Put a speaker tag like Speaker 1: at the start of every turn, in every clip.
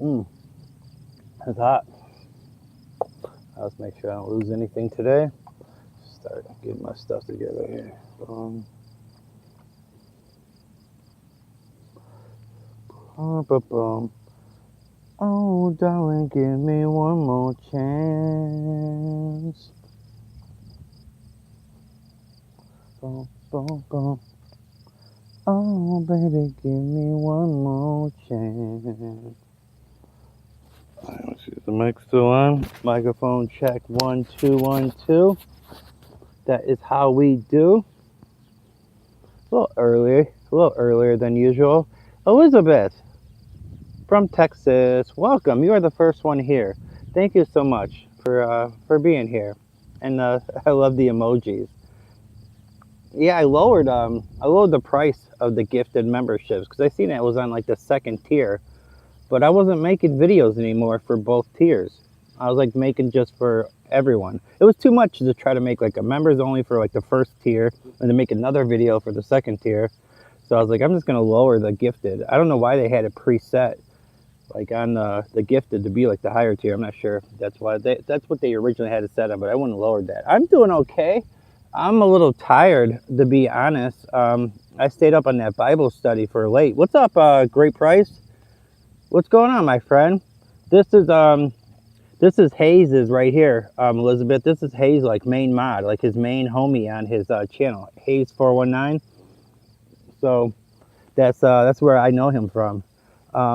Speaker 1: Mmm, it's hot. Let's make sure I don't lose anything today. Start getting my stuff together here. Boom, boom, boom. Oh, darling, give me one more chance. Boom, boom, boom. Oh, baby, give me one more chance. Let's see, is the mic still on? Microphone check 1 2 1 2. That is how we do. A little earlier than usual. Elizabeth from Texas, welcome. You are the first one here. Thank you so much for being here. And I love the emojis. Yeah, I lowered the price of the gifted memberships because I seen it was on like the second tier, but I wasn't making videos anymore for both tiers. I was like making just for everyone. It was too much to try to make like a members only for like the first tier and then make another video for the second tier. So I was like, I'm just gonna lower the gifted. I don't know why they had it preset like on the gifted to be like the higher tier. I'm not sure. That's what they originally had it set up, but I wouldn't lower that. I'm doing okay. I'm a little tired to be honest. I stayed up on that Bible study for late. What's up, Great Price? What's going on, my friend? This is Hayes right here, Elizabeth. This is Hayes like main mod, like his main homie on his channel, Hayes 419. So that's where I know him from.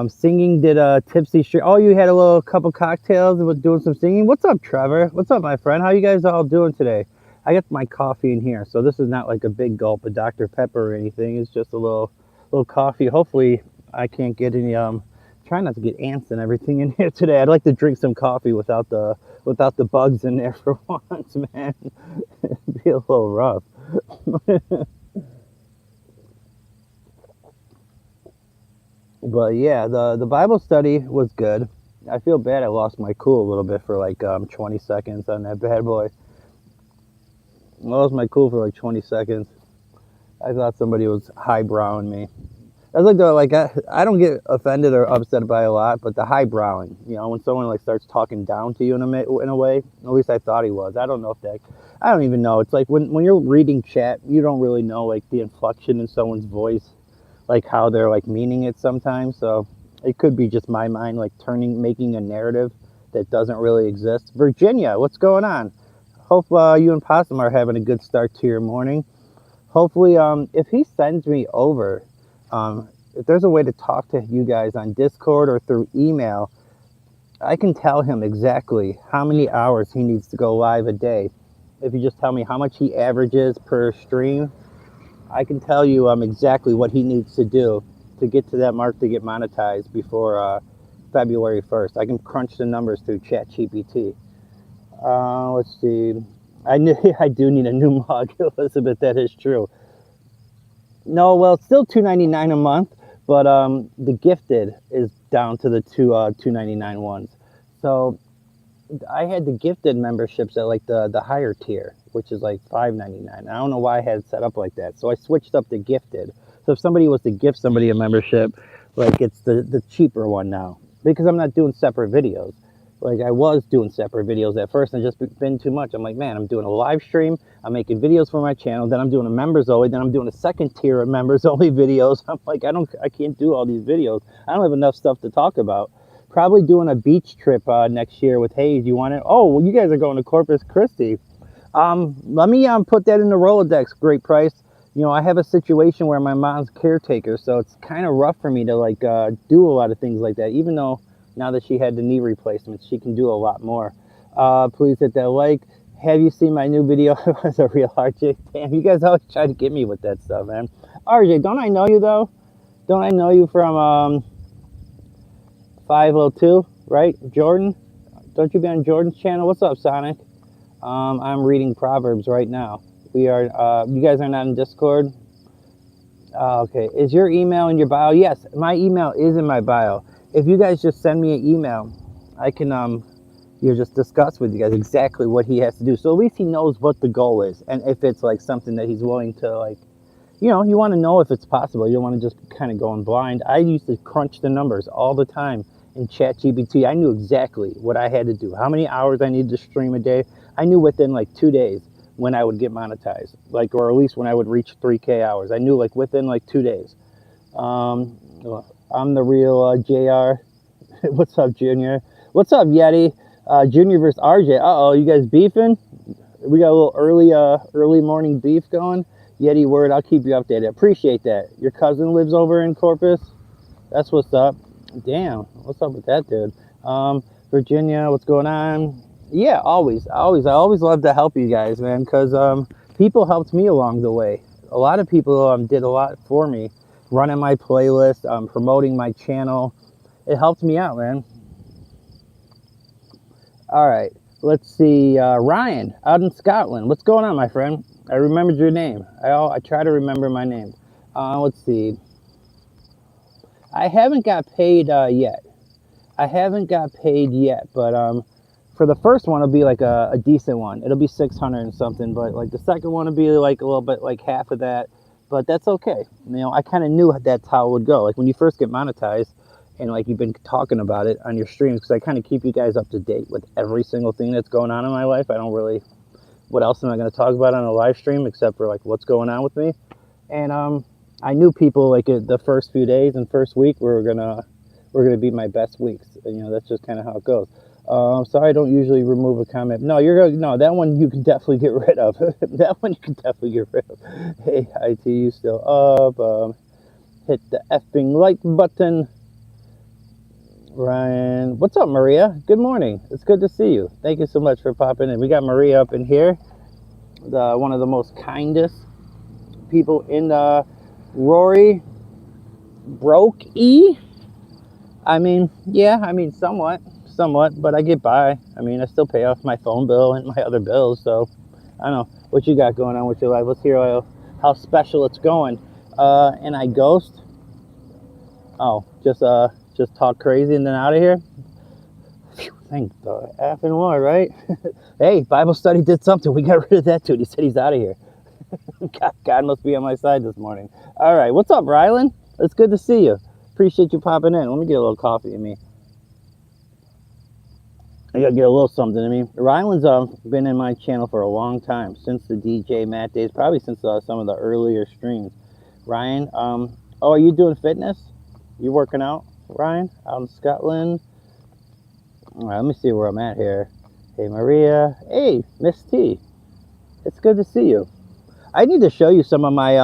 Speaker 1: Singing did a tipsy stream. Oh, you had a little couple cocktails and was doing some singing. What's up, Trevor? What's up, my friend? How you guys all doing today? I got my coffee in here, so this is not like a big gulp of Dr. Pepper or anything. It's just a little coffee. Hopefully, I can't get any try not to get ants and everything in here today. I'd like to drink some coffee without the bugs in there for once, man. It'd be a little rough. But yeah, the Bible study was good. I feel bad I lost my cool a little bit for like 20 seconds on that bad boy. I lost my cool for like 20 seconds. I thought somebody was highbrowing me. I was I don't get offended or upset by a lot, but the highbrowing, when someone like starts talking down to you in a way, at least I thought he was. I don't know if that, I don't even know. It's like when you're reading chat, you don't really know like the inflection in someone's voice, like how they're like meaning it sometimes. So it could be just my mind like making a narrative that doesn't really exist. Virginia, what's going on? Hope you and Possum are having a good start to your morning. Hopefully, if he sends me over, if there's a way to talk to you guys on Discord or through email, I can tell him exactly how many hours he needs to go live a day. If you just tell me how much he averages per stream, I can tell you exactly what he needs to do to get to that mark to get monetized before February 1st. I can crunch the numbers through ChatGPT. Let's see. I do need a new mug, Elizabeth. That is true. No, well, it's still $2.99 a month, but the gifted is down to the 2.99 ones. So I had the gifted memberships at like the higher tier, which is like $5.99. I don't know why I had it set up like that. So I switched up to gifted. So if somebody was to gift somebody a membership, like it's the cheaper one now because I'm not doing separate videos. Like I was doing separate videos at first and just been too much. I'm like, man, I'm doing a live stream. I'm making videos for my channel. Then I'm doing a members only. Then I'm doing a second tier of members only videos. I'm like, I can't do all these videos. I don't have enough stuff to talk about. Probably doing a beach trip next year with Hayes. You want it? Oh, well, you guys are going to Corpus Christi. Let me put that in the Rolodex. Great Price. I have a situation where my mom's caretaker, so it's kind of rough for me to like do a lot of things like that. Even though now that she had the knee replacement, she can do a lot more. Please hit that like. Have you seen my new video? It was a real RJ. Damn, you guys always try to get me with that stuff, man. RJ, don't I know you though? Don't I know you from 502, right? Jordan? Don't you be on Jordan's channel? What's up, Sonic? I'm reading Proverbs right now. We are, you guys are not in Discord? Okay. Is your email in your bio? Yes, my email is in my bio. If you guys just send me an email, I can, just discuss with you guys exactly what he has to do. So at least he knows what the goal is. And if it's like something that he's willing to like, you want to know if it's possible. You don't want to just kind of go in blind. I used to crunch the numbers all the time in ChatGPT, I knew exactly what I had to do, how many hours I needed to stream a day. I knew within like 2 days when I would get monetized, like, or at least when I would reach 3K hours. I knew like within like 2 days. Um, I'm the real JR. What's up, Junior? What's up, Yeti? Junior versus RJ. Uh-oh, you guys beefing? We got a little early morning beef going. Yeti, word, I'll keep you updated. Appreciate that. Your cousin lives over in Corpus? That's what's up. Damn, what's up with that, dude? Virginia, what's going on? Yeah, always. I always love to help you guys, man, because people helped me along the way. A lot of people did a lot for me, running my playlist, promoting my channel. It helped me out, man. All right, let's see. Ryan, out in Scotland. What's going on, my friend? I remembered your name. I try to remember my name. Let's see. I haven't got paid yet. I haven't got paid yet, but for the first one, it'll be like a decent one. It'll be 600 and something, but like the second one will be like a little bit like half of that. But that's okay. You know, I kind of knew that's how it would go. Like when you first get monetized, and like you've been talking about it on your streams, because I kind of keep you guys up to date with every single thing that's going on in my life. I don't really, what else am I going to talk about on a live stream except for like what's going on with me? And I knew people like the first few days and first week were gonna be my best weeks. And, you know, that's just kind of how it goes. Sorry, I don't usually remove a comment. No, no, that one you can definitely get rid of. That one you can definitely get rid of. Hey, IT, you still up? Hit the effing like button. Ryan, what's up, Maria? Good morning. It's good to see you. Thank you so much for popping in. We got Maria up in here, one of the most kindest people in the Rory broke E. I mean, yeah, I mean, somewhat, but I get by. I mean, I still pay off my phone bill and my other bills, so I don't know what you got going on with your life. Let's hear how special it's going. And I ghost. Oh, just talk crazy and then out of here. Phew, thank the effing Lord, right? Hey, Bible study did something. We got rid of that dude. He said he's out of here. God must be on my side this morning. All right, what's up, Rylan? It's good to see you. Appreciate you popping in. Let me get a little coffee in me. I gotta get a little something in me. Rylan's been in my channel for a long time, since the DJ Matt days, probably since some of the earlier streams. Ryan, oh, are you doing fitness? You working out, Ryan, out in Scotland? All right, let me see where I'm at here. Hey, Maria. Hey, Miss T. It's good to see you. I need to show you some of my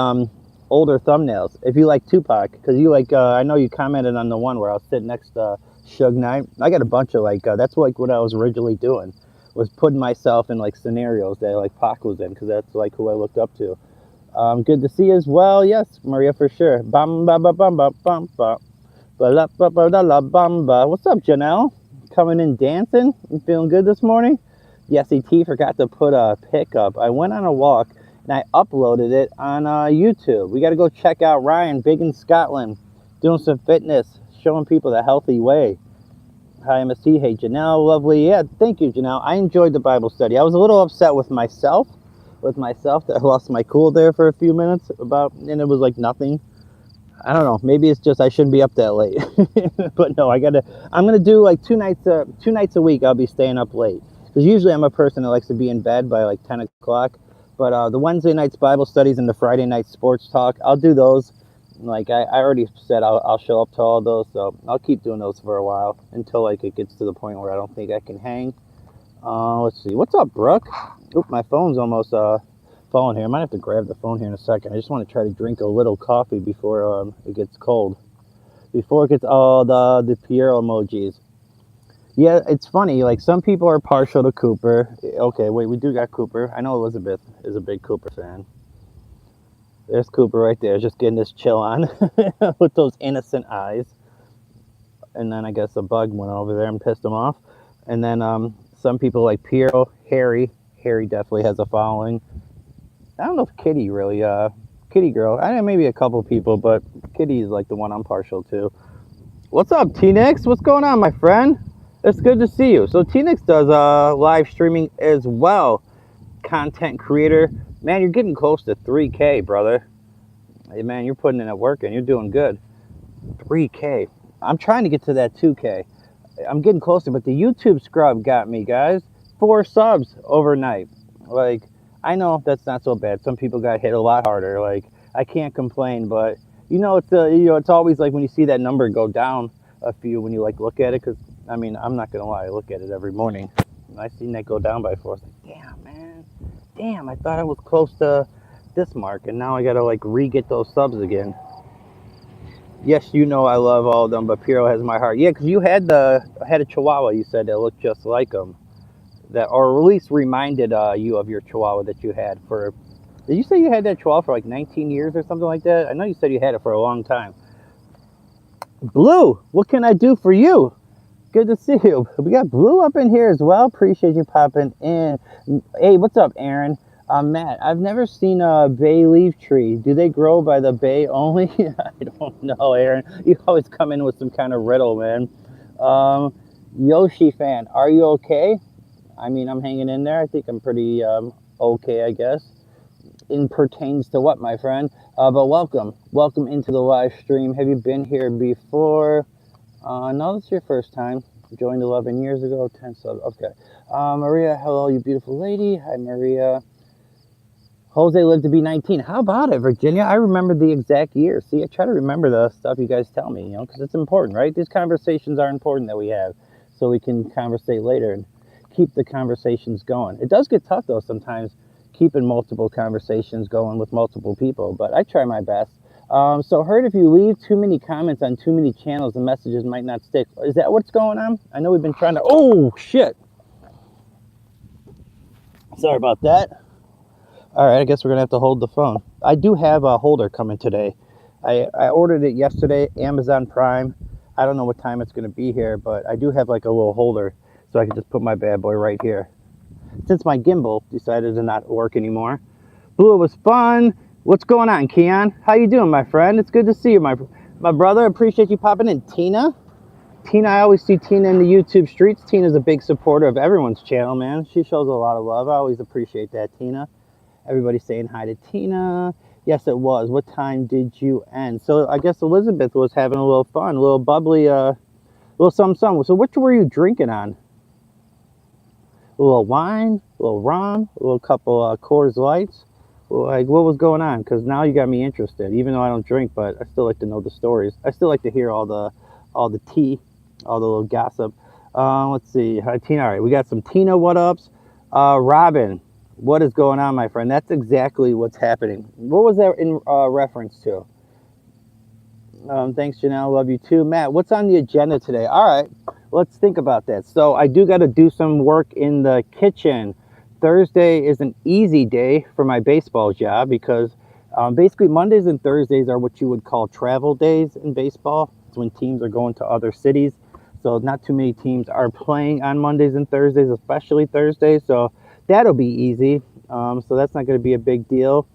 Speaker 1: older thumbnails, if you like Tupac, because you like, I know you commented on the one where I was sitting next to Suge Knight. I got a bunch of like, that's like what I was originally doing, was putting myself in like scenarios that like Pac was in, because that's like who I looked up to. Good to see you as well. Yes, Maria, for sure. Bum ba ba bum ba bum ba. Ba ba ba da la bum ba. What's up, Janelle? Coming in dancing? You feeling good this morning? Yes, ET forgot to put a pic up. I went on a walk and I uploaded it on YouTube. We got to go check out Ryan, big in Scotland, doing some fitness, showing people the healthy way. Hi, MST. Hey, Janelle, lovely. Yeah, thank you, Janelle. I enjoyed the Bible study. I was a little upset with myself that I lost my cool there for a few minutes and it was like nothing. I don't know. Maybe it's just I shouldn't be up that late. But no, I'm gonna do like two nights a week. I'll be staying up late, because usually I'm a person that likes to be in bed by like 10 o'clock. But the Wednesday nights Bible studies and the Friday night sports talk, I'll do those. Like I already said, I'll show up to all those. So I'll keep doing those for a while until like it gets to the point where I don't think I can hang. Let's see. What's up, Brooke? Oop, my phone's almost falling here. I might have to grab the phone here in a second. I just want to try to drink a little coffee before it gets cold. Before it gets all the Piero emojis. Yeah, it's funny. Like, some people are partial to Cooper. Okay, wait, we do got Cooper. I know Elizabeth is a big Cooper fan. There's Cooper right there, just getting this chill on with those innocent eyes. And then I guess a bug went over there and pissed him off. And then some people like Piero, Harry. Harry definitely has a following. I don't know if Kitty really, Kitty girl. I know maybe a couple people, but Kitty is like the one I'm partial to. What's up, T-Nix? What's going on, my friend? It's good to see you. So T-Nix does live streaming as well. Content creator. Man, you're getting close to 3K, brother. Hey, man, you're putting in that work and you're doing good. 3K. I'm trying to get to that 2K. I'm getting closer, but the YouTube scrub got me, guys. 4 subs overnight. Like, I know that's not so bad. Some people got hit a lot harder. Like, I can't complain, but it's always like when you see that number go down a few when you like look at it. Because I mean, I'm not gonna lie, I look at it every morning. And I seen that go down by 4. I was like, damn, man, damn. I thought I was close to this mark, and now I gotta like re-get those subs again. Yes, you know I love all of them, but Piro has my heart. Yeah, because you had a Chihuahua. You said that looked just like him, that or at least reminded you of your Chihuahua that you had for. Did you say you had that Chihuahua for like 19 years or something like that? I know you said you had it for a long time. Blue, what can I do for you? Good to see you. We got Blue up in here as well. Appreciate you popping in. Hey, what's up, Aaron? Matt, I've never seen a bay leaf tree. Do they grow by the bay only? I don't know, Aaron. You always come in with some kind of riddle, man. Yoshi fan, are you okay? I mean, I'm hanging in there. I think I'm pretty okay, I guess. In pertains to what, my friend? But welcome into the live stream. Have you been here before? No, it's your first time. Joined 11 years ago, 10 subs. Okay. Maria, hello, you beautiful lady. Hi, Maria. Jose lived to be 19. How about it, Virginia? I remember the exact year. See, I try to remember the stuff you guys tell me, because it's important, right? These conversations are important that we have so we can conversate later and keep the conversations going. It does get tough, though, sometimes keeping multiple conversations going with multiple people, but I try my best. So heard if you leave too many comments on too many channels, the messages might not stick. Is that what's going on? I know we've been trying to... Oh, shit. Sorry about that. All right, I guess we're going to have to hold the phone. I do have a holder coming today. I ordered it yesterday, Amazon Prime. I don't know what time it's going to be here, but I do have like a little holder, so I can just put my bad boy right here. Since my gimbal decided to not work anymore. Blue, it was fun. What's going on, Keon? How you doing, my friend? It's good to see you, my brother. Appreciate you popping in. Tina, I always see Tina in the YouTube streets. Tina's a big supporter of everyone's channel, man. She shows a lot of love. I always appreciate that, Tina. Everybody saying hi to Tina. Yes, it was. What time did you end? So I guess Elizabeth was having a little fun, a little bubbly, little something. So which were you drinking on? A little wine, a little rum, a little couple Coors Lights. Like, what was going on? Because now you got me interested. Even though I don't drink, but I still like to know the stories. I still like to hear all the tea, all the little gossip. Let's see. Hi, Tina. All right, we got some Tina what-ups. Robin, what is going on, my friend? That's exactly what's happening. What was that in reference to? Thanks, Janelle. Love you too. Matt, what's on the agenda today? All right, let's think about that. So I do got to do some work in the kitchen. Thursday is an easy day for my baseball job because basically Mondays and Thursdays are what you would call travel days in baseball. It's when teams are going to other cities. So not too many teams are playing on Mondays and Thursdays, especially Thursdays. So that'll be easy. So that's not going to be a big deal.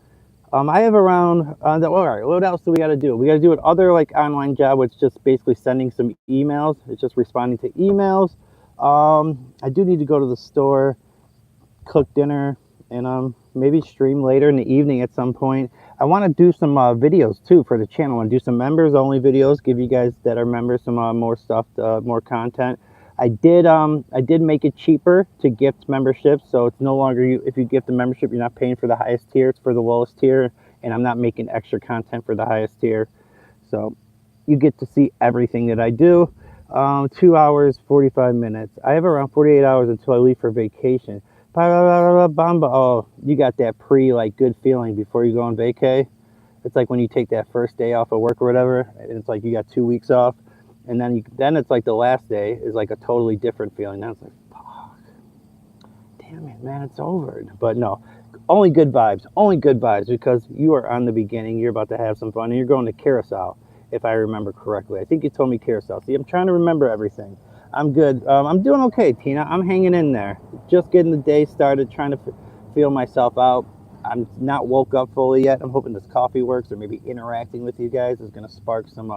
Speaker 1: I have around, all right, what else do we got to do? We got to do another like online job, which is just basically sending some emails. It's just responding to emails. I do need to go to the store, cook dinner, and maybe stream later in the evening at some point. I want to do some videos too for the channel. I want to do some members only videos, give you guys that are members some more stuff, more content. I did make it cheaper to gift memberships, so it's no longer if you gift a membership, you're not paying for the highest tier, it's for the lowest tier, and I'm not making extra content for the highest tier. So you get to see everything that I do. 2 hours, 45 minutes. I have around 48 hours until I leave for vacation. Oh, you got that like good feeling before you go on vacay. It's like when you take that first day off of work or whatever, and it's like you got 2 weeks off, and then it's like the last day is like a totally different feeling. Now it's like, fuck, damn it, man, it's over. But no, only good vibes because you are on the beginning. You're about to have some fun, and you're going to Carousel, if I remember correctly. I think you told me Carousel. See, I'm trying to remember everything. I'm good. I'm doing okay, Tina. I'm hanging in there. Just getting the day started, trying to feel myself out. I'm not woke up fully yet. I'm hoping this coffee works, or maybe interacting with you guys is going to spark some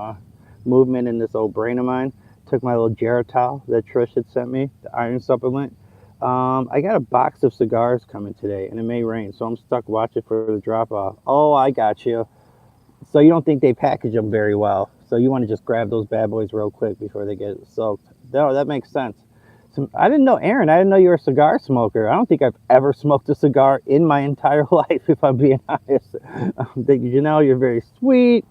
Speaker 1: movement in this old brain of mine. Took my little Geritol that Trish had sent me, the iron supplement. I got a box of cigars coming today, and it may rain, so I'm stuck watching for the drop-off. Oh, I got you. So you don't think they package them very well. So you want to just grab those bad boys real quick before they get soaked. No, that makes sense. So, I didn't know, Aaron, I didn't know you were a cigar smoker. I don't think I've ever smoked a cigar in my entire life, if I'm being honest. You know, you're very sweet.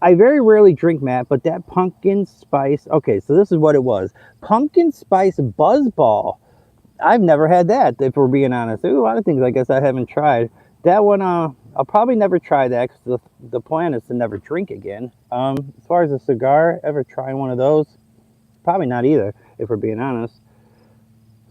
Speaker 1: I very rarely drink, Matt, but that pumpkin spice. Okay, so this is what it was. Pumpkin spice buzzball. I've never had that, if we're being honest. There's a lot of things I guess I haven't tried. That one, I'll probably never try that because the plan is to never drink again. As far as a cigar, ever try one of those? Probably not either, if we're being honest.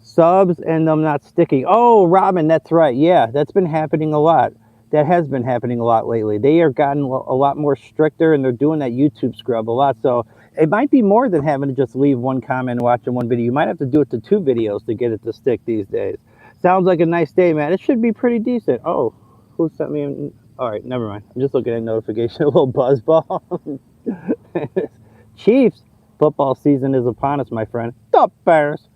Speaker 1: Subs and them not sticking. Oh, Robin, that's right. Yeah, that's been happening a lot. That has been happening a lot lately. They are gotten a lot more stricter, and they're doing that YouTube scrub a lot. So it might be more than having to just leave one comment and watching one video. You might have to do it to 2 videos to get it to stick these days. Sounds like a nice day, man. It should be pretty decent. Oh, who sent me? All right, never mind. I'm just looking at notification. A little buzzball. Chiefs, football season is upon us, my friend. The Bears.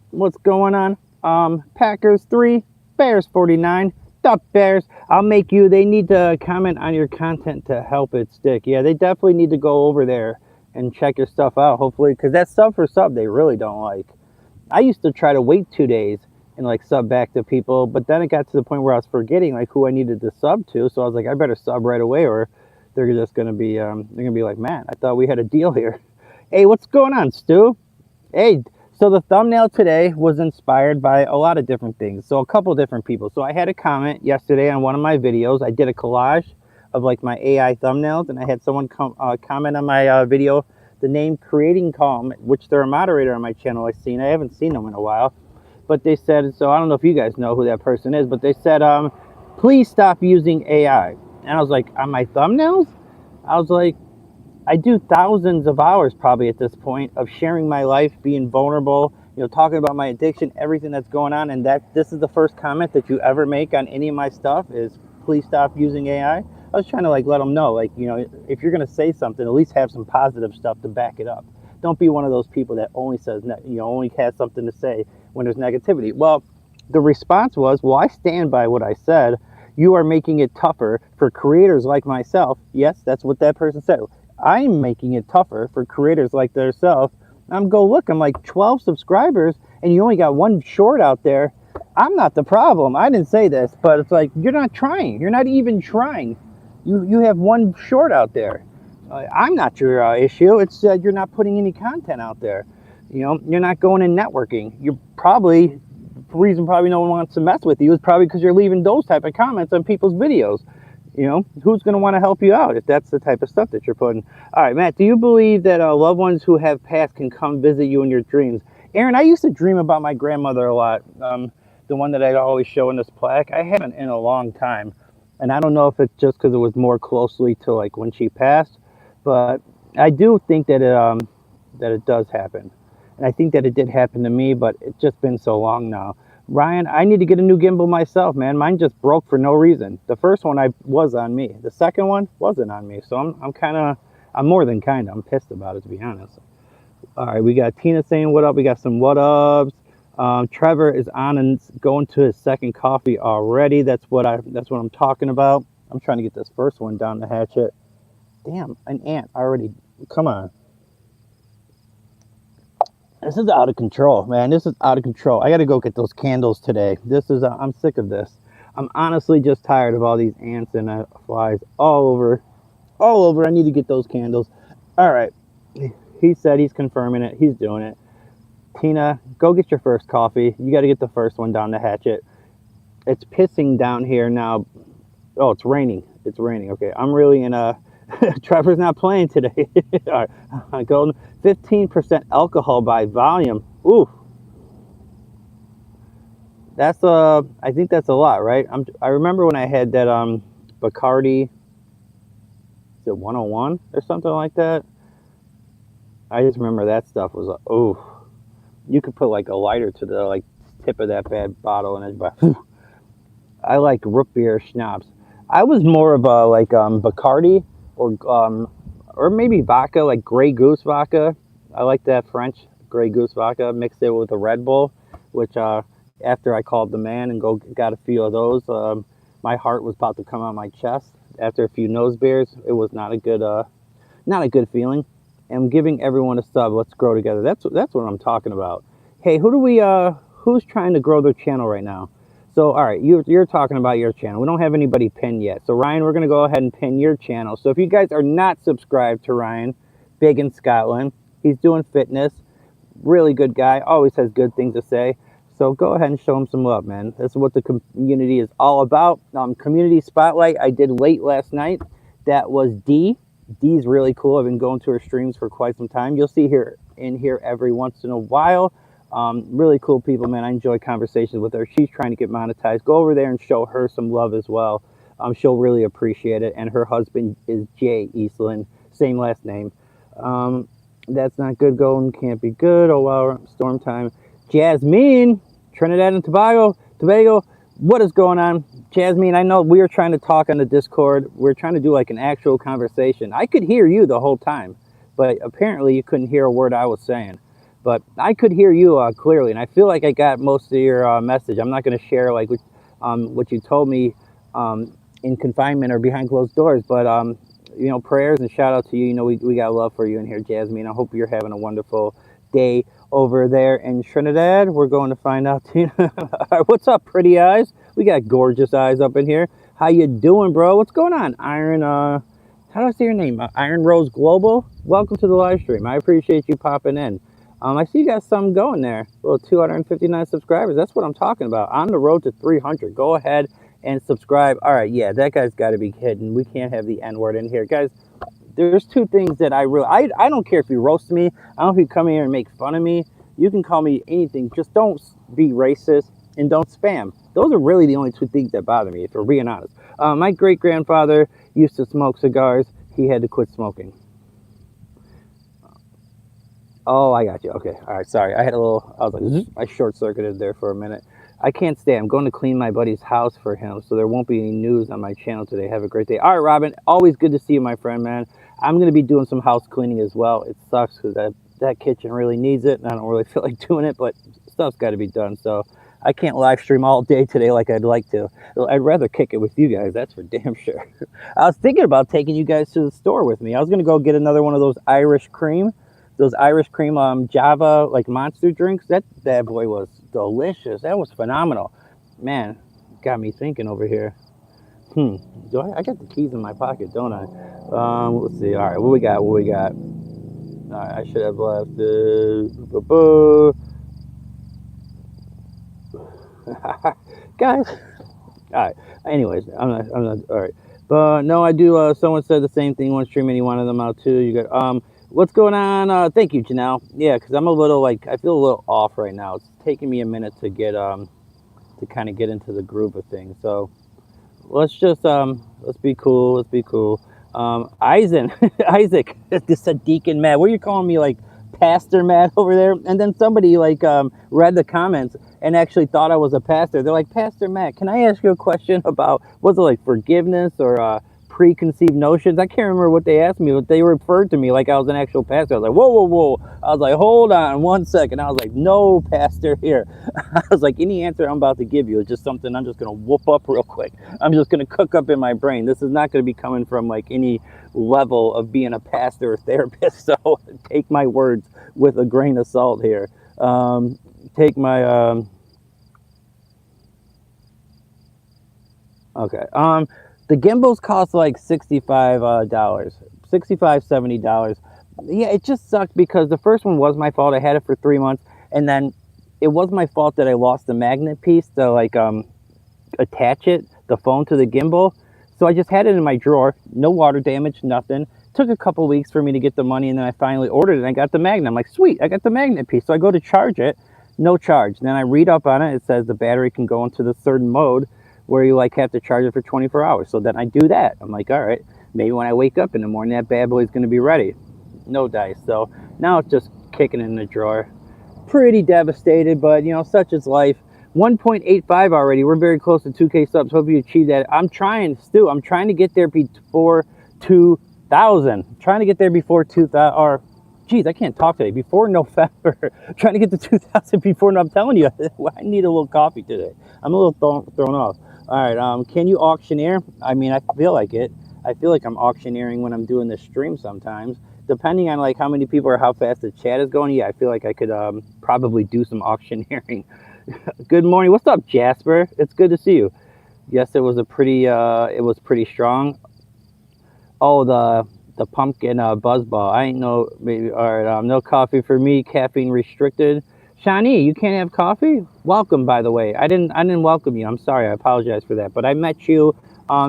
Speaker 1: What's going on? Packers 3, Bears 49. The Bears. I'll make you. They need to comment on your content to help it stick. Yeah, they definitely need to go over there and check your stuff out, hopefully, because that sub for sub they really don't like. I used to try to wait 2 days and like sub back to people, but then it got to the point where I was forgetting like who I needed to sub to, so I was like, I better sub right away, or they're just gonna be like, man, I thought we had a deal here. Hey, what's going on, Stu? Hey. So the thumbnail today was inspired by a lot of different things. So a couple different people. So I had a comment yesterday on one of my videos. I did a collage of like my AI thumbnails, and I had someone comment on my video, the name Creating Calm, which they're a moderator on my channel. I haven't seen them in a while, but they said, so I don't know if you guys know who that person is, but they said, please stop using AI. And I was like, on my thumbnails? I was like, I do thousands of hours probably at this point of sharing my life, being vulnerable, you know, talking about my addiction, everything that's going on, and that this is the first comment that you ever make on any of my stuff is please stop using AI. I was trying to like let them know, like, you know, if you're going to say something, at least have some positive stuff to back it up. Don't be one of those people that only says, you know, only has something to say when there's negativity. Well, the response was, well, I stand by what I said. You are making it tougher for creators like myself. Yes, that's what that person said. I'm making it tougher for creators like themselves. I'm like 12 subscribers and you only got one short out there. I'm not the problem. I didn't say this, but it's like, you're not trying. You're not even trying. You have one short out there. I'm not your issue. It's you're not putting any content out there. You know, you're not going in networking. You're probably, the reason probably no one wants to mess with you is probably because you're leaving those type of comments on people's videos. You know, who's going to want to help you out if that's the type of stuff that you're putting? All right, Matt, do you believe that loved ones who have passed can come visit you in your dreams? Aaron, I used to dream about my grandmother a lot. The one that I'd always show in this plaque. I haven't in a long time. And I don't know if it's just because it was more closely to like when she passed, but I do think that it does happen. And I think that it did happen to me, but it's just been so long now. Ryan, I need to get a new gimbal myself, man. Mine just broke for no reason. The first one was on me. The second one wasn't on me. So I'm more than I'm pissed about it, to be honest. All right, we got Tina saying what up. We got some what ups. Trevor is on and going to his second coffee already. That's what I'm talking about. I'm trying to get this first one down the hatchet. Damn, an ant already. Come on. This is out of control, man. This is out of control. I got to go get those candles today. I'm sick of this. I'm honestly just tired of all these ants and flies all over. I need to get those candles. All right. He said he's confirming it. He's doing it. Tina, go get your first coffee. You got to get the first one down the hatchet. It's pissing down here now. Oh, it's raining. It's raining. Okay, I'm really in a... Trevor's not playing today. All right, go 15% alcohol by volume. Ooh, that's I think that's a lot, right? I remember when I had that Bacardi, is it 101 or something like that? I just remember that stuff was oh, you could put like a lighter to the like tip of that bad bottle and it. I like root beer schnapps. I was more of a like Bacardi. Or maybe vodka, like Grey Goose vodka. I like that French Grey Goose vodka. Mixed it with a Red Bull, which after I called the man and got a few of those, my heart was about to come out my chest. After a few nose beers, it was not a good feeling. and giving everyone a sub. Let's grow together. That's what I'm talking about. Hey, who's trying to grow their channel right now? So, all right, you're talking about your channel. We don't have anybody pinned yet. So, Ryan, we're going to go ahead and pin your channel. So, if you guys are not subscribed to Ryan, big in Scotland, he's doing fitness. Really good guy. Always has good things to say. So, go ahead and show him some love, man. This is what the community is all about. Community Spotlight I did late last night. That was Dee. Dee's really cool. I've been going to her streams for quite some time. You'll see her in here every once in a while. Really cool people, man. I enjoy conversations with her. She's trying to get monetized. Go over there and show her some love as well. She'll really appreciate it. And her husband is Jay Eastland, same last name. That's not good going, can't be good. Oh, wow, storm time. Jasmine, Trinidad and Tobago, what is going on? Jasmine, I know we were trying to talk on the Discord. We're trying to do like an actual conversation. I could hear you the whole time, but apparently you couldn't hear a word I was saying. But I could hear you clearly, and I feel like I got most of your message. I'm not going to share like what you told me in confinement or behind closed doors, but you know, prayers and shout out to you. You know, we got love for you in here, Jasmine. I hope you're having a wonderful day over there in Trinidad. We're going to find out. What's up, pretty eyes? We got gorgeous eyes up in here. How you doing, bro? What's going on, Iron? How do I say your name? Iron Rose Global. Welcome to the live stream. I appreciate you popping in. I see you got something going there. Well, 259 subscribers. That's what I'm talking about. On the road to 300. Go ahead and subscribe. All right, yeah, that guy's got to be kidding. We can't have the N-word in here, guys. There's two things that I don't care if you roast me. I don't know if you come here and make fun of me. You can call me anything. Just don't be racist and don't spam. Those are really the only two things that bother me, if we're being honest. My great-grandfather used to smoke cigars. He had to quit smoking. Oh, I got you. Okay. All right. Sorry. I was like, I short-circuited there for a minute. I can't stay. I'm going to clean my buddy's house for him, so there won't be any news on my channel today. Have a great day. All right, Robin. Always good to see you, my friend, man. I'm going to be doing some house cleaning as well. It sucks because that kitchen really needs it, and I don't really feel like doing it, but stuff's got to be done, so I can't live stream all day today like I'd like to. I'd rather kick it with you guys. That's for damn sure. I was thinking about taking you guys to the store with me. I was going to go get another one of those Irish cream Java like monster drinks. That bad boy was delicious. That was phenomenal, man. Got me thinking over here. I got the keys in my pocket, don't I? Let's see. All right, what we got? All right, I should have left guys. All right, anyways, I'm not all right, but no, I do. Someone said the same thing one stream and he wanted them out too. You got what's going on? Thank you, Janelle. Yeah, because I'm a little I feel a little off right now. It's taking me a minute to get to kind of get into the groove of things. So let's just let's be cool. Let's be cool. Isaac, this a deacon Matt. What are you calling me, like Pastor Matt over there? And then somebody read the comments and actually thought I was a pastor. They're like, Pastor Matt, can I ask you a question about, was it like forgiveness or preconceived notions? I can't remember what they asked me, but they referred to me like I was an actual pastor. I was like, whoa. I was like, hold on 1 second. I was like, no pastor here. I was like, any answer I'm about to give you is just something I'm just going to whoop up real quick. I'm just going to cook up in my brain. This is not going to be coming from like any level of being a pastor or therapist. So take my words with a grain of salt here. Take my, okay. The gimbals cost like $65, $70. Yeah, it just sucked because the first one was my fault. I had it for 3 months, and then it was my fault that I lost the magnet piece to like attach the phone to the gimbal. So I just had it in my drawer, no water damage, nothing. Took a couple weeks for me to get the money, and then I finally ordered it and I got the magnet. I'm like, sweet, I got the magnet piece. So I go to charge it, no charge. Then I read up on it. It says the battery can go into the certain mode where you like have to charge it for 24 hours. So then I do that. I'm like, all right, maybe when I wake up in the morning, that bad boy is going to be ready. No dice. So now it's just kicking in the drawer. Pretty devastated, but you know, such is life. 1.85 already. We're very close to 2K subs. Hope you achieve that. I'm trying, Stu. I'm trying to get there before 2,000. Trying to get there before 2,000. Or, geez, I can't talk today. Before November. Trying to get to 2,000 before. I'm telling you, I need a little coffee today. I'm a little thrown off. All right. Can you auctioneer? I mean, I feel like it. I feel like I'm auctioneering when I'm doing this stream sometimes. depending on like how many people or how fast the chat is going, yeah, I feel like I could probably do some auctioneering. Good morning. What's up, Jasper? It's good to see you. Yes, it was a pretty it was pretty strong. Oh, the pumpkin buzzball. I ain't no maybe. All right, no coffee for me. Caffeine restricted. Shani, you can't have coffee. Welcome, by the way. I didn't welcome you. I'm sorry. I apologize for that. But I met you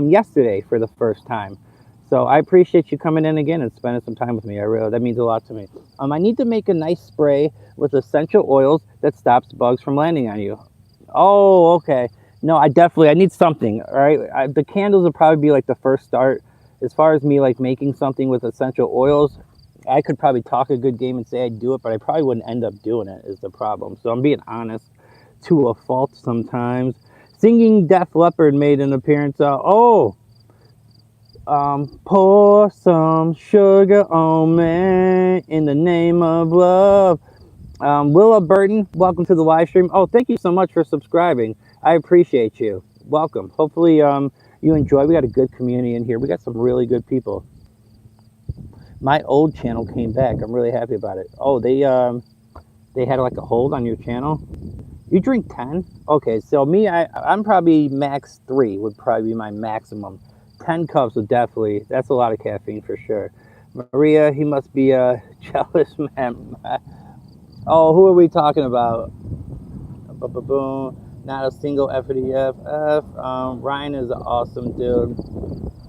Speaker 1: yesterday for the first time. So I appreciate you coming in again and spending some time with me. I really that means a lot to me. I need to make a nice spray with essential oils that stops bugs from landing on you. Oh, okay. No, I need something. All right, the candles will probably be like the first start. As far as me like making something with essential oils, I could probably talk a good game and say I'd do it, but I probably wouldn't end up doing it is the problem. So I'm being honest to a fault sometimes. Singing Def Leppard made an appearance. Pour some sugar on me in the name of love. Willa Burton, welcome to the live stream. Oh, thank you so much for subscribing. I appreciate you. Welcome. Hopefully you enjoy. We got a good community in here. We got some really good people. My old channel came back. I'm really happy about it. Oh, they had like a hold on your channel. You drink 10? Okay, so me, I'm probably max 3 would probably be my maximum. 10 cups would definitely, that's a lot of caffeine for sure. Maria, he must be a jealous man. Oh, who are we talking about? Boom. Not a single FDF. Ryan is an awesome dude.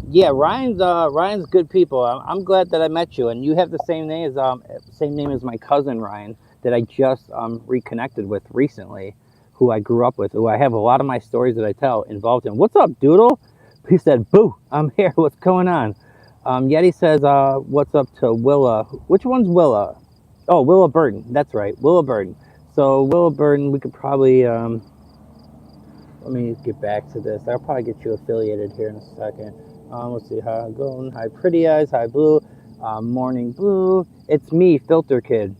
Speaker 1: Yeah, Ryan's good people. I'm glad that I met you, and you have the same name as my cousin Ryan that I just reconnected with recently, who I grew up with, who I have a lot of my stories that I tell involved in. What's up, Doodle? He said, "Boo, I'm here. What's going on?" Yeti says, "What's up to Willa? Which one's Willa? Oh, Willa Burton. That's right, Willa Burton. So Willa Burton, we could probably let me get back to this. I'll probably get you affiliated here in a second. Let's see how I'm going. Hi, Pretty Eyes. Hi, Blue. Morning Blue. It's me, Filter Kid.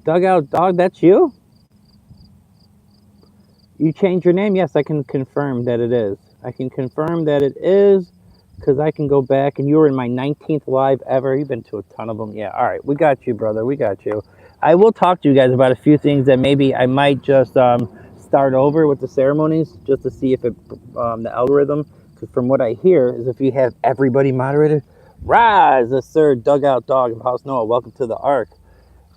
Speaker 1: Dugout Dog, that's you? You changed your name? Yes, I can confirm that it is. I can confirm that it is because I can go back, and you were in my 19th live ever. You've been to a ton of them. Yeah, all right. We got you, brother. We got you. I will talk to you guys about a few things that maybe I might just start over with the ceremonies just to see if it the algorithm, because from what I hear is if you have everybody moderated, rise, the Sir Dugout Dog of House Noah, welcome to the Ark.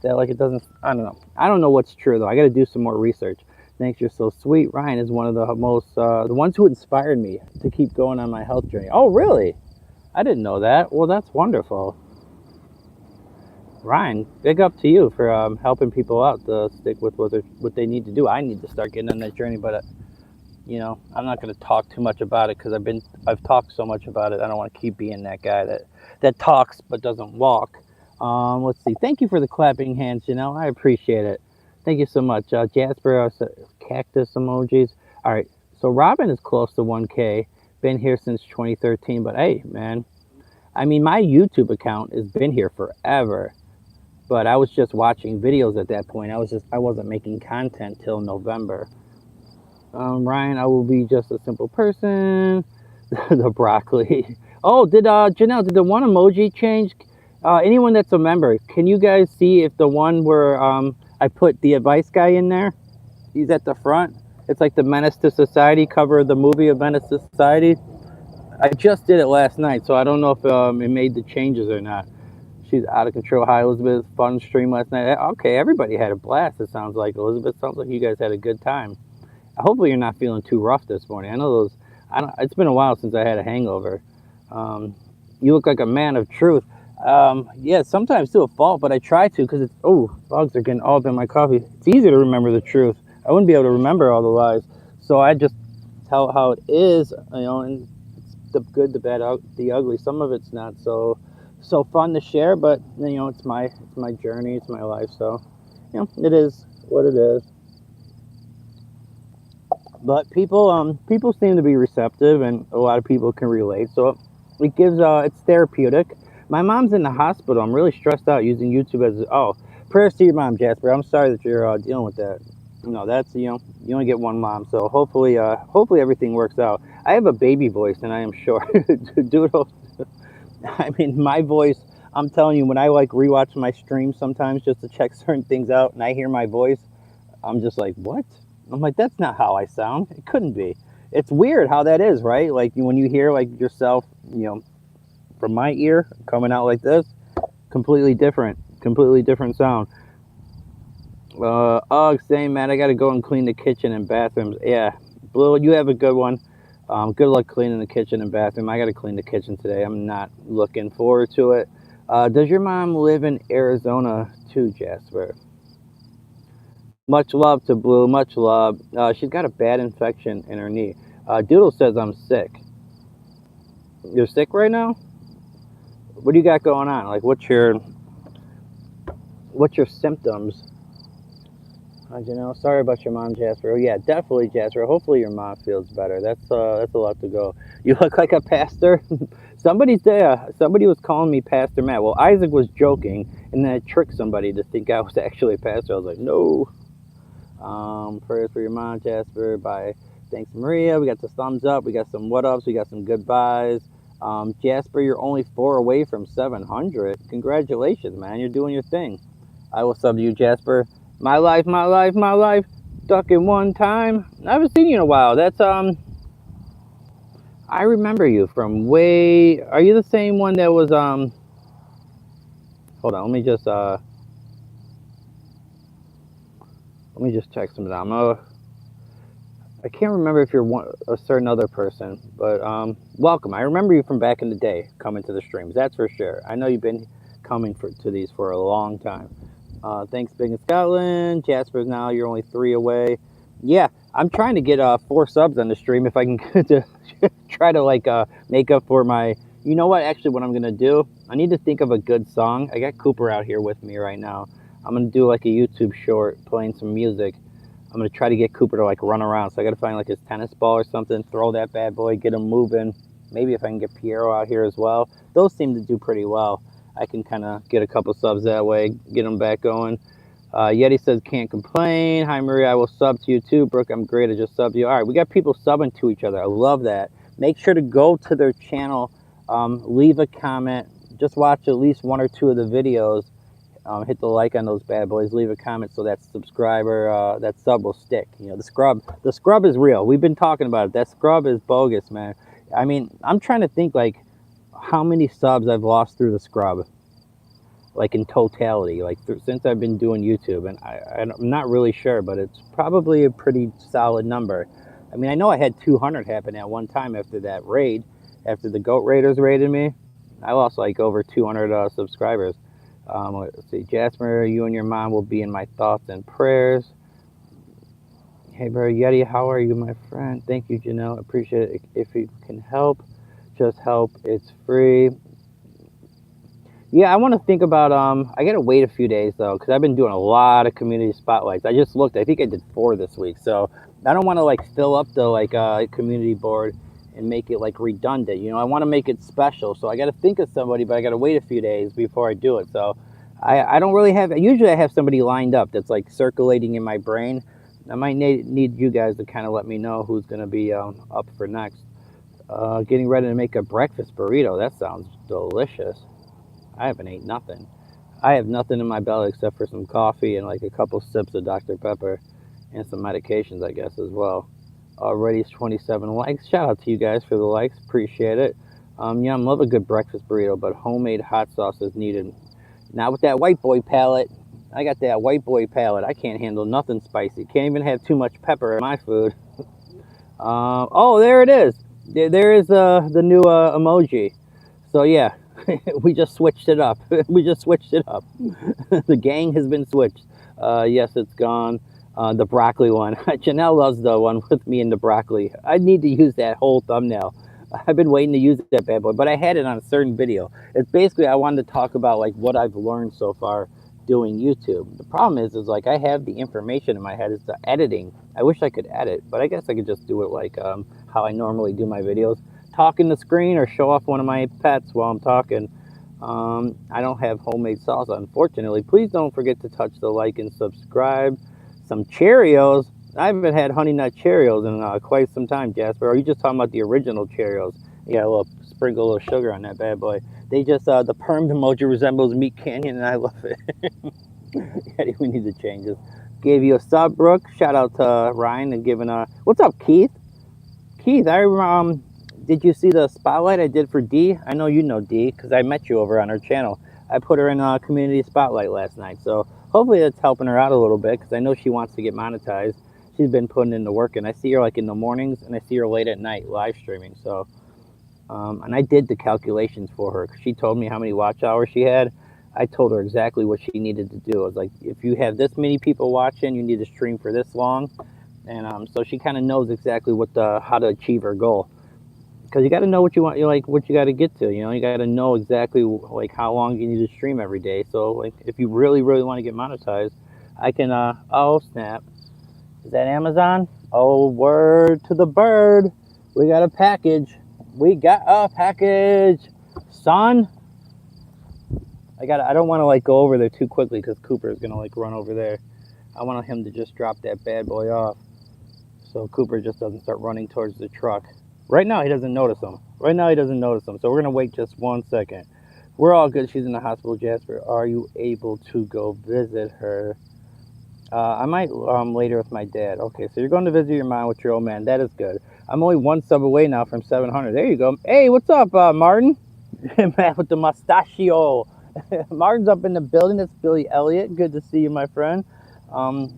Speaker 1: That like it doesn't, I don't know what's true though. I got to do some more research. Thanks, you're so sweet. Ryan is one of the most the ones who inspired me to keep going on my health journey. Oh really? I didn't know that. Well, that's wonderful. Ryan, big up to you for helping people out to stick with what they need to do. I need to start getting on that journey, but you know, I'm not going to talk too much about it because I've talked so much about it. I don't want to keep being that guy that talks but doesn't walk. Let's see. Thank you for the clapping hands, Janelle. I appreciate it. Thank you so much. Jasper, cactus emojis. All right. So Robin is close to 1K. Been here since 2013. But hey, man, I mean, my YouTube account has been here forever. But I was just watching videos at that point. I wasn't making content till November. Ryan, I will be just a simple person. The broccoli. Oh, Janelle, did the one emoji change? Anyone that's a member, can you guys see if the one where I put the advice guy in there? He's at the front. It's like the Menace to Society cover of the movie of Menace to Society. I just did it last night, so I don't know if it made the changes or not. She's out of control. Hi, Elizabeth. Fun stream last night. Okay, everybody had a blast, it sounds like. Elizabeth, sounds like you guys had a good time. Hopefully you're not feeling too rough this morning. I know it's been a while since I had a hangover. You look like a man of truth. Yeah, sometimes to a fault, but I try to because it's, bugs are getting all up in my coffee. It's easy to remember the truth. I wouldn't be able to remember all the lies. So I just tell how it is, you know, and it's the good, the bad, the ugly. Some of it's not so fun to share, but you know, it's my journey, it's my life. So, you know, it is what it is. But people seem to be receptive, and a lot of people can relate. So it gives it's therapeutic. My mom's in the hospital. I'm really stressed out using YouTube as prayers to your mom, Jasper. I'm sorry that you're dealing with that. No, that's, you know, you only get one mom. So hopefully everything works out. I have a baby voice, and I am sure, Doodle. I mean, my voice. I'm telling you, when I like rewatch my streams sometimes just to check certain things out and I hear my voice, I'm just like, what? I'm like, that's not how I sound. It couldn't be. It's weird how that is, right? Like when you hear like yourself, from my ear coming out like this, completely different sound. Same man. I gotta go and clean the kitchen and bathrooms. Yeah, Blue, you have a good one. Good luck cleaning the kitchen and bathroom. I gotta clean the kitchen today. I'm not looking forward to it. Does your mom live in Arizona too, Jasper? Much love to Blue. Much love. She's got a bad infection in her knee. Doodle says I'm sick. You're sick right now? What do you got going on? Like, what's your symptoms? Sorry about your mom, Jasper. Oh, yeah, definitely, Jasper. Hopefully your mom feels better. That's a lot to go. You look like a pastor. Somebody's there. Somebody was calling me Pastor Matt. Well, Isaac was joking, and then I tricked somebody to think I was actually a pastor. I was like, no. Prayers for your mom, Jasper. Bye. Thanks, Maria. We got the thumbs up. We got some what ups. We got some goodbyes. Jasper, you're only 4 away from 700. Congratulations, man. You're doing your thing. I will sub to you, Jasper. My life, my life, my life. Stuck in one time. I haven't seen you in a while. That's I remember you from way. Are you the same one that was Hold on. Let me just check some down. I can't remember if you're a certain other person, but welcome. I remember you from back in the day coming to the streams. That's for sure. I know you've been coming to these for a long time. Thanks, Big in Scotland. Jasper's now, you're only 3 away. Yeah, I'm trying to get 4 subs on the stream if I can to try to like make up for my. You know what? Actually, what I'm gonna do, I need to think of a good song. I got Cooper out here with me right now. I'm gonna do like a YouTube short playing some music. I'm gonna try to get Cooper to like run around. So I gotta find like his tennis ball or something, throw that bad boy, get him moving. Maybe if I can get Piero out here as well. Those seem to do pretty well. I can kind of get a couple subs that way, get them back going. Yeti says, can't complain. Hi, Maria, I will sub to you too. Brooke, I'm great. I just subbed you. All right, we got people subbing to each other. I love that. Make sure to go to their channel, leave a comment. Just watch at least 1 or 2 of the videos. Hit the like on those bad boys. Leave a comment so that that sub will stick. The scrub is real. We've been talking about it. That scrub is bogus, man. I mean, I'm trying to think like how many subs I've lost through the scrub, like in totality, like since I've been doing YouTube, and I'm not really sure, but it's probably a pretty solid number. I mean, I know I had 200 happen at one time after that raid, after the Goat Raiders raided me. I lost like over 200 subscribers. Let's see, Jasper, you and your mom will be in my thoughts and prayers. Hey, bro, Yeti, how are you, my friend? Thank you, Janelle. Appreciate it. If you can help, just help. It's free. Yeah, I want to think about, I got to wait a few days, though, because I've been doing a lot of community spotlights. I just looked. I think I did 4 this week. So I don't want to, like, fill up the, like, community board and make it, like, redundant. I want to make it special. So I got to think of somebody, but I got to wait a few days before I do it. So I don't really have, usually I have somebody lined up that's, like, circulating in my brain. I might need you guys to kind of let me know who's going to be up for next. Getting ready to make a breakfast burrito. That sounds delicious. I haven't ate nothing. I have nothing in my belly except for some coffee and like a couple sips of Dr. Pepper and some medications, I guess, as well. Already 27 likes. Shout out to you guys for the likes. Appreciate it. Yum, love a good breakfast burrito, but homemade hot sauce is needed. Not with that white boy palate. I got that white boy palate. I can't handle nothing spicy. Can't even have too much pepper in my food. Oh, there it is. There is the new emoji. So yeah, we just switched it up. The gang has been switched. Yes, it's gone. The broccoli one. Janelle loves the one with me and the broccoli. I need to use that whole thumbnail. I've been waiting to use that bad boy, but I had it on a certain video. It's basically, I wanted to talk about like what I've learned so far doing YouTube. The problem is like I have the information in my head. It's the editing. I wish I could edit, but I guess I could just do it like how I normally do my videos. Talk in the screen or show off one of my pets while I'm talking. I don't have homemade salsa, unfortunately. Please don't forget to touch the like and subscribe. Some Cheerios. I haven't had Honey Nut Cheerios in quite some time, Jasper. Are you just talking about the original Cheerios? Yeah, a little sprinkle a little sugar on that bad boy. They just, the permed emoji resembles Meat Canyon, and I love it. Eddie, we need to change this. Gave you a sub, Brooke. Shout out to Ryan and giving a. What's up, Keith? Keith, did you see the spotlight I did for D? I know you know D because I met you over on her channel. I put her in a community spotlight last night, so hopefully that's helping her out a little bit because I know she wants to get monetized. She's been putting in the work, and I see her like in the mornings and I see her late at night live streaming. So, and I did the calculations for her. She told me how many watch hours she had. I told her exactly what she needed to do. I was like, if you have this many people watching, you need to stream for this long. And so she kind of knows exactly how to achieve her goal. Because you got to know what you want, what you got to get to. You got to know exactly like how long you need to stream every day. So like if you really want to get monetized, I can. Oh snap! Is that Amazon? Oh, word to the bird! We got a package. We got a package, son. I don't want to like go over there too quickly because Cooper is gonna like run over there. I want him to just drop that bad boy off, so Cooper just doesn't start running towards the truck. Right now, he doesn't notice them. So we're going to wait just 1 second. We're all good. She's in the hospital, Jasper. Are you able to go visit her? I might later with my dad. Okay, so you're going to visit your mom with your old man. That is good. I'm only 1 sub away now from 700. There you go. Hey, what's up, Martin? Man with the mustachio. Martin's up in the building. That's Billy Elliott. Good to see you, my friend.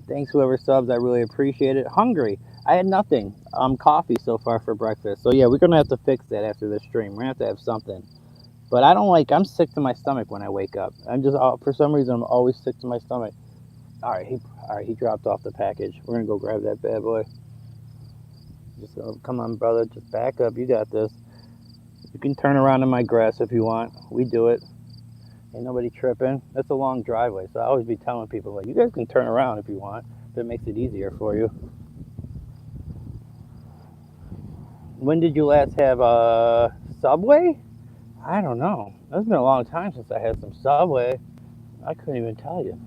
Speaker 1: Thanks, whoever subs. I really appreciate it. Hungry. I had nothing. Coffee so far for breakfast. So yeah, we're gonna have to fix that after this stream. We're gonna have to have something. But I'm sick to my stomach when I wake up. For some reason, I'm always sick to my stomach. All right, he dropped off the package. We're gonna go grab that bad boy. Just come on, brother. Just back up. You got this. You can turn around in my grass if you want. We do it. Ain't nobody tripping. That's a long driveway, so I always be telling people like, you guys can turn around if you want. If it makes it easier for you. When did you last have a Subway? I don't know. It's been a long time since I had some Subway. I couldn't even tell you.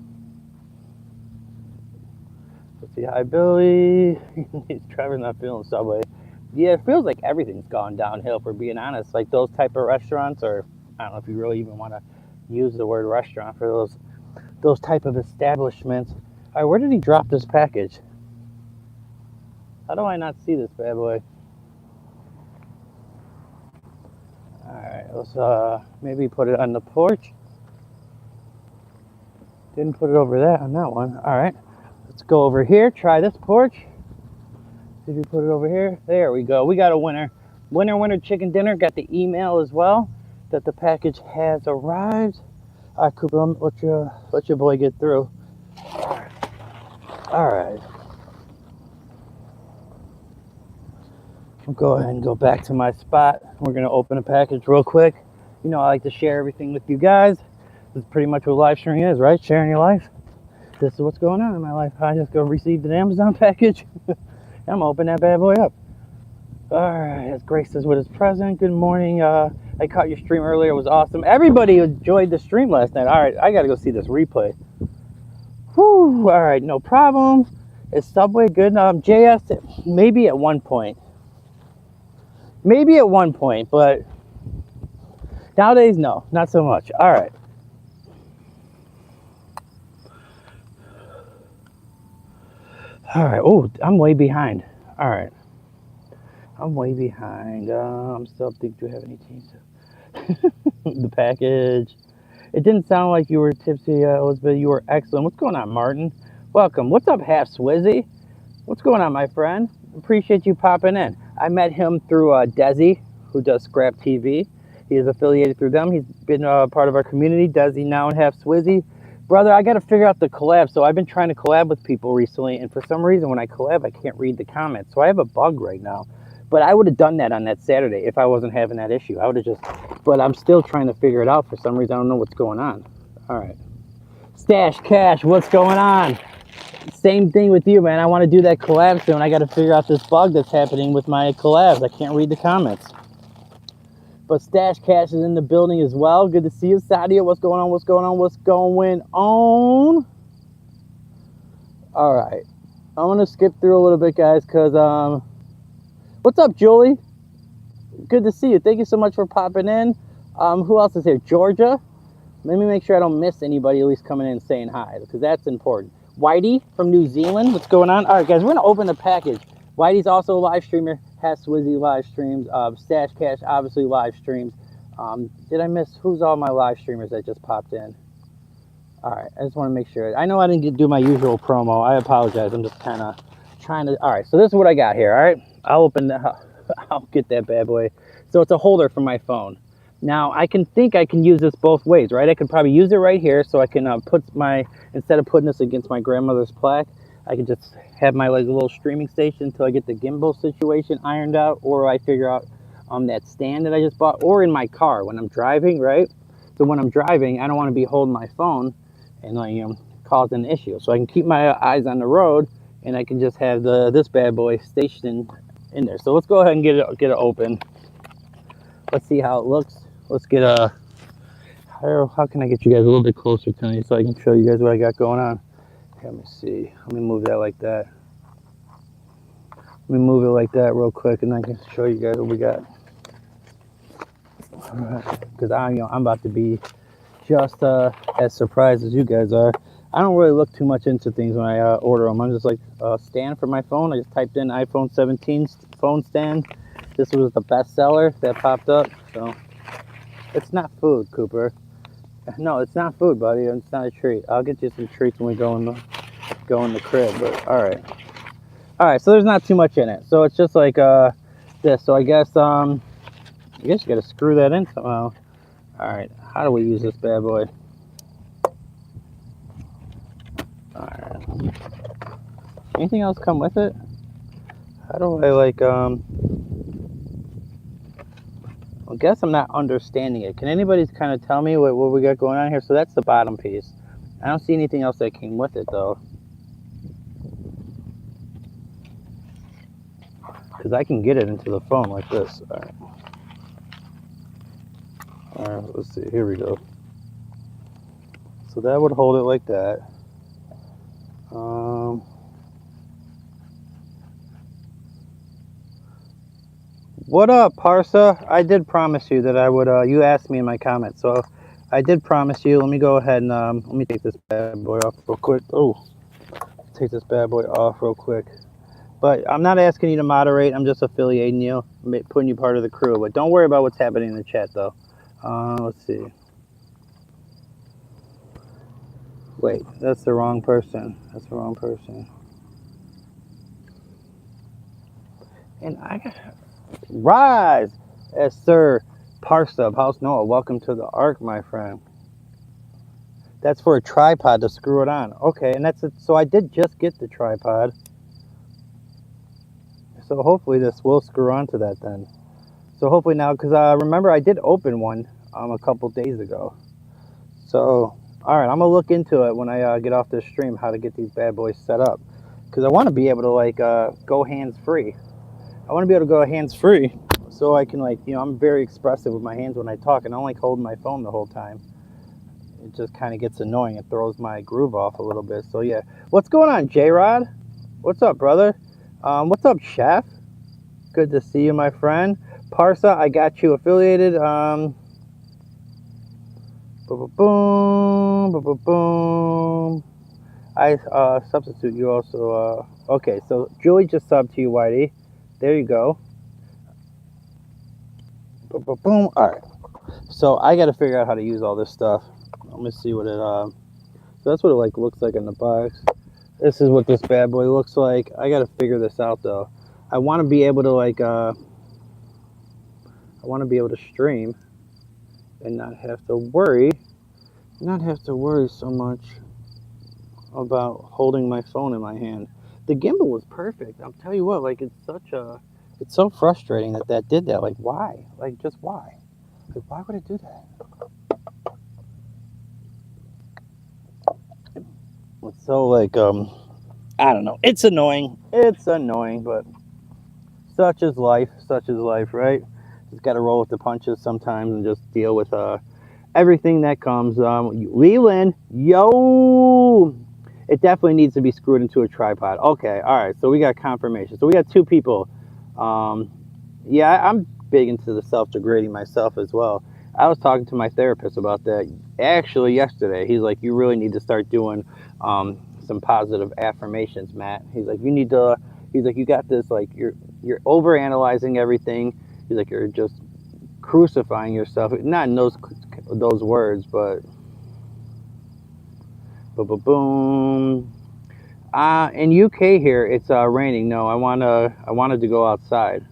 Speaker 1: Let's see. Hi, Billy. Trevor's not feeling Subway. Yeah, it feels like everything's gone downhill, for being honest. Like those type of restaurants, or I don't know if you really even want to use the word restaurant for those type of establishments. All right, where did he drop this package? How do I not see this bad boy? All right, let's maybe put it on the porch. Didn't put it over there on that one. All right, let's go over here. Try this porch. Did you put it over here? There we go. We got a winner. Winner chicken dinner. Got the email as well that the package has arrived. All right, Cooper, let your boy get through. All right. I'll go ahead and go back to my spot. We're gonna open a package real quick. You know, I like to share everything with you guys. This is pretty much what live streaming is, right? Sharing your life. This is what's going on in my life. I just go receive an Amazon package. I'm gonna open that bad boy up. All right, as Grace says with his present. Good morning. I caught your stream earlier. It was awesome. Everybody enjoyed the stream last night. All right, I gotta go see this replay. Whew. All right, no problem. Is Subway good? JS, maybe at one point. Maybe at one point, but nowadays, no, not so much. All right. All right. Oh, I'm way behind. All right. I'm way behind. I'm still think do you have any teams? The package. It didn't sound like you were tipsy, Elizabeth. You were excellent. What's going on, Martin? Welcome. What's up, Half Swizzy? What's going on, my friend? Appreciate you popping in. I met him through Desi, who does Scrap TV. He is affiliated through them. He's been part of our community. Desi now and Half Swizzy. Brother, I got to figure out the collab. So I've been trying to collab with people recently, and for some reason, when I collab, I can't read the comments. So I have a bug right now. But I would have done that on that Saturday if I wasn't having that issue. I would have just, but I'm still trying to figure it out for some reason. I don't know what's going on. All right. Stash Cash, what's going on? Same thing with you, man. I want to do that collab soon. I got to figure out this bug that's happening with my collabs. I can't read the comments. But Stash Cash is in the building as well. Good to see you, Sadia. What's going on? What's going on? What's going on? All right. I'm going to skip through a little bit, guys, because, what's up, Julie? Good to see you. Thank you so much for popping in. Who else is here? Georgia. Let me make sure I don't miss anybody at least coming in and saying hi, because that's important. Whitey from New Zealand, what's going on? All right, guys, we're going to open the package. Whitey's also a live streamer. Has Swizzy live streams. Stash Cash, obviously, live streams. Did I miss? Who's all my live streamers that just popped in? All right, I just want to make sure. I know I didn't do my usual promo. I apologize. I'm just kind of trying to. All right, so this is what I got here. All right, I'll open that. I'll get that bad boy. So it's a holder for my phone. Now I can use this both ways, right? I could probably use it right here, so I can instead of putting this against my grandmother's plaque, I can just have my like little streaming station until I get the gimbal situation ironed out, or I figure out that stand that I just bought, or in my car when I'm driving, right? So when I'm driving, I don't want to be holding my phone and like cause an issue. So I can keep my eyes on the road, and I can just have this bad boy stationed in there. So let's go ahead and get it open. Let's see how it looks. Let's get how can I get you guys a little bit closer to me so I can show you guys what I got going on. Let me see. Let me move that like that. Let me move it like that real quick, and I can show you guys what we got. All right, because I'm about to be just as surprised as you guys are. I don't really look too much into things when I order them. I'm just like stand for my phone. I just typed in iPhone 17 phone stand. This was the best seller that popped up. So it's not food, Cooper. No, it's not food, buddy. It's not a treat. I'll get you some treats when we go in the crib. But all right. So there's not too much in it. So it's just like this. So I guess you got to screw that in somehow. All right. How do we use this bad boy? All right. Anything else come with it? How do I like I guess I'm not understanding it. Can anybody kind of tell me what we got going on here? So that's the bottom piece. I don't see anything else that came with it though. Because I can get it into the phone like this. All right, let's see. Here we go. So that would hold it like that. What up, Parsa? I did promise you that I would, you asked me in my comments, so I did promise you. Let me go ahead and, let me take this bad boy off real quick. Oh, take this bad boy off real quick. But I'm not asking you to moderate. I'm just affiliating you, putting you part of the crew. But don't worry about what's happening in the chat, though. Let's see. Wait, that's the wrong person. That's the wrong person. And I got... Rise, yes, sir. Parsa, House Noah, welcome to the Ark, my friend. That's for a tripod to screw it on. Okay, and that's it. So I did just get the tripod. So hopefully this will screw onto that then. So hopefully now, because remember I did open one a couple days ago. So, all right, I'm gonna look into it when I get off this stream, how to get these bad boys set up. Because I want to be able to like go hands-free. I want to be able to go hands-free so I can like, I'm very expressive with my hands when I talk, and I don't like holding my phone the whole time. It just kind of gets annoying. It throws my groove off a little bit. So yeah, what's going on, J-Rod? What's up, brother? What's up, Chef? Good to see you, my friend. Parsa, I got you affiliated. Boom. I substitute you also. Okay, so Julie just subbed to you, Whitey. There you go. Boom. All right. So I got to figure out how to use all this stuff. Let me see what it. So that's what it like looks like in the box. This is what this bad boy looks like. I got to figure this out though. I want to be able to like. I want to be able to stream, and not have to worry. Not have to worry so much about holding my phone in my hand. The gimbal was perfect. I'll tell you what, like it's so frustrating that did that. Like why? Like just why? Like why would it do that? It's so like I don't know. It's annoying. It's annoying, but such is life. Such is life, right? Just got to roll with the punches sometimes and just deal with everything that comes. Leland, yo. It definitely needs to be screwed into a tripod. Okay, all right, so we got confirmation. So we got two people. Yeah, I'm big into the self-degrading myself as well. I was talking to my therapist about that actually yesterday. He's like, you really need to start doing some positive affirmations, Matt. He's like, you need to. He's like, you got this. Like, you're over analyzing everything. He's like, you're just crucifying yourself. Not in those words, but boom. In UK here, it's raining. No, I wanted to go outside.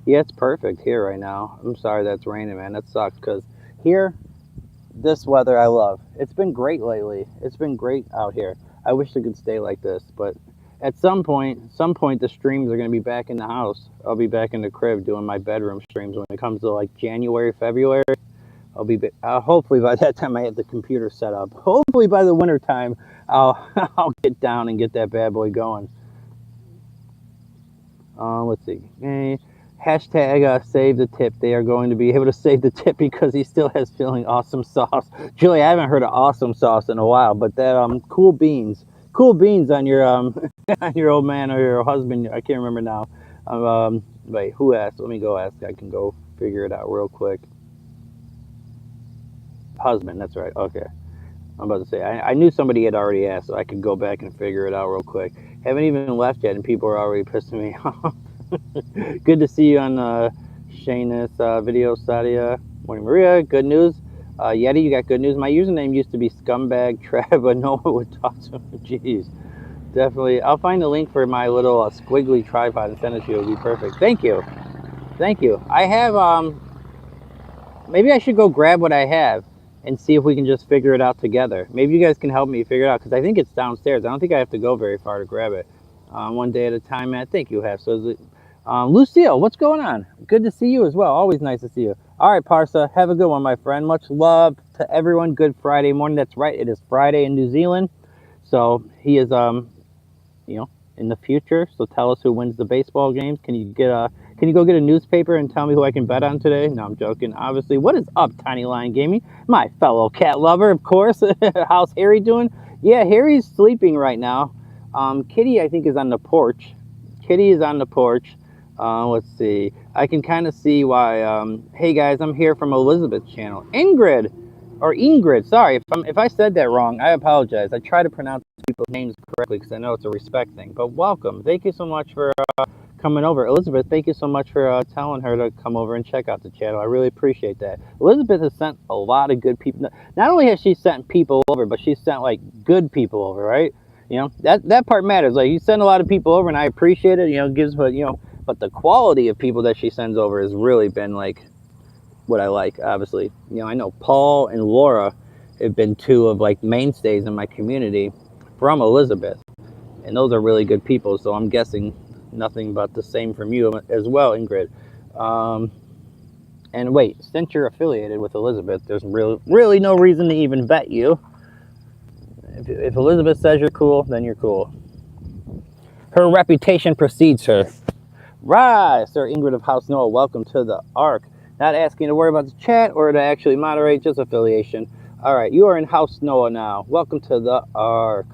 Speaker 1: Yeah, it's perfect here right now. I'm sorry that's raining, man. That sucks because here, this weather I love. It's been great lately. It's been great out here. I wish it could stay like this, but at some point, the streams are gonna be back in the house. I'll be back in the crib doing my bedroom streams when it comes to like January, February. Hopefully by that time I have the computer set up. Hopefully by the winter time I'll I'll get down and get that bad boy going. Let's see. Hashtag save the tip. They are going to be able to save the tip because he still has feeling awesome sauce. Julie, I haven't heard of awesome sauce in a while, but that cool beans on your on your old man or your husband. I can't remember now. Wait, who asked? Let me go ask. I can go figure it out real quick. Husband, that's right. Okay. I'm about to say, I knew somebody had already asked, so I could go back and figure it out real quick. Haven't even left yet, and people are already pissing me off. Good to see you on Shayna's video, Sadia. Morning, Maria. Good news. Yeti, you got good news. My username used to be Scumbag Trav, but no one would talk to me. Jeez. Definitely. I'll find the link for my little squiggly tripod and send it to you. It'll be perfect. Thank you. Thank you. I have, maybe I should go grab what I have and see if we can just figure it out together. Maybe you guys can help me figure it out because I think it's downstairs. I don't think I have to go very far to grab it. One day at a time, Matt. Thank you, Hef. So, Lucille, what's going on? Good to see you as well. Always nice to see you. All right, Parsa, have a good one, my friend. Much love to everyone. Good Friday morning. That's right. It is Friday in New Zealand. So he is, in the future. So tell us who wins the baseball games. Can you go get a newspaper and tell me who I can bet on today? No, I'm joking. Obviously, what is up, Tiny Lion Gaming? My fellow cat lover, of course. How's Harry doing? Yeah, Harry's sleeping right now. Kitty, I think, is on the porch. Kitty is on the porch. Let's see. I can kind of see why. Hey guys, I'm here from Elizabeth's channel. Ingrid. Sorry if I said that wrong. I apologize. I try to pronounce people's names correctly because I know it's a respect thing. But welcome. Thank you so much for coming over. Elizabeth, thank you so much for telling her to come over and check out the channel. I really appreciate that. Elizabeth has sent a lot of good people. Not only has she sent people over, but she's sent like good people over, right? That part matters. Like, you send a lot of people over and I appreciate it, but the quality of people that she sends over has really been like what I like, obviously. I know Paul and Laura have been two of like mainstays in my community from Elizabeth. And those are really good people, so I'm guessing nothing but the same from you as well, Ingrid. And wait, since you're affiliated with Elizabeth, there's really no reason to even vet you. If Elizabeth says you're cool, then you're cool. Her reputation precedes her. Right, Sir Ingrid of House Noah, welcome to the Ark. Not asking to worry about the chat or to actually moderate, just affiliation. All right, you are in House Noah now. Welcome to the Ark.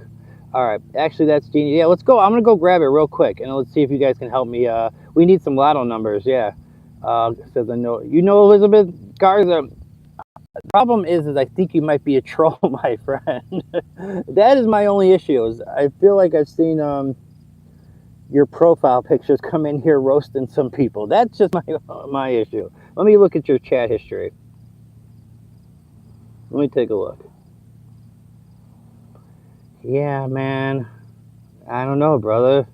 Speaker 1: All right, actually that's genius. Yeah, let's go. I'm gonna go grab it real quick, and let's see if you guys can help me. We need some lotto numbers. Yeah. Says I know. Elizabeth Garza. The problem is I think you might be a troll, my friend. That is my only issue. I feel like I've seen your profile pictures come in here roasting some people. That's just my issue. Let me look at your chat history. Let me take a look. Yeah, man. I don't know, brother.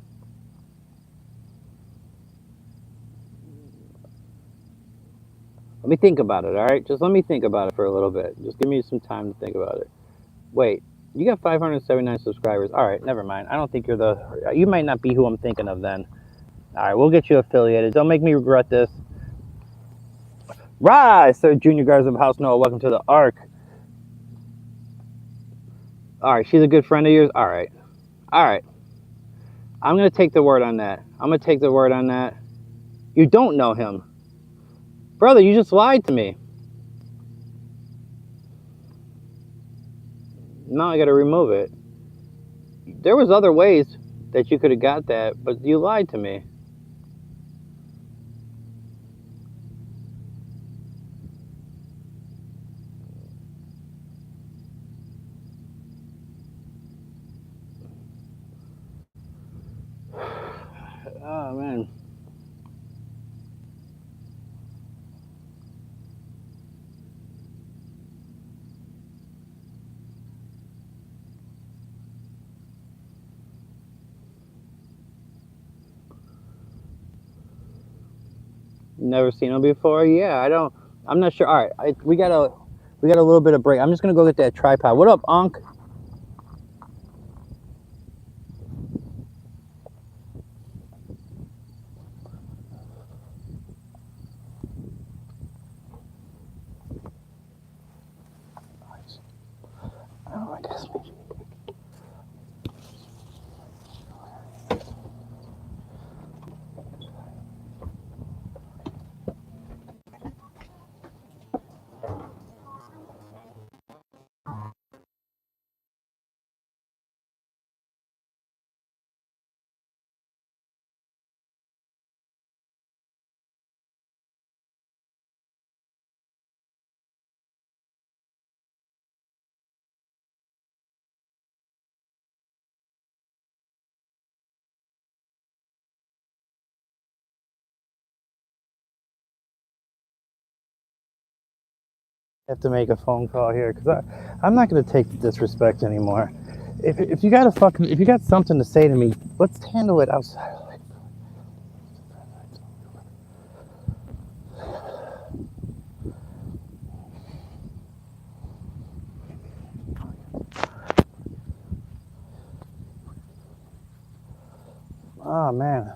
Speaker 1: Let me think about it, all right? Just let me think about it for a little bit. Just give me some time to think about it. Wait, you got 579 subscribers. All right, never mind. I don't think you might not be who I'm thinking of then. All right, we'll get you affiliated. Don't make me regret this. Rise, Sir Junior Guards of House Noah. Welcome to the Ark. All right, she's a good friend of yours. All right. I'm going to take the word on that. You don't know him. Brother, you just lied to me. Now I got to remove it. There was other ways that you could have got that, but you lied to me. Oh man. Never seen him before? Yeah, I don't. I'm not sure. All right, we got a little bit of break. I'm just gonna go get that tripod. What up, Unc? Oh, I guess. Have to make a phone call here because I'm not gonna take the disrespect anymore. If you got a fucking if you got something to say to me, let's handle it outside. Oh man.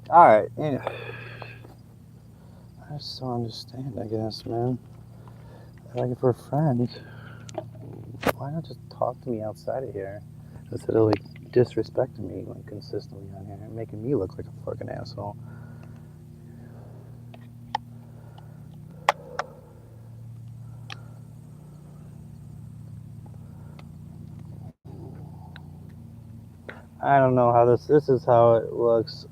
Speaker 1: All right. Yeah. I just don't understand. I guess, man. Like if we're friends, why not just talk to me outside of here instead of like disrespecting me like consistently on here and making me look like a fucking asshole? I don't know how this is how it looks.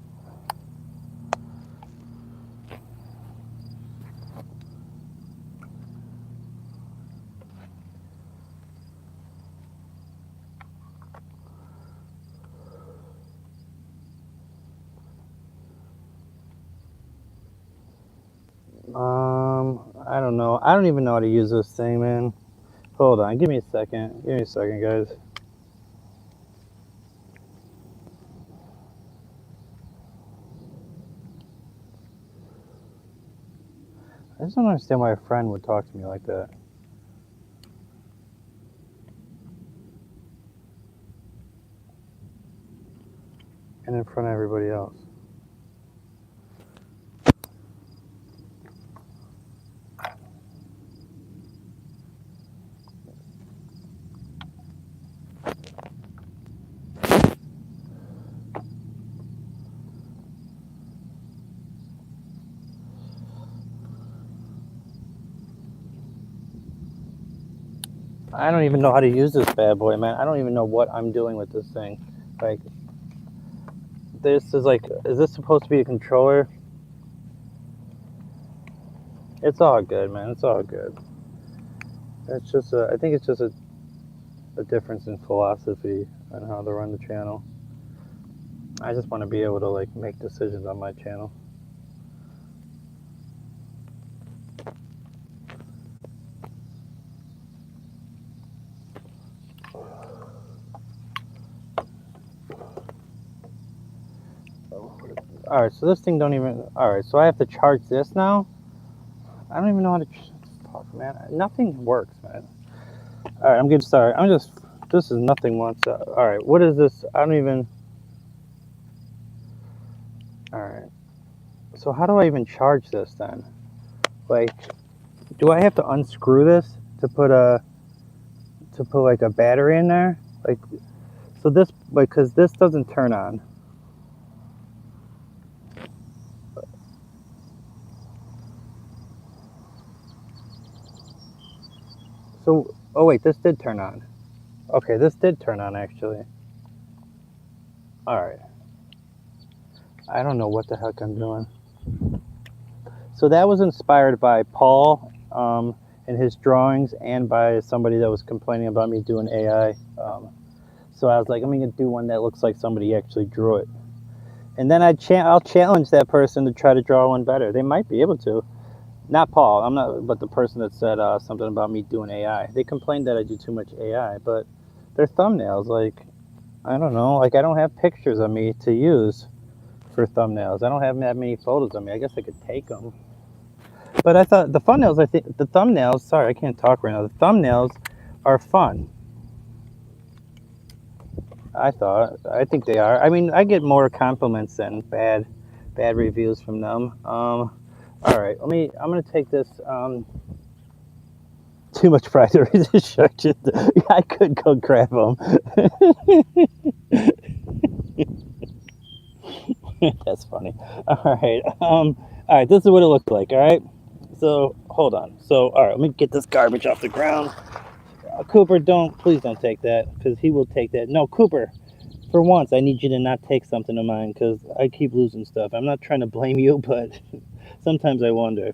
Speaker 1: I don't know. I don't even know how to use this thing, man. Hold on, give me a second. Give me a second, guys. I just don't understand why a friend would talk to me like that. And in front of everybody else. I don't even know how to use this bad boy, man. I don't even know what I'm doing with this thing. Like, this is like, is this supposed to be a controller? It's all good, man. It's all good. It's just, I think it's just a difference in philosophy on how to run the channel. I just want to be able to like make decisions on my channel. All right, so this thing don't even. All right, so I have to charge this now. I don't even know how to talk, man. Nothing works, man. All right, I'm getting started. I'm just. This is nothing once. All right, what is this? I don't even. All right. So how do I even charge this then? Like, do I have to unscrew this to put like a battery in there? Like, so this because this doesn't turn on. So, oh wait, this did turn on. Okay, this did turn on actually. All right. I don't know what the heck I'm doing. So that was inspired by Paul and his drawings, and by somebody that was complaining about me doing AI. So I was like, I'm gonna do one that looks like somebody actually drew it, and then I'll challenge that person to try to draw one better. They might be able to. Not Paul. I'm not, but the person that said something about me doing AI. They complained that I do too much AI, but their thumbnails, like, I don't know, like I don't have pictures of me to use for thumbnails. I don't have that many photos of me. I guess I could take them. But I thought the thumbnails, sorry, I can't talk right now. The thumbnails are fun. I think they are. I mean, I get more compliments than bad reviews from them. All right, I'm gonna take this, too much fried instructions. I could go grab them. That's funny. All right, this is what it looked like, all right? So, hold on. So, all right, let me get this garbage off the ground. Cooper, please don't take that, because he will take that. No, Cooper, for once, I need you to not take something of mine, because I keep losing stuff. I'm not trying to blame you, but sometimes I wonder.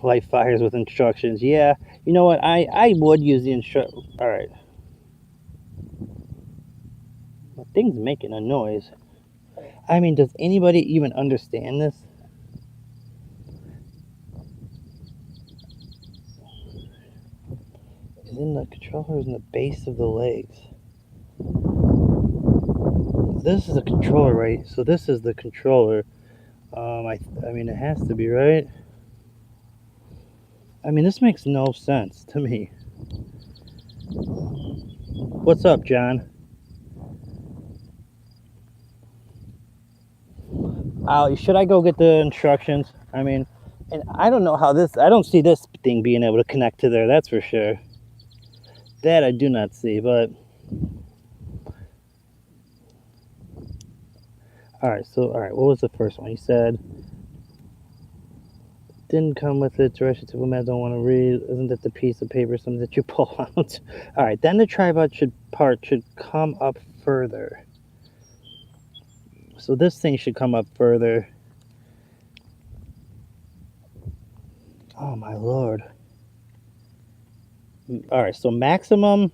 Speaker 1: Light fires with instructions. Yeah, you know what? I would use the All right. The thing's making a noise. I mean, does anybody even understand this? The controller is in the base of the legs. This is a controller, right? So this is the controller. I mean, it has to be, right? I mean, this makes no sense to me. What's up, John? Should I go get the instructions? I mean, and I don't know how I don't see this thing being able to connect to there, that's for sure. That I do not see, but... Alright, what was the first one? He said, didn't come with it, directions to I don't want to read. Isn't that the piece of paper, something that you pull out? Alright, then the tripod should come up further. So this thing should come up further. Oh my lord. Alright, so maximum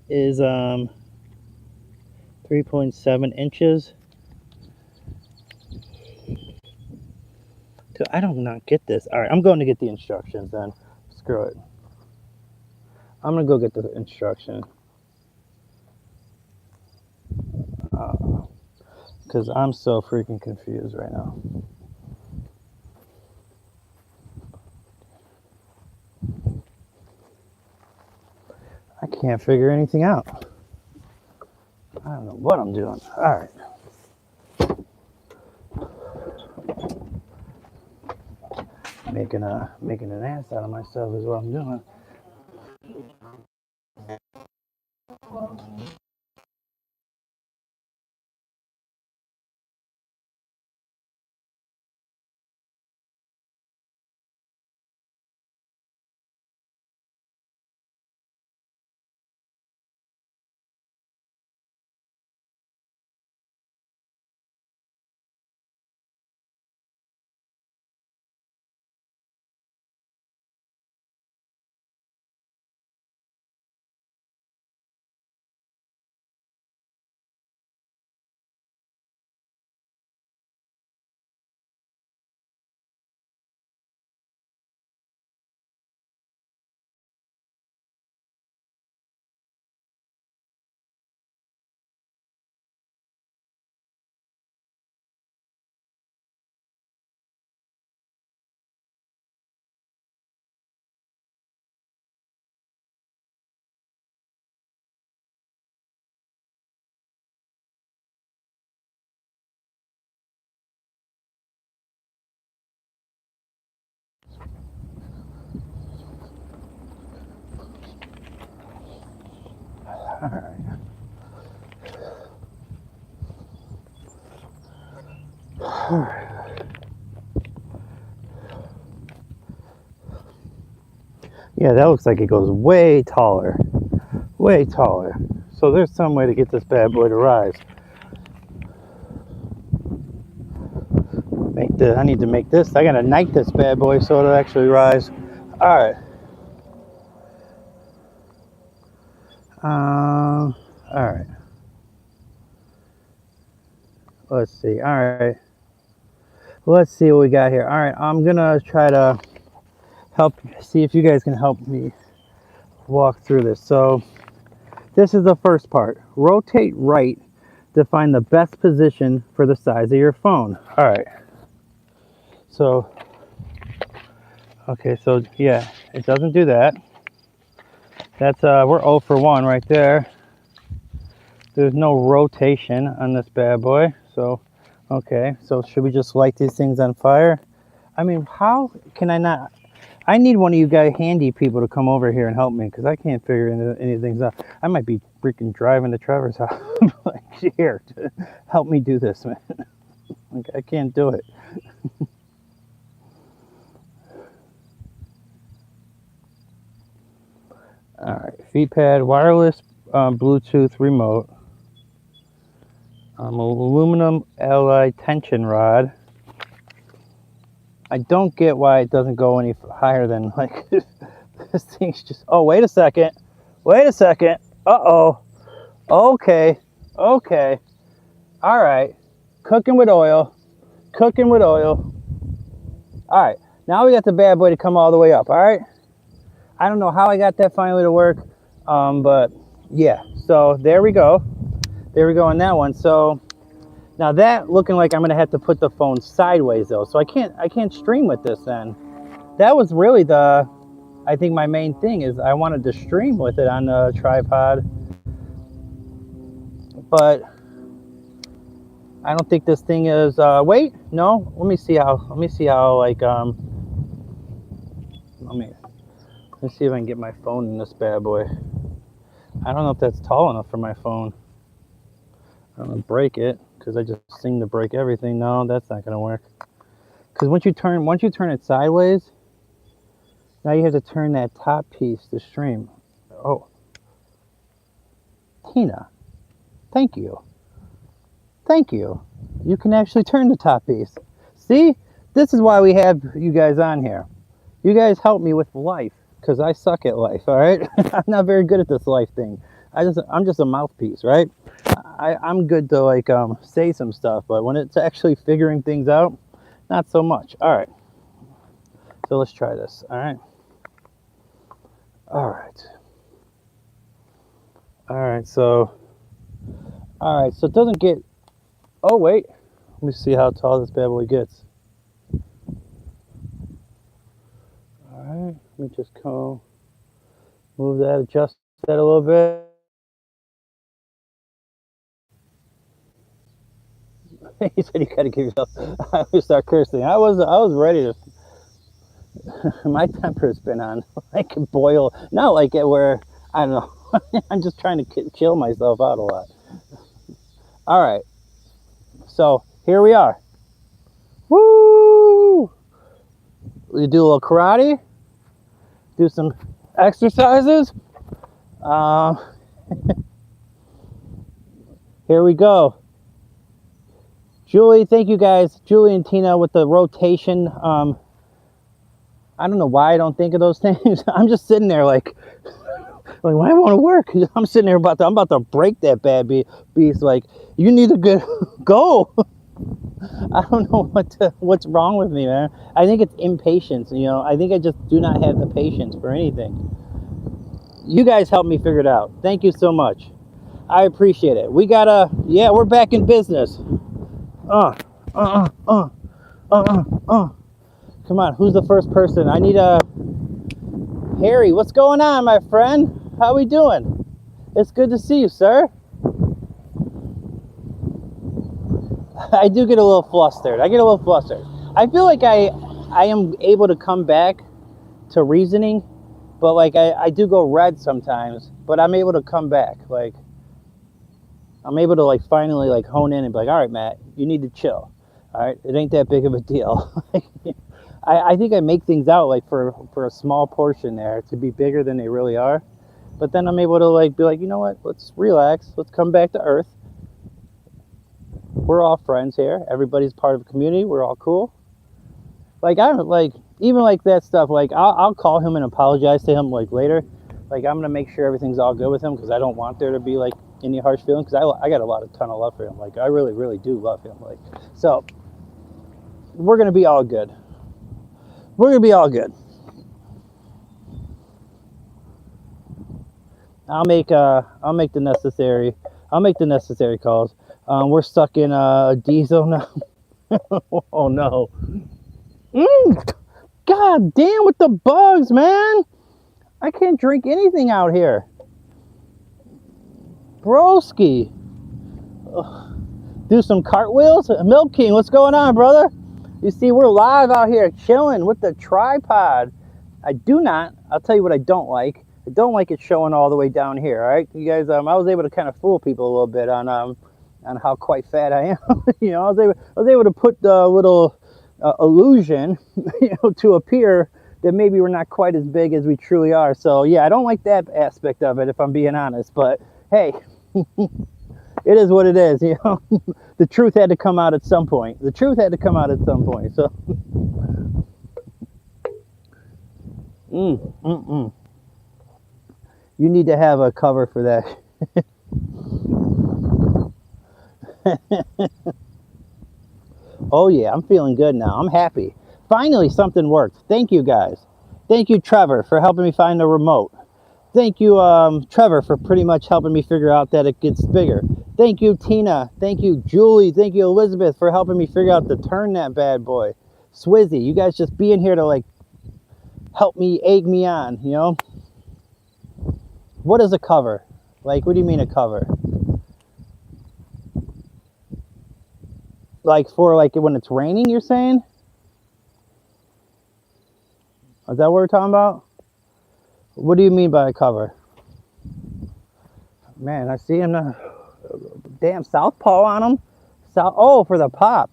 Speaker 1: is 3.7 inches. I don't not get this. Alright, I'm going to get the instructions then. Screw it. I'm gonna go get the instruction. Because I'm so freaking confused right now. I can't figure anything out. I don't know what I'm doing. Alright. Making an ass out of myself is what I'm doing. Alright. Alright. Yeah, that looks like it goes way taller. Way taller. So there's some way to get this bad boy to rise. I need to make this. I gotta knight this bad boy so it'll actually rise. Alright. Alright. Let's see. Alright. Let's see what we got here. Alright, I'm gonna try to see if you guys can help me walk through this. So this is the first part. Rotate right to find the best position for the size of your phone. Alright. So, okay, so yeah, it doesn't do that. That's, we're 0 for 1 right there. There's no rotation on this bad boy. So, okay, so should we just light these things on fire? I mean, how can I not? I need one of you guys, handy people, to come over here and help me because I can't figure any things out. I might be freaking driving to Trevor's house. Like, here, help me do this, man. Like, I can't do it. All right, feet pad, wireless Bluetooth remote, aluminum alloy tension rod. I don't get why it doesn't go any higher than, like, this thing's just, oh, wait a second. Wait a second. Uh-oh. Okay. Okay. All right. Cooking with oil. Cooking with oil. All right. Now we got the bad boy to come all the way up. All right. I don't know how I got that finally to work. But yeah. So there we go. There we go on that one. So now that looking like I'm gonna have to put the phone sideways though, so I can't stream with this then. That was really I think my main thing is I wanted to stream with it on the tripod, but I don't think this thing is. Wait, no. Let me see how. Like let me see if I can get my phone in this bad boy. I don't know if that's tall enough for my phone. I'm gonna break it because I just seem to break everything. No, that's not gonna work. Because once you turn it sideways, now you have to turn that top piece to stream. Oh, Tina, thank you. Thank you. You can actually turn the top piece. See, this is why we have you guys on here. You guys help me with life because I suck at life. All right, I'm not very good at this life thing. I'm just a mouthpiece, right? I'm good to like say some stuff, but when it's actually figuring things out, not so much. All right, so let's try this. All right, all right. So it doesn't get. Oh wait, let me see how tall this bad boy gets. All right, let me just go move that, adjust that a little bit. He said you gotta give yourself. I would start cursing. I was ready to. My temper's been on like boil. Not like it where I don't know. I'm just trying to chill myself out a lot. All right. So here we are. Woo! We do a little karate. Do some exercises. Here we go. Julie, thank you guys. Julie and Tina with the rotation. I don't know why I don't think of those things. I'm just sitting there like why I want to work? I'm sitting there I'm about to break that bad beast. Like, you need to go. I don't know what's wrong with me, man. I think it's impatience. You know, I think I just do not have the patience for anything. You guys helped me figure it out. Thank you so much. I appreciate it. We're back in business. Come on, who's the first person? I need Harry, what's going on, my friend? How we doing? It's good to see you, sir. I do get a little flustered. I feel like I am able to come back to reasoning, but like I do go red sometimes, but I'm able to come back. Like, I'm able to like finally like hone in and be like, all right, Matt, you need to chill. All right, it ain't that big of a deal. I think I make things out like for a small portion there to be bigger than they really are. But then I'm able to like be like, you know what? Let's relax. Let's come back to earth. We're all friends here. Everybody's part of a community. We're all cool. Like I don't like even like that stuff. Like I'll call him and apologize to him like later. Like I'm gonna make sure everything's all good with him because I don't want there to be like any harsh feelings because I got a ton of love for him. Like I really do love him. Like so we're gonna be all good. We're gonna be all good. I'll make the necessary calls. We're stuck in diesel now. Oh no. God damn with the bugs, man. I can't drink anything out here. Broski. Ugh. Do some cartwheels? Milk King, what's going on, brother? You see, we're live out here chilling with the tripod. I'll tell you what I don't like. I don't like it showing all the way down here, all right? You guys, I was able to kind of fool people a little bit on how quite fat I am. You know, I was able to put the little illusion, you know, to appear that maybe we're not quite as big as we truly are. So yeah, I don't like that aspect of it, if I'm being honest. But hey, it is what it is. You know, the truth had to come out at some point. The truth had to come out at some point. So, you need to have a cover for that. Oh yeah, I'm feeling good now. I'm happy. Finally, something worked. Thank you guys. Thank you, Trevor, for helping me find the remote. Thank you, Trevor, for pretty much helping me figure out that it gets bigger. Thank you, Tina. Thank you, Julie. Thank you, Elizabeth, for helping me figure out to turn that bad boy. Swizzy, you guys just being here to like help me, egg me on, you know? What is a cover? Like, what do you mean a cover? Like for like when it's raining, you're saying? Is that what we're talking about? What do you mean by a cover? Man, I see him. Damn southpaw on him. Oh, for the pop.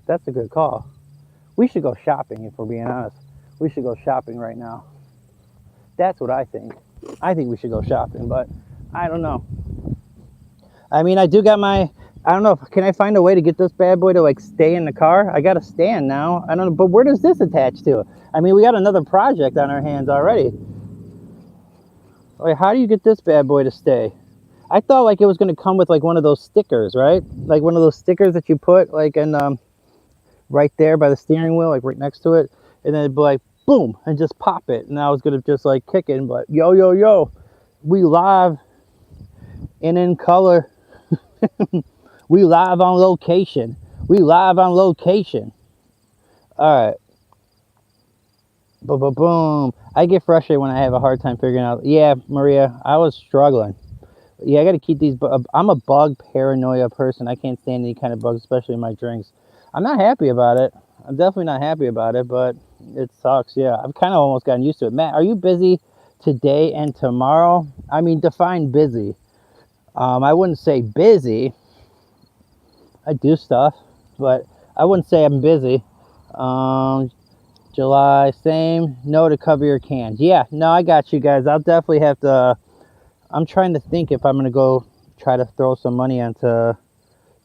Speaker 1: That's a good call. We should go shopping, if we're being honest. We should go shopping right now. That's what I think. I think we should go shopping, but I don't know. I mean, I do got my... I don't know, can I find a way to get this bad boy to like stay in the car? I got a stand now. I don't know, but where does this attach to? I mean, we got another project on our hands already. Like, how do you get this bad boy to stay? I thought like it was going to come with like one of those stickers, right? Like one of those stickers that you put like in right there by the steering wheel, like right next to it, and then it'd be like boom and just pop it. And I was going to just like kick it, but yo, we live and in color. We live on location. We live on location. All right. Boom. I get frustrated when I have a hard time figuring out. Yeah, Maria, I was struggling. Yeah, I got to keep these. I'm a bug paranoia person. I can't stand any kind of bugs, especially in my drinks. I'm not happy about it. I'm definitely not happy about it, but it sucks. Yeah, I've kind of almost gotten used to it. Matt, are you busy today and tomorrow? I mean, define busy. I wouldn't say busy. I do stuff, but I wouldn't say I'm busy. July, same. No to cover your cans. Yeah, no, I got you guys. I'll definitely have to. I'm trying to think if I'm going to go try to throw some money onto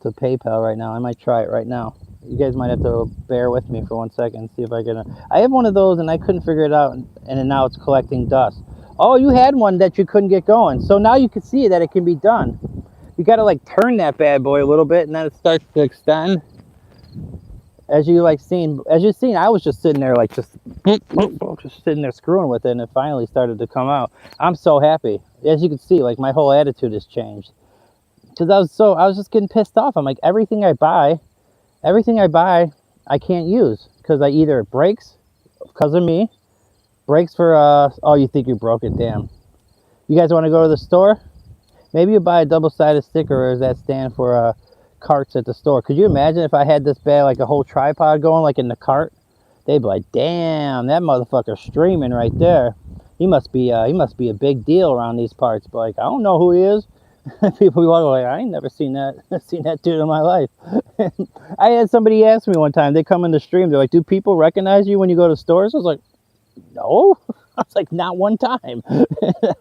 Speaker 1: PayPal right now. I might try it right now. You guys might have to bear with me for 1 second. See if I can. I have one of those and I couldn't figure it out, and now it's collecting dust. Oh, you had one that you couldn't get going. So now you can see that it can be done. You got to like turn that bad boy a little bit and then it starts to extend. As you've seen, I was just sitting there like just sitting there screwing with it, and it finally started to come out. I'm so happy. As you can see, like my whole attitude has changed. Because I was just getting pissed off. I'm like, everything I buy, I can't use because either it breaks because of me, breaks for oh, you think you broke it, damn. You guys want to go to the store? Maybe you buy a double-sided sticker, or does that stand for carts at the store? Could you imagine if I had this bag, like a whole tripod going, like in the cart? They'd be like, damn, that motherfucker's streaming right there. He must be a big deal around these parts. But like, I don't know who he is. People walk like, I ain't never seen that seen that dude in my life. I had somebody ask me one time, they come in the stream, they're like, do people recognize you when you go to stores? I was like, no. I was like, not one time.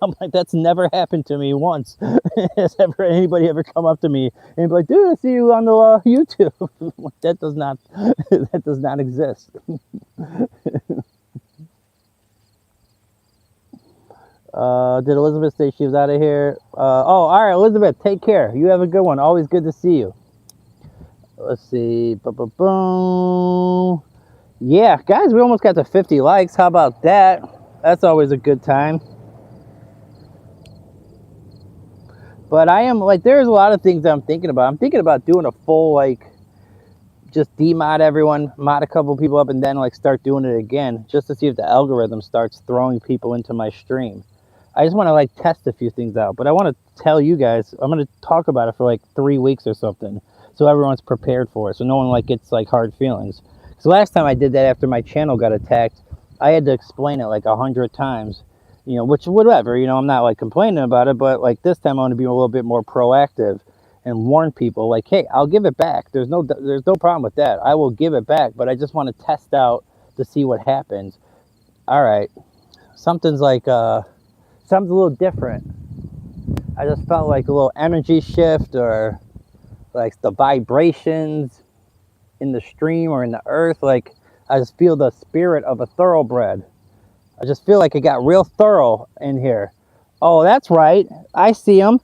Speaker 1: I'm like, that's never happened to me once. Has ever anybody ever come up to me and be like, dude, I see you on the YouTube? That does not that does not exist. Did Elizabeth say she was out of here? Oh, all right, Elizabeth, take care. You have a good one. Always good to see you. Let's see. Boom. Yeah, guys, we almost got to 50 likes. How about that? That's always a good time. But I am, like, there's a lot of things I'm thinking about. I'm thinking about doing a full, like, just demod everyone, mod a couple people up, and then, like, start doing it again, just to see if the algorithm starts throwing people into my stream. I just want to, like, test a few things out. But I want to tell you guys, I'm going to talk about it for, like, 3 weeks or something, so everyone's prepared for it, so no one, like, gets, like, hard feelings. Because last time I did that after my channel got attacked, I had to explain it, like, 100 times. You know, which, whatever, you know, I'm not, like, complaining about it, but, like, this time I want to be a little bit more proactive and warn people, like, hey, I'll give it back. There's no problem with that. I will give it back, but I just want to test out to see what happens. All right, something's like, something's a little different. I just felt like a little energy shift, or like the vibrations in the stream or in the earth. Like, I just feel the spirit of a thoroughbred. I just feel like it got real thorough in here. Oh, that's right. I see him.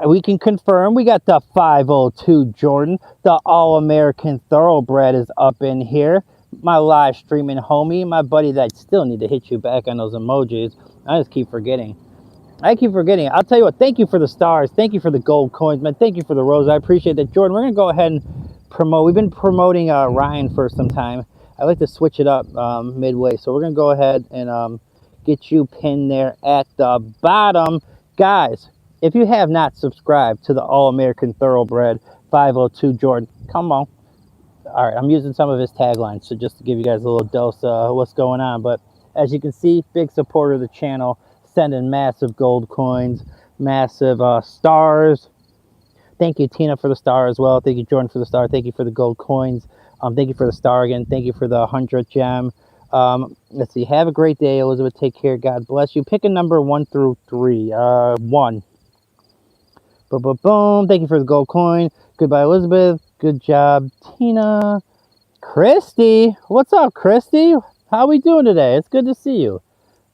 Speaker 1: We can confirm we got the 502 Jordan. The All-American Thoroughbred is up in here. My live streaming homie, my buddy that I still need to hit you back on those emojis. I just keep forgetting. I'll tell you what, thank you for the stars. Thank you for the gold coins, man. Thank you for the rose. I appreciate that. Jordan, we're going to go ahead and promote. We've been promoting Ryan for some time. I like to switch it up midway. So we're going to go ahead and get you pinned there at the bottom. Guys, if you have not subscribed to the All-American Thoroughbred 502 Jordan, come on. All right, I'm using some of his taglines, so just to give you guys a little dose of what's going on. But as you can see, big supporter of the channel, sending massive gold coins, massive stars. Thank you, Tina, for the star as well. Thank you, Jordan, for the star. Thank you for the gold coins. Thank you for the star again. Thank you for the 100th gem. Let's see. Have a great day, Elizabeth. Take care. God bless you. Pick a number 1 through 3. 1. Boom, boom, boom. Thank you for the gold coin. Goodbye, Elizabeth. Good job, Tina. Christy. What's up, Christy? How we doing today? It's good to see you.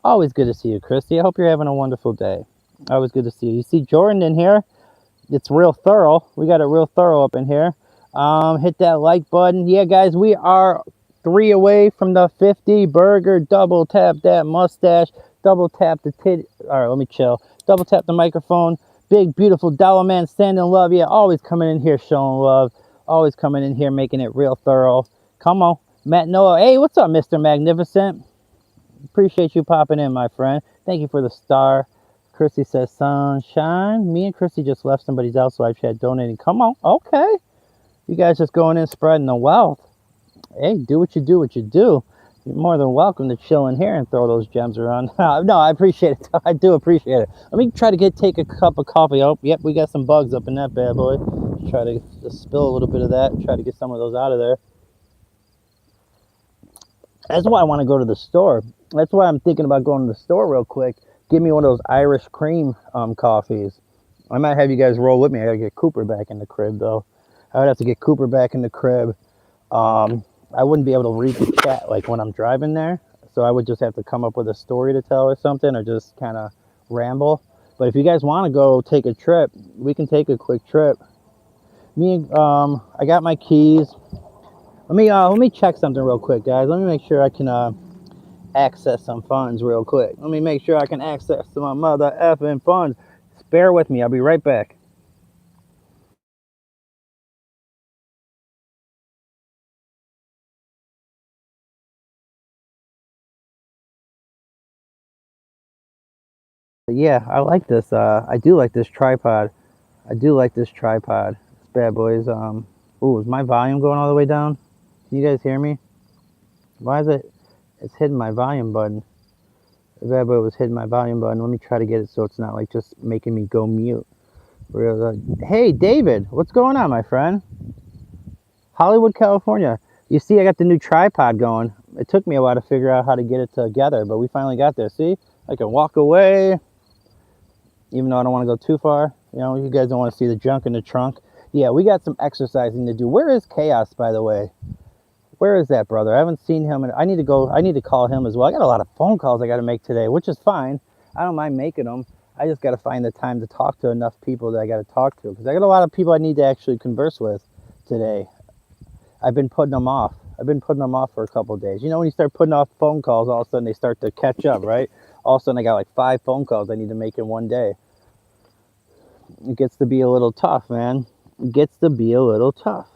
Speaker 1: Always good to see you, Christy. I hope you're having a wonderful day. Always good to see you. You see Jordan in here? It's real thorough. We got it real thorough up in here. Hit that like button. Yeah, guys, we are 3 away from the 50 burger. Double tap that mustache. Double tap the tit. All right, let me chill. Double tap the microphone. Big, beautiful dollar man standing love. Yeah, always coming in here showing love. Always coming in here making it real thorough. Come on. Matt Noah. Hey, what's up, Mr. Magnificent? Appreciate you popping in, my friend. Thank you for the star. Christy says sunshine. Me and Christy just left somebody's else live chat donating. Come on. Okay. You guys just going in spreading the wealth. Hey, do what you do, what you do. You're more than welcome to chill in here and throw those gems around. No, I appreciate it. I do appreciate it. Let me try to take a cup of coffee. Oh, yep, we got some bugs up in that bad boy. Try to just spill a little bit of that and try to get some of those out of there. That's why I want to go to the store. That's why I'm thinking about going to the store real quick. Give me one of those Irish cream coffees. I might have you guys roll with me. I gotta get Cooper back in the crib though. I would have to get Cooper back in the crib. I wouldn't be able to read the chat like when I'm driving there. So I would just have to come up with a story to tell or something, or just kind of ramble. But if you guys want to go take a trip, we can take a quick trip. I got my keys. Let me check something real quick, guys. Let me make sure I can access some funds real quick. Let me make sure I can access my mother effing funds. Bear with me. I'll be right back. Yeah, I like this. I do like this tripod. This bad boys. Ooh, is my volume going all the way down? Can you guys hear me? Why is it? It's hitting my volume button. The bad boy was hitting my volume button. Let me try to get it so it's not like just making me go mute. Hey, David, what's going on, my friend? Hollywood, California. You see, I got the new tripod going. It took me a while to figure out how to get it together, but we finally got there. See, I can walk away, even though I don't want to go too far. You know, you guys don't want to see the junk in the trunk. Yeah, we got some exercising to do. Where is Chaos, by the way? Where is that brother? I haven't seen him, and I need to call him as well. I got a lot of phone calls I got to make today, which is fine. I don't mind making them. I just got to find the time to talk to enough people that I got to talk to, because I got a lot of people I need to actually converse with today. I've been putting them off. For a couple of days. You know, when you start putting off phone calls, all of a sudden they start to catch up, right? All of a sudden I got like 5 phone calls I need to make in one day. It gets to be a little tough, man. It gets to be a little tough.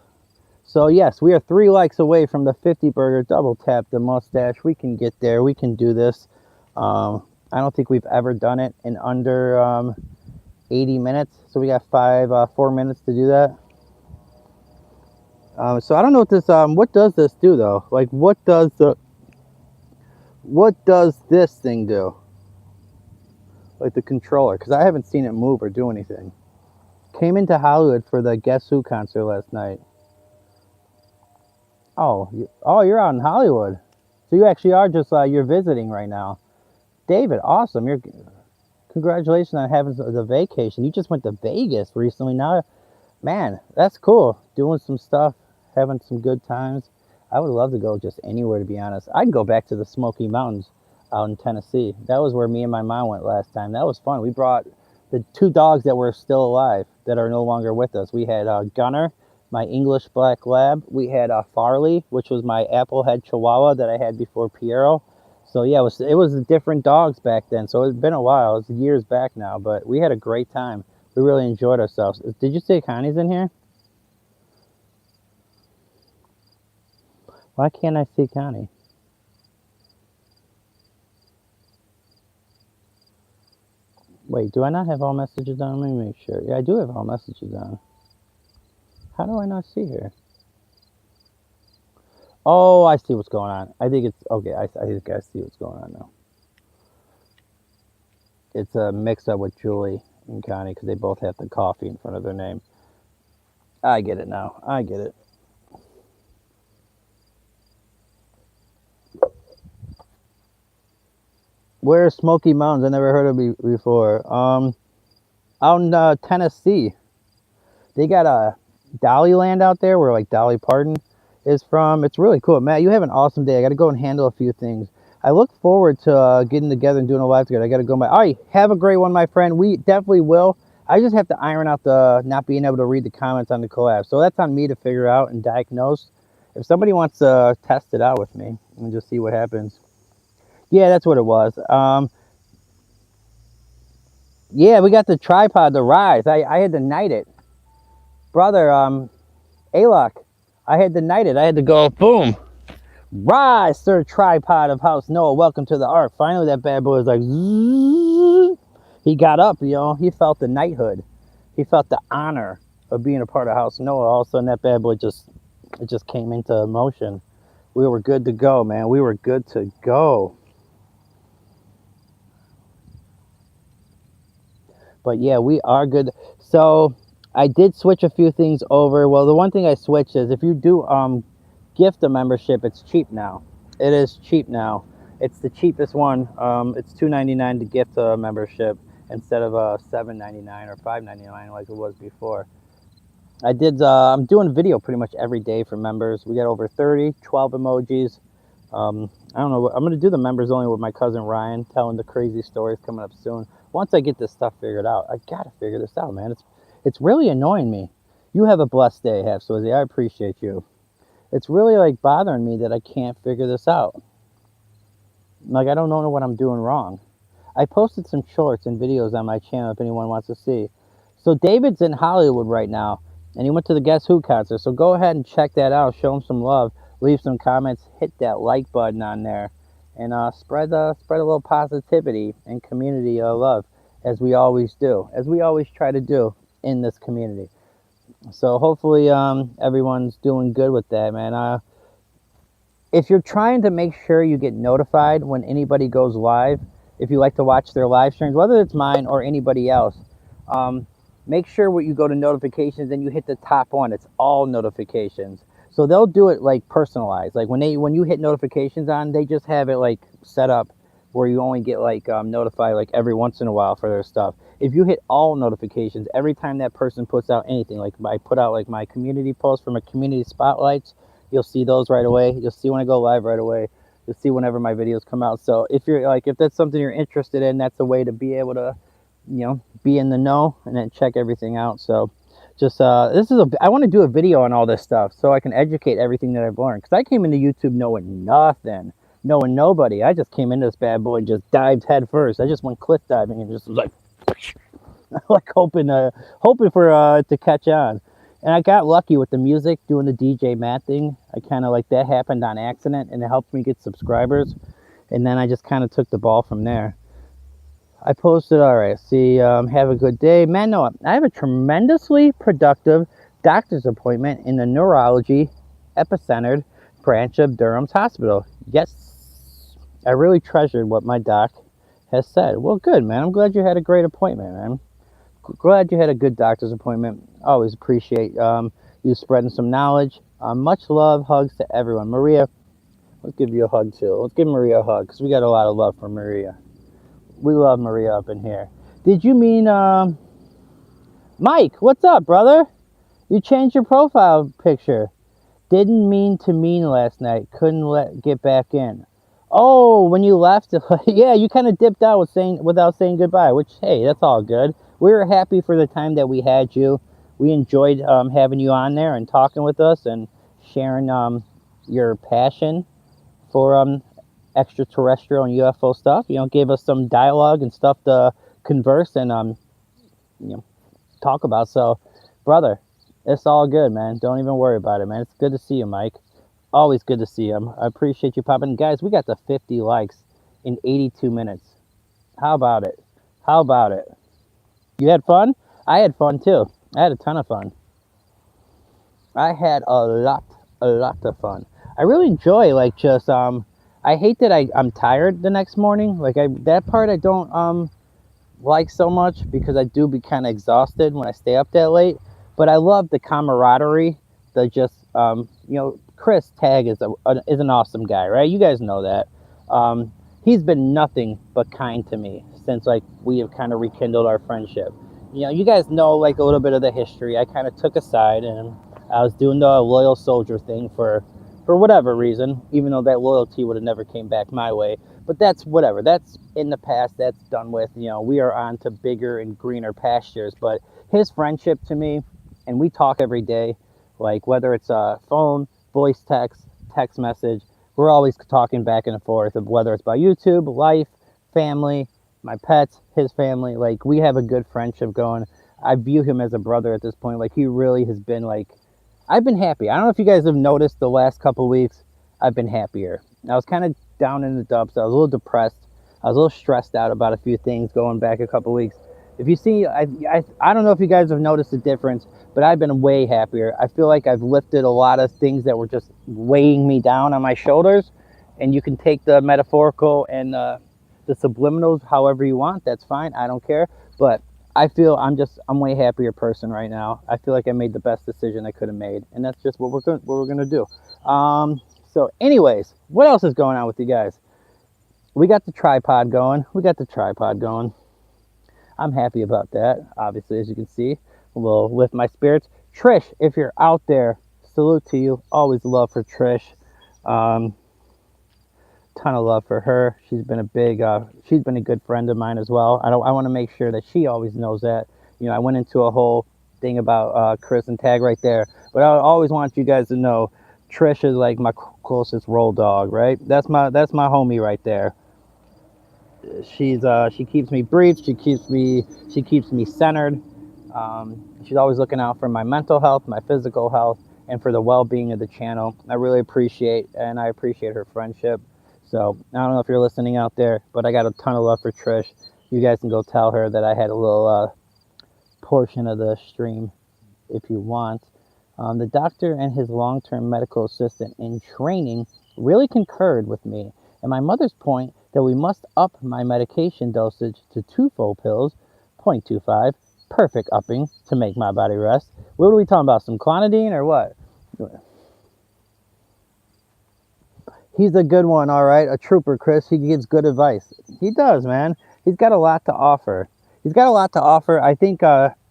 Speaker 1: So yes, we are 3 likes away from the 50 burger. Double tap the mustache. We can get there. We can do this. I don't think we've ever done it in under 80 minutes. So we got 4 minutes to do that. So I don't know what this, what does this do though? Like what does this thing do? Like the controller, because I haven't seen it move or do anything. Came into Hollywood for the Guess Who concert last night. Oh, you're out in Hollywood. So you actually are just, you're visiting right now. David, awesome. Congratulations on having the vacation. You just went to Vegas recently. Now, man, that's cool. Doing some stuff, having some good times. I would love to go just anywhere, to be honest. I'd go back to the Smoky Mountains out in Tennessee. That was where me and my mom went last time. That was fun. We brought the 2 dogs that were still alive that are no longer with us. We had Gunner, my English Black Lab. We had Farley, which was my Applehead Chihuahua that I had before Piero. So yeah, it was different dogs back then. So it's been a while. It's years back now, but we had a great time. We really enjoyed ourselves. Did you say Connie's in here? Why can't I see Connie? Wait, do I not have all messages on? Let me make sure. Yeah, I do have all messages on. How do I not see her? Oh, I see what's going on. I think it's, okay, I think I see what's going on now. It's a mix-up with Julie and Connie because they both have the coffee in front of their name. I get it now. I get it. Where's Smoky Mountains? I never heard of it before. Out in Tennessee. They got a Dollyland out there where like Dolly Parton is from. It's really cool. Matt, you have an awesome day. I got to go and handle a few things. I look forward to getting together and doing a live together. I got to go. All right, have a great one, my friend. We definitely will. I just have to iron out the not being able to read the comments on the collab. So that's on me to figure out and diagnose. If somebody wants to test it out with me and just see what happens. Yeah, that's what it was. Yeah, we got the tripod, the Rise. I had to knight it. Brother, Alok, I had to knight it. I had to go, boom. Rise, sir, tripod of House Noah. Welcome to the Ark. Finally, that bad boy was like, zzz. He got up, you know. He felt the knighthood. He felt the honor of being a part of House Noah. All of a sudden, that bad boy just came into motion. We were good to go, man. We were good to go. But yeah, we are good. So I did switch a few things over. Well, the one thing I switched is if you do gift a membership, it's cheap now. It is cheap now. It's the cheapest one. It's $2.99 to gift a membership instead of $7.99 or $5.99 like it was before. I'm doing video pretty much every day for members. We got over 30, 12 emojis. I don't know. I'm going to do the members only with my cousin Ryan, telling the crazy stories coming up soon. Once I get this stuff figured out, I got to figure this out, man. It's really annoying me. You have a blessed day, Half Swizzy. I appreciate you. It's really like bothering me that I can't figure this out. Like, I don't know what I'm doing wrong. I posted some shorts and videos on my channel if anyone wants to see. So David's in Hollywood right now, and he went to the Guess Who concert. So go ahead and check that out. Show him some love. Leave some comments. Hit that like button on there. And spread a little positivity and community love, as we always do. As we always try to do in this community. So hopefully everyone's doing good with that, man. If you're trying to make sure you get notified when anybody goes live, if you like to watch their live streams, whether it's mine or anybody else, make sure when you go to notifications and you hit the top one, it's all notifications. So they'll do it like personalized. Like when you hit notifications on, they just have it like set up where you only get like notified like every once in a while for their stuff. If you hit all notifications, every time that person puts out anything, like I put out like my community posts for my community spotlights, you'll see those right away. You'll see when I go live right away. You'll see whenever my videos come out. So if you're like, if that's something you're interested in, that's a way to be able to, be in the know and then check everything out. So just I want to do a video on all this stuff so I can educate everything that I've learned, because I came into YouTube knowing nothing, knowing nobody. I just came into this bad boy and just dived head first. I just went cliff diving and just was like like hoping for it to catch on. And I got lucky with the music, doing the DJ Matt thing. I kind of like that happened on accident, and it helped me get subscribers, and then I just kind of took the ball from there. I posted, all right, see, have a good day. Man, no, I have a tremendously productive doctor's appointment in the neurology epicentered branch of Durham's Hospital. Yes, I really treasured what my doc has said. Well, good, man. I'm glad you had a great appointment, man. Glad you had a good doctor's appointment. Always appreciate you spreading some knowledge. Much love, hugs to everyone. Maria, let's give you a hug, too. Let's give Maria a hug, because we got a lot of love for Maria. We love Maria up in here. Did you mean, Mike, what's up, brother? You changed your profile picture. Didn't mean to mean last night. Couldn't get back in. Oh, when you left, yeah, you kind of dipped out without saying goodbye, which, hey, that's all good. We were happy for the time that we had you. We enjoyed having you on there and talking with us and sharing your passion for extraterrestrial and UFO stuff. Gave us some dialogue and stuff to converse and talk about. So, brother, it's all good, man. Don't even worry about it, man. It's good to see you, Mike. Always good to see you. I appreciate you popping. Guys, we got to 50 likes in 82 minutes. How about it? How about it? You had fun? I had fun too. I had a ton of fun. I had a lot of fun. I really enjoy like just I hate that I'm tired the next morning. Like that part I don't like so much, because I do be kind of exhausted when I stay up that late. But I love the camaraderie. The just Chris Tag is an awesome guy, right? You guys know that. He's been nothing but kind to me since like we have kind of rekindled our friendship. You guys know like a little bit of the history. I kind of took a side and I was doing the loyal soldier thing for whatever reason, even though that loyalty would have never came back my way. But that's whatever. That's in the past. That's done with. We are on to bigger and greener pastures. But his friendship to me, and we talk every day, like whether it's a phone, voice text message, we're always talking back and forth of whether it's about YouTube, life, family, my pets, his family. Like we have a good friendship going. I view him as a brother at this point. Like he really has been like, I've been happy. I don't know if you guys have noticed the last couple weeks, I've been happier. I was kind of down in the dumps. I was a little depressed. I was a little stressed out about a few things going back a couple weeks. If you see, I don't know if you guys have noticed the difference, but I've been way happier. I feel like I've lifted a lot of things that were just weighing me down on my shoulders, and you can take the metaphorical and the subliminals however you want. That's fine. I don't care. But I feel I'm way happier person right now. I feel like I made the best decision I could have made, and that's just what we're gonna do. So anyways, what else is going on with you guys? We got the tripod going. I'm happy about that, obviously, as you can see. Will lift my spirits. Trish, if you're out there, salute to you. Always love for Trish. Ton of love for her. She's been a good friend of mine as well. I want to make sure that she always knows that. I went into a whole thing about Chris and Tag right there, but I always want you guys to know Trish is like my closest roll dog, right? That's my homie right there. She keeps me briefed. She keeps me centered. She's always looking out for my mental health, my physical health, and for the well-being of the channel. I really appreciate her friendship. So I don't know if you're listening out there, but I got a ton of love for Trish. You guys can go tell her that I had a little portion of the stream if you want. The doctor and his long-term medical assistant in training really concurred with me. And my mother's point, that we must up my medication dosage to 2 full pills, 0.25, perfect upping to make my body rest. What are we talking about? Some clonidine or what? He's a good one, all right. A trooper, Chris. He gives good advice. He does, man. He's got a lot to offer. He's got a lot to offer. I think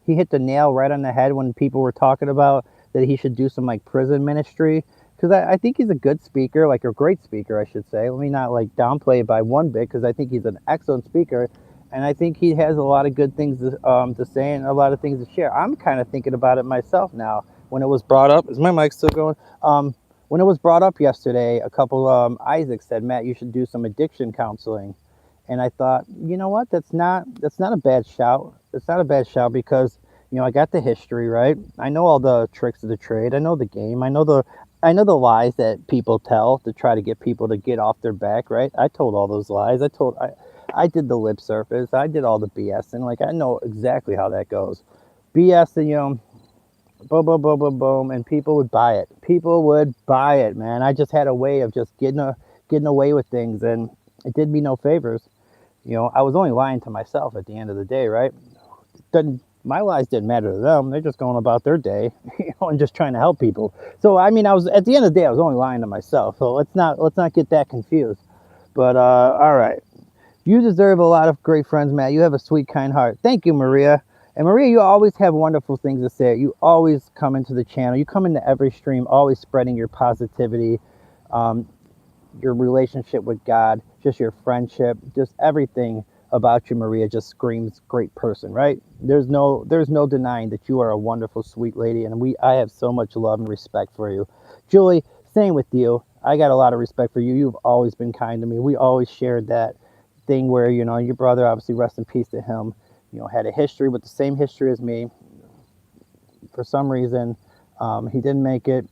Speaker 1: he hit the nail right on the head when people were talking about that he should do some like prison ministry. Because I think he's a good speaker, like a great speaker, I should say. Let me not like downplay it by one bit, because I think he's an excellent speaker. And I think he has a lot of good things to say and a lot of things to share. I'm kind of thinking about it myself now. When it was brought up, is my mic still going? When it was brought up yesterday, a couple Isaac said, Matt, you should do some addiction counseling. And I thought, you know what? That's not a bad shout. It's not a bad shout because, you know, I got the history, right? I know all the tricks of the trade. I know the game. I know the lies that people tell to try to get people to get off their back, right? I told all those lies. I did the lip surface. I did all the BS, and like I know exactly how that goes. BS, and you know, boom, boom, boom, boom, boom, and people would buy it. People would buy it, man. I just had a way of just getting away with things, and it did me no favors. You know, I was only lying to myself at the end of the day, right? My lies didn't matter to them. They're just going about their day, you know, and just trying to help people. So I mean, I was at the end of the day, I was only lying to myself. So let's not get that confused. But all right, you deserve a lot of great friends, Matt. You have a sweet, kind heart. Thank you, Maria. And Maria, you always have wonderful things to say. You always come into the channel. You come into every stream, always spreading your positivity, your relationship with God, just your friendship, just everything about you, Maria, just screams great person, right? There's no denying that you are a wonderful, sweet lady, and I have so much love and respect for you. Julie, same with you. I got a lot of respect for you. You've always been kind to me. We always shared that thing where, you know, your brother, obviously rest in peace to him, you know, had a history with the same history as me. For some reason, he didn't make it.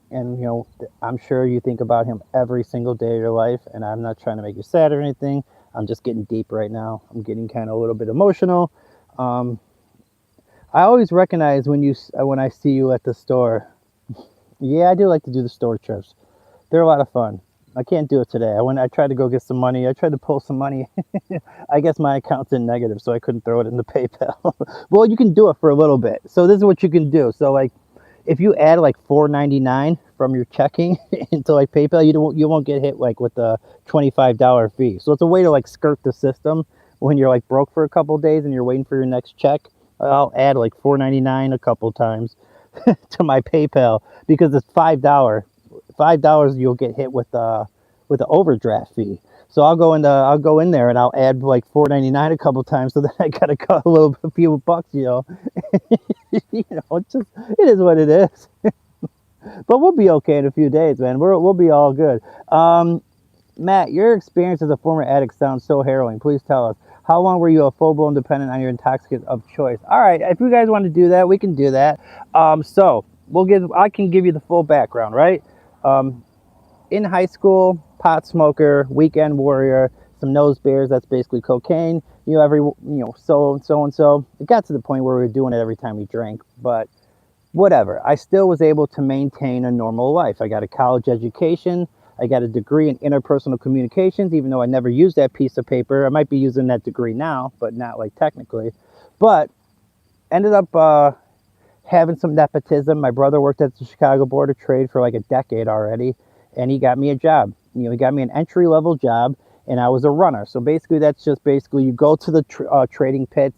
Speaker 1: And, you know, I'm sure you think about him every single day of your life. And I'm not trying to make you sad or anything. I'm just getting deep right now. I'm getting kind of a little bit emotional. I always recognize when I see you at the store. Yeah, I do like to do the store trips. They're a lot of fun. I can't do it today. I tried to go get some money. I tried to pull some money. I guess my account's in negative, so I couldn't throw it in the PayPal. Well, you can do it for a little bit. So this is what you can do. So like, if you add like $4.99 from your checking into like PayPal, you won't get hit like with the $25 fee. So it's a way to like skirt the system when you're like broke for a couple days and you're waiting for your next check. I'll add like $4.99 a couple times to my PayPal because it's $5. $5 you'll get hit with the overdraft fee. So I'll go in there and I'll add like $4.99 a couple times, so that I gotta cut a few bucks, you know. You know, it is what it is. But we'll be okay in a few days, man. We'll be all good. Matt, your experience as a former addict sounds so harrowing. Please tell us, how long were you a full-blown dependent on your intoxicant of choice? All right, if you guys want to do that, we can do that. So I can give you the full background, right? In high school, pot smoker, weekend warrior, some nose beers, that's basically cocaine. You know, so. It got to the point where we were doing it every time we drank, but whatever. I still was able to maintain a normal life. I got a college education. I got a degree in interpersonal communications, even though I never used that piece of paper. I might be using that degree now, but not like technically. But ended up having some nepotism. My brother worked at the Chicago Board of Trade for like a decade already, and he got me a job. You know, he got me an entry-level job, and I was a runner. So basically, that's just basically you go to the trading pits,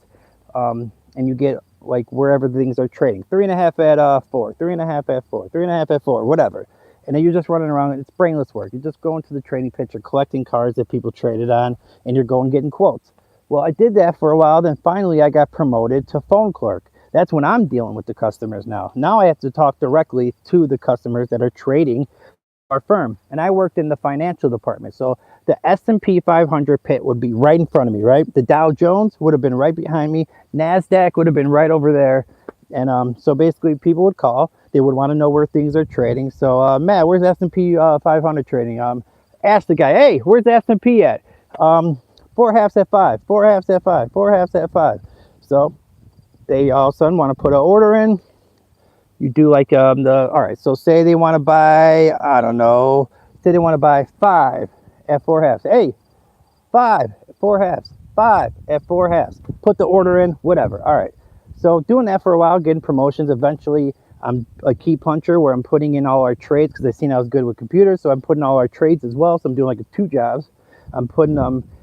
Speaker 1: and you get like wherever things are trading. 3.5 at 4, 3.5 at 4, 3.5 at 4, whatever. And then you're just running around. It's brainless work. You're just going to the trading pits, you're collecting cards that people traded on, and you're going getting quotes. Well, I did that for a while. Then finally, I got promoted to phone clerk. That's when I'm dealing with the customers now. Now I have to talk directly to the customers that are trading our firm. And I worked in the financial department. So the S&P 500 pit would be right in front of me, right? The Dow Jones would have been right behind me. NASDAQ would have been right over there. And so basically people would call. They would want to know where things are trading. So Matt, where's S&P 500 trading? Ask the guy, hey, where's the S&P at? 4 halves at 5, 4 halves at 5, 4 halves at 5. So they all of a sudden want to put an order in. You do like all right, so say they want to buy, I don't know, say they want to buy 5 at 4 halves. Hey, 5 at 4 halves, 5 at 4 halves. Put the order in, whatever. All right. So doing that for a while, getting promotions. Eventually, I'm a key puncher where I'm putting in all our trades because I seen I was good with computers. So I'm putting all our trades as well. So I'm doing like 2 jobs. I'm putting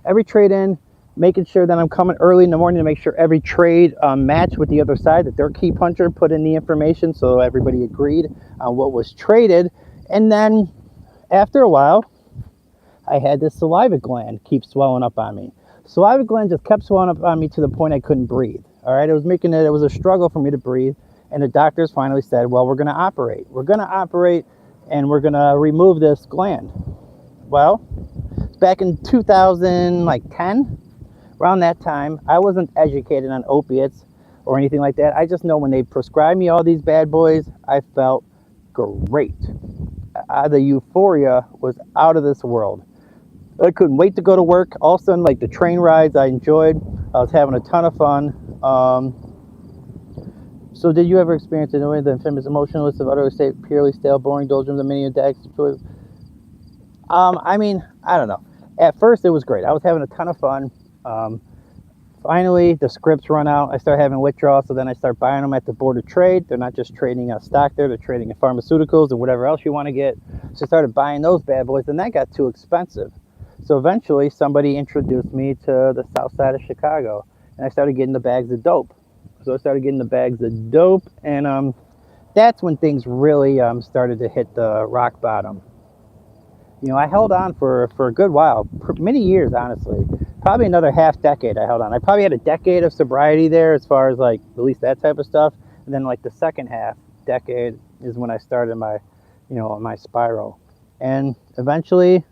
Speaker 1: every trade in, making sure that I'm coming early in the morning to make sure every trade matched with the other side, that their key puncher put in the information so everybody agreed on what was traded. And then after a while, I had this saliva gland keep swelling up on me. Saliva gland just kept swelling up on me to the point I couldn't breathe. All right, it was a struggle for me to breathe. And the doctors finally said, well, we're going to operate. We're going to operate and we're going to remove this gland. Well, back in 2010, around that time, I wasn't educated on opiates or anything like that. I just know when they prescribed me all these bad boys, I felt great. The euphoria was out of this world. I couldn't wait to go to work. All of a sudden, like the train rides, I enjoyed. I was having a ton of fun. So did you ever experience the infamous emotionalist of utter state, purely stale, boring doldrums, and many attacks? I mean, I don't know. At first, it was great. I was having a ton of fun. Finally, the scripts run out. I start having withdrawals, so then I start buying them at the Board of Trade. They're not just trading stock there, they're trading in pharmaceuticals and whatever else you want to get. So I started buying those bad boys, and that got too expensive. So eventually, somebody introduced me to the south side of Chicago, and I started getting the bags of dope. So I started getting the bags of dope, and that's when things really started to hit the rock bottom. You know, I held on for a good while, many years, honestly. Probably another half decade I held on. I probably had a decade of sobriety there as far as like at least that type of stuff. And then like the second half decade is when I started my, my spiral. And eventually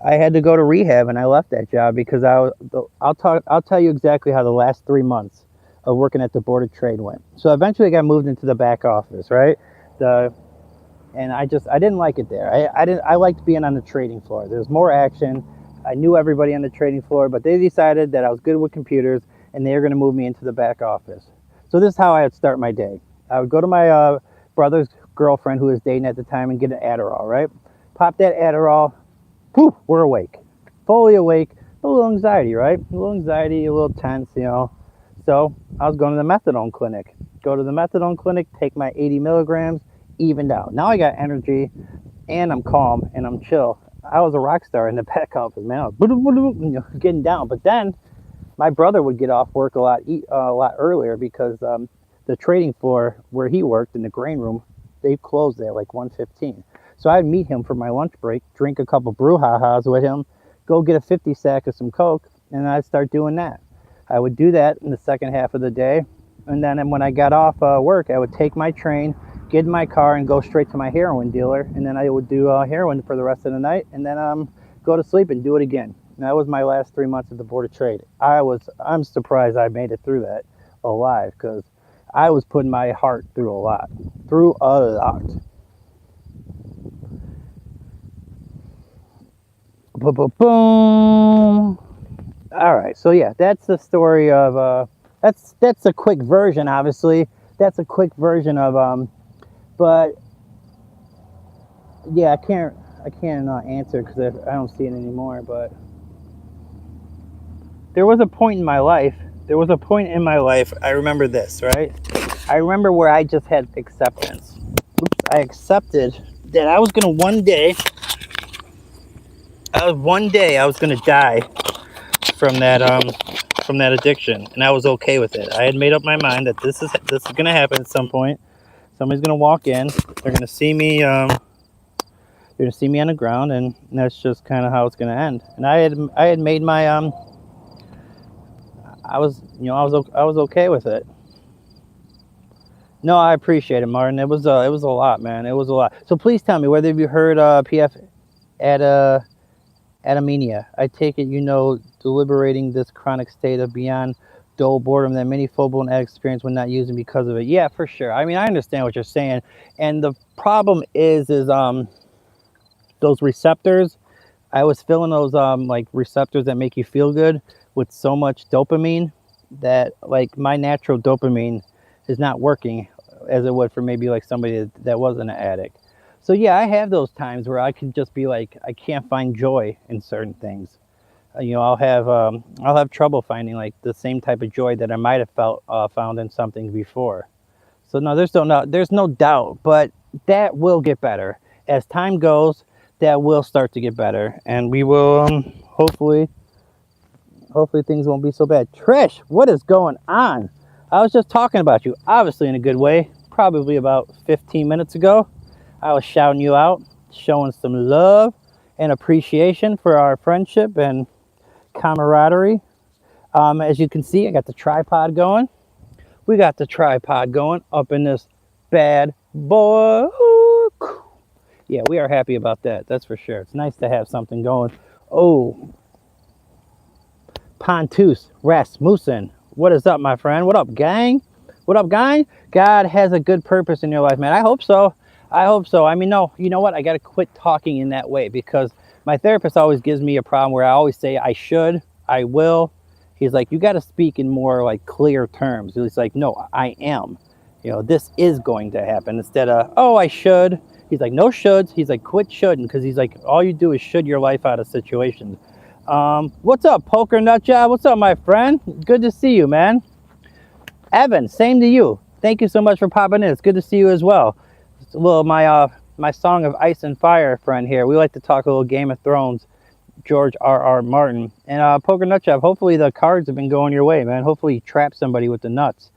Speaker 1: I had to go to rehab, and I left that job because I'll tell you exactly how the last 3 months of working at the Board of Trade went. So eventually I got moved into the back office, right? And I didn't like it there. I liked being on the trading floor. There's more action. I knew everybody on the trading floor, but they decided that I was good with computers and they were going to move me into the back office. So this is how I would start my day. I would go to my brother's girlfriend who was dating at the time and get an Adderall, right? Pop that Adderall, poof, we're awake. Fully awake, a little anxiety, right? A little anxiety, a little tense, So I was going to the methadone clinic. Go to the methadone clinic, take my 80 milligrams, evened out. Now I got energy and I'm calm and I'm chill. I was a rock star in the back office, man. I was getting down. But then my brother would get off work a lot earlier because the trading floor where he worked in the grain room, they closed at like 1:15. So I'd meet him for my lunch break, drink a couple brouhahas with him, go get a 50 sack of some Coke, and I'd start doing that. I would do that in the second half of the day. And then when I got off work, I would take my train, get in my car, and go straight to my heroin dealer. And then I would do heroin for the rest of the night, and then go to sleep and do it again. And that was my last 3 months at the Board of Trade. I'm surprised I made it through that alive, because I was putting my heart through a lot. Boom. All right, so yeah, that's the story of that's a quick version, obviously. That's a quick version of but yeah, I can't answer because I don't see it anymore. But there was a point in my life. I remember this, right? I remember where I just had acceptance. I accepted that I was gonna one day I was gonna die from that addiction, and I was okay with it. I had made up my mind that this is gonna happen at some point. Somebody's gonna walk in. They're gonna see me. They're gonna see me on the ground, and that's just kind of how it's gonna end. And I had made my I was okay with it. No, I appreciate it, Martin. It was a lot, man. It was a lot. So please tell me, whether you heard PF atamenia. I take it deliberating this chronic state of beyond dull boredom that many full-blown addicts experience when not using because of it. Yeah, for sure. I mean, I understand what you're saying, and the problem is those receptors. I was filling those like receptors that make you feel good with so much dopamine that like my natural dopamine is not working as it would for maybe like somebody that wasn't an addict. So yeah, I have those times where I can just be like, I can't find joy in certain things. You know, I'll have trouble finding like the same type of joy that I might have found in something before. So no, there's no doubt, but that will get better as time goes. That will start to get better, and we will hopefully things won't be so bad. Trish, what is going on? I was just talking about you, obviously in a good way. Probably about 15 minutes ago, I was shouting you out, showing some love and appreciation for our friendship and camaraderie. As you can see, I got the tripod going. We got the tripod going up in this bad boy. Yeah, we are happy about that. That's for sure. It's nice to have something going. Oh, Pontus Rasmussen. What is up, my friend? What up, gang? What up, gang? God has a good purpose in your life, man. I hope so. I hope so. I mean, no, you know what? I got to quit talking in that way because my therapist always gives me a problem where I always say I should, I will. He's like, you got to speak in more like clear terms. He's like, no, I am. You know, this is going to happen instead of, oh, I should. He's like, no shoulds. He's like, quit shouldn't, because he's like, all you do is should your life out of situations. What's up, Poker Nut Job? What's up, my friend? Good to see you, man. Evan, same to you. Thank you so much for popping in. It's good to see you as well. It's a little my Song of Ice and Fire friend here. We like to talk a little Game of Thrones. George R.R. Martin. And Poker Nut Job, hopefully the cards have been going your way, man. Hopefully you trap somebody with the nuts.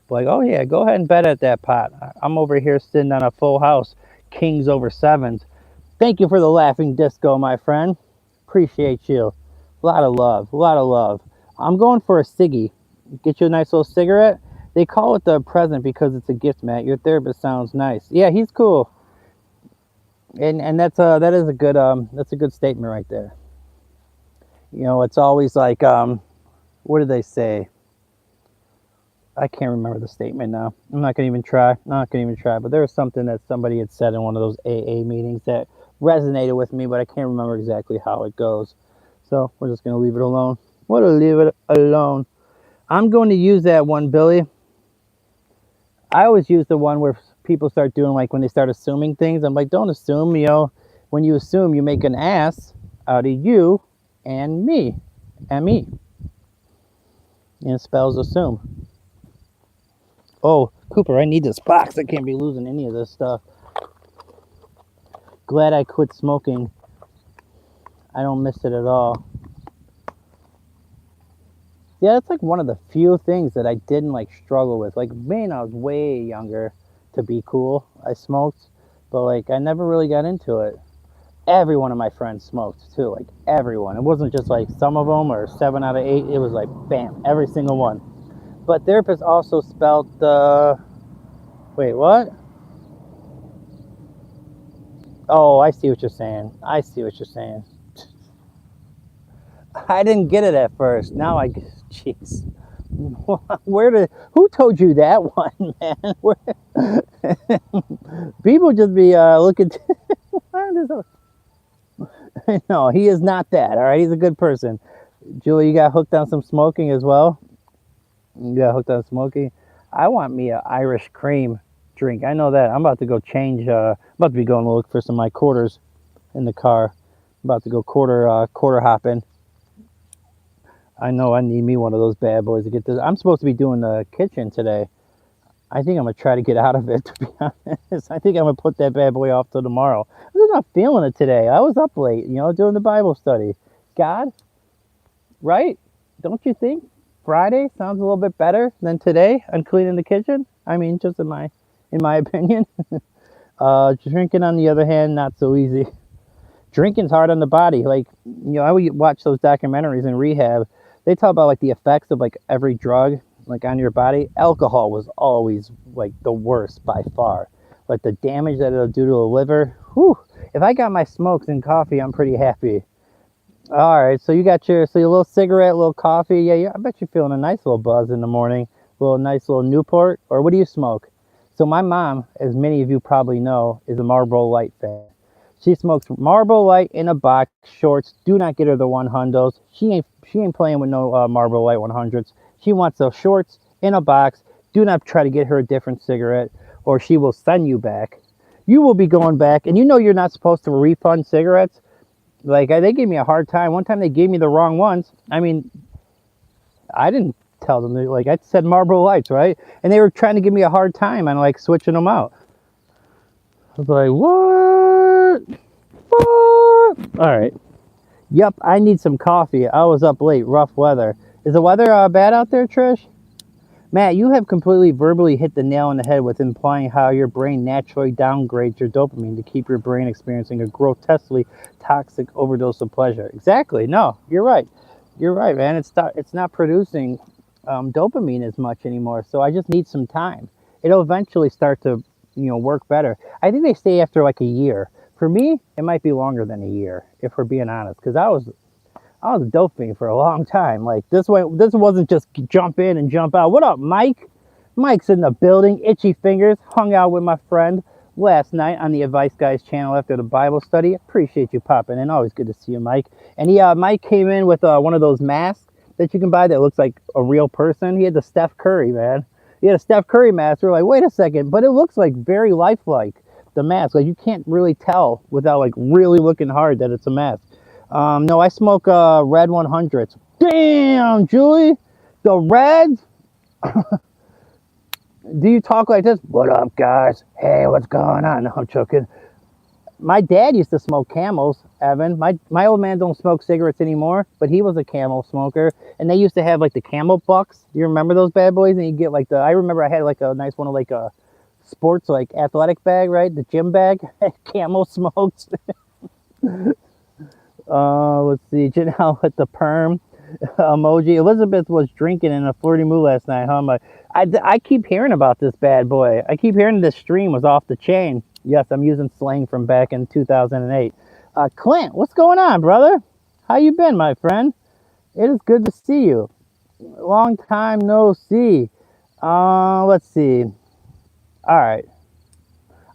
Speaker 1: But like, oh yeah, go ahead and bet at that pot. I'm over here sitting on a full house. Kings over sevens. Thank you for the laughing disco, my friend. Appreciate you. A lot of love. A lot of love. I'm going for a ciggy. Get you a nice little cigarette. They call it the present because it's a gift, Matt. Your therapist sounds nice. Yeah, he's cool. And that is a good statement right there. You know, it's always like, what do they say? I can't remember the statement now. I'm not going to even try. But there was something that somebody had said in one of those AA meetings that resonated with me, but I can't remember exactly how it goes. So we're just going to leave it alone. We'll leave it alone. I'm going to use that one, Billy. I always use the one where people start doing, like, when they start assuming things. I'm like, don't assume, you know. When you assume, you make an ass out of you and me. And it spells assume. Oh, Cooper, I need this box. I can't be losing any of this stuff. Glad I quit smoking. I don't miss it at all. Yeah, that's like one of the few things that I didn't like struggle with. Like, man, I was way younger to be cool. I smoked, but like I never really got into it. Every one of my friends smoked too, like everyone. It wasn't just like some of them or 7 out of 8. It was like, bam, every single one. But therapist also spelled the, wait, what? Oh, I see what you're saying. I didn't get it at first. Now I, jeez. Who told you that one, man? People just be looking. No, he is not that. All right, he's a good person. Julie, you got hooked on some smoking as well? You got hooked on smoking? I want me an Irish cream drink. I know that. I'm about to go change. I'm about to be going to look for some of my quarters in the car. I'm about to go quarter hopping. I know I need me one of those bad boys to get this. I'm supposed to be doing the kitchen today. I think I'm going to try to get out of it, to be honest. I think I'm going to put that bad boy off till tomorrow. I'm just not feeling it today. I was up late, you know, doing the Bible study. God, right? Don't you think Friday sounds a little bit better than today on cleaning the kitchen? I mean, just in my opinion. Drinking, on the other hand, not so easy. Drinking's hard on the body. Like, you know, I would watch those documentaries in rehab. They talk about like the effects of like every drug, like on your body. Alcohol was always like the worst by far. Like the damage that it'll do to the liver. Whew. If I got my smokes and coffee, I'm pretty happy. All right, so you got your little cigarette, little coffee. Yeah, I bet you're feeling a nice little buzz in the morning. Nice little Newport. Or what do you smoke? So my mom, as many of you probably know, is a Marlboro Light fan. She smokes Marlboro Light in a box, shorts. Do not get her the 100s. She ain't playing with no Marlboro Light 100s. She wants those shorts in a box. Do not try to get her a different cigarette, or she will send you back. You will be going back, and you know you're not supposed to refund cigarettes. Like, they gave me a hard time. One time they gave me the wrong ones. I mean, I didn't tell them. Like, I said Marlboro Lights, right? And they were trying to give me a hard time on, like, switching them out. I was like, what? What? All right. Yep, I need some coffee. I was up late. Rough weather. Is the weather bad out there, Trish? Matt, you have completely verbally hit the nail on the head with implying how your brain naturally downgrades your dopamine to keep your brain experiencing a grotesquely toxic overdose of pleasure. Exactly. No, you're right. You're right, man. It's not producing dopamine as much anymore. So I just need some time. It'll eventually start to work better. I think they say after like a year. For me, it might be longer than a year if we're being honest, because I was a dope fiend for a long time. Like this wasn't just jump in and jump out. What up, Mike? Mike's in the building. Itchy fingers. Hung out with my friend last night on the Advice Guys channel after the Bible study. Appreciate you popping in. Always good to see you, Mike. And Mike came in with one of those masks that you can buy that looks like a real person. He had the Steph Curry, man. He had a Steph Curry mask. We're like, wait a second, but it looks like very lifelike. The mask, like you can't really tell without like really looking hard that it's a mask. No, I smoke Red 100s. Damn, Julie, the Reds. Do you talk like this? What up, guys? Hey, what's going on? No, I'm joking. My dad used to smoke Camels, Evan. My old man don't smoke cigarettes anymore, but he was a Camel smoker. And they used to have like the Camel Bucks. Do you remember those bad boys? And you get like I remember I had like a nice one of like a sports like athletic bag, right? The gym bag. Camel smokes. Let's see. Janelle with the perm emoji. Elizabeth was drinking in a flirty mood last night, huh? I keep hearing about this bad boy. I keep hearing this stream was off the chain. Yes, I'm using slang from back in 2008. Clint, what's going on, brother? How you been, my friend? It is good to see you. Long time no see. Let's see. All right.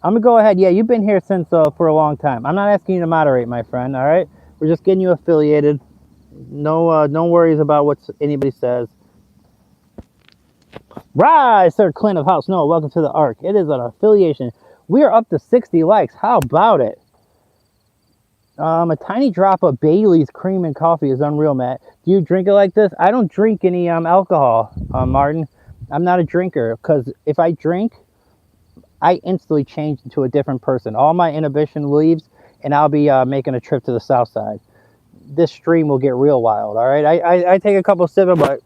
Speaker 1: I'm going to go ahead. Yeah, you've been here since for a long time. I'm not asking you to moderate, my friend, all right? We're just getting you affiliated. No worries about what anybody says. Rise, Sir Clint of House Noah. Welcome to the Ark. It is an affiliation. We are up to 60 likes. How about it? A tiny drop of Bailey's cream and coffee is unreal, Matt. Do you drink it like this? I don't drink any alcohol, Martin. I'm not a drinker because if I drink, I instantly change into a different person. All my inhibition leaves, and I'll be making a trip to the south side. This stream will get real wild, all right? I take a couple sips, but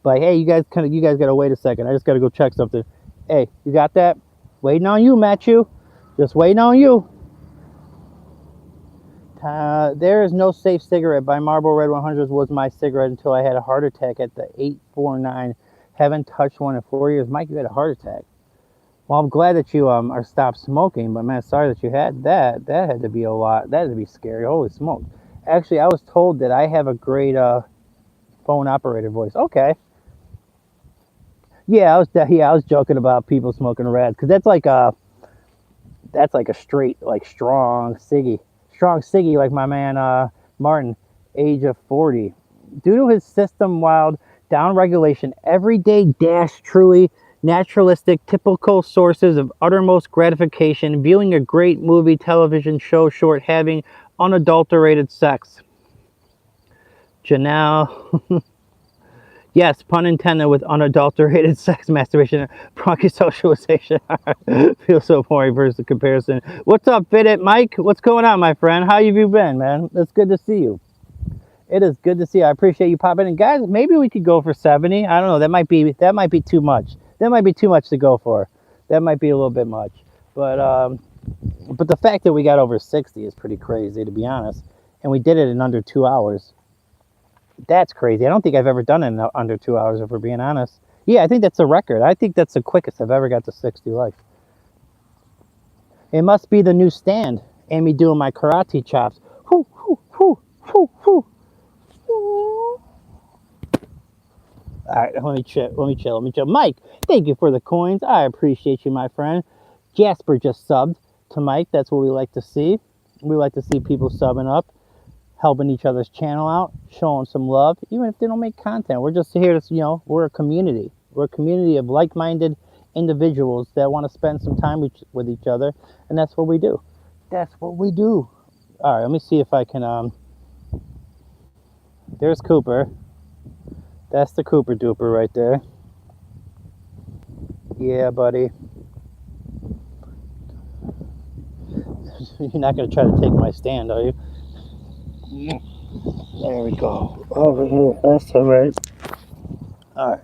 Speaker 1: but hey, you guys gotta wait a second. I just gotta go check something. Hey, you got that? Waiting on you, Matthew. Just waiting on you. There is no safe cigarette. By Marlboro Red 100s was my cigarette until I had a heart attack at the 849. Haven't touched one in 4 years. Mike, you had a heart attack. Well, I'm glad that you are stopped smoking, but man, sorry that you had that. That had to be a lot. That had to be scary. Holy smoke! Actually, I was told that I have a great phone operator voice. Okay. Yeah, I was joking about people smoking Reds because that's like a straight like strong ciggy like my man Martin, age of 40. Due to his system-wide down-regulation, everyday truly naturalistic, typical sources of uttermost gratification, viewing a great movie, television show short, having unadulterated sex. Janelle. Yes, pun intended with unadulterated sex, masturbation, bronchosocialization. Feels so boring versus the comparison. What's up, Fit It Mike? What's going on, my friend? How have you been, man? It's good to see you. It is good to see you. I appreciate you popping in. Guys, maybe we could go for 70. I don't know. That might be too much. That might be too much to go for. That might be a little bit much. But the fact that we got over 60 is pretty crazy, to be honest. And we did it in under 2 hours. That's crazy. I don't think I've ever done it in under 2 hours, if we're being honest. Yeah, I think that's a record. I think that's the quickest I've ever got to 60 likes. It must be the new stand and me doing my karate chops. Whoo, whoo, whoo, whoo, whoo. All right, let me chill. Mike, thank you for the coins. I appreciate you, my friend. Jasper just subbed to Mike. That's what we like to see. We like to see people subbing up, helping each other's channel out, showing some love, even if they don't make content. We're just here to, we're a community. We're a community of like-minded individuals that want to spend some time with each other, and that's what we do. That's what we do. All right, let me see if I can. There's Cooper. That's the Cooper Duper right there. Yeah, buddy. You're not gonna try to take my stand, are you? There we go. Over here. That's all right. All right.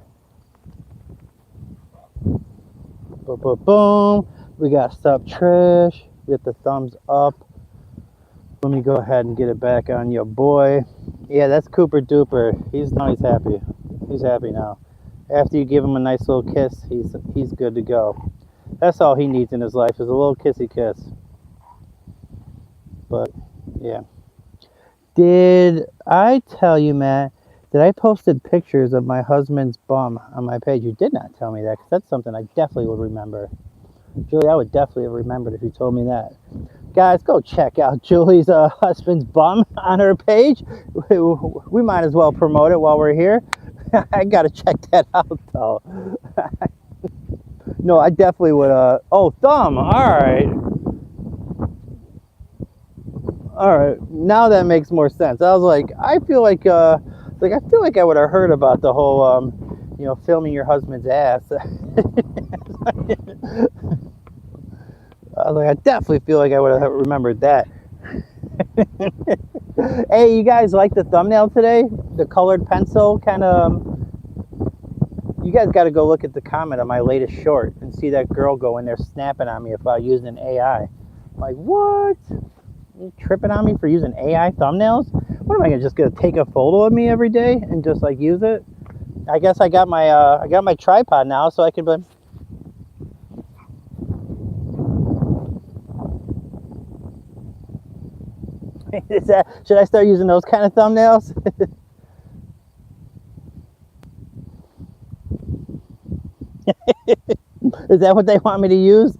Speaker 1: Boom, boom, boom. We got Stop Trish. We got the thumbs up. Let me go ahead and get it back on your boy. Yeah, that's Cooper Duper. He's happy. He's happy now. After you give him a nice little kiss, he's good to go. That's all he needs in his life is a little kissy kiss. But yeah. Did I tell you, Matt, that I posted pictures of my husband's bum on my page? You did not tell me that, because that's something I definitely would remember. Julie, I would definitely have remembered if you told me that. Guys, go check out Julie's husband's bum on her page. We might as well promote it while we're here. I gotta check that out, though. No, I definitely would. Oh, thumb. All right. All right. Now that makes more sense. I was like, I feel like I would have heard about the whole, filming your husband's ass. I was like, I definitely feel like I would have remembered that. Hey, you guys like the thumbnail today? The colored pencil kind of. You guys got to go look at the comment on my latest short and see that girl go in there snapping on me about using AI. I'm like, what? You tripping on me for using AI thumbnails? What am I just gonna take a photo of me every day and just like use it? I guess I got my tripod now, so I can. Should I start using those kind of thumbnails? Is that what they want me to use?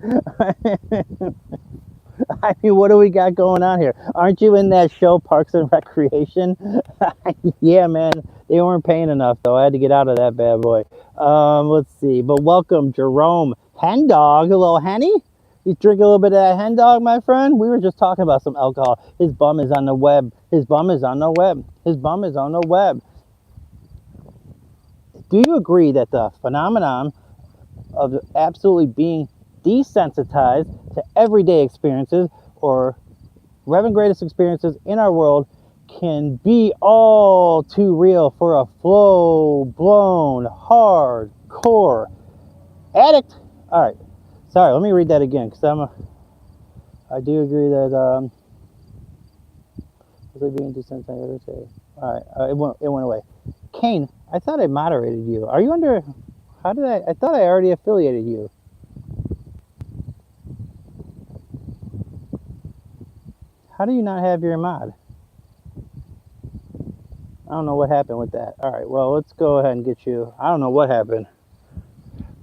Speaker 1: I mean, what do we got going on here? Aren't you in that show, Parks and Recreation? Yeah, man. They weren't paying enough, though. I had to get out of that bad boy. Let's see. But welcome, Jerome. Hen dog, a little henny? You drink a little bit of that hen dog, my friend? We were just talking about some alcohol. His bum is on the web. His bum is on the web. His bum is on the web. Do you agree that the phenomenon of absolutely being desensitized to everyday experiences or Reverend greatest experiences in our world can be all too real for a full-blown, hardcore addict? All right. Sorry, let me read that again, because I do agree that being desensitized every day. All right, it went away. Kane, I thought I moderated you. Are you under? How did I thought I already affiliated you. How do you not have your mod? I don't know what happened with that. All right, well, let's go ahead and get you. I don't know what happened.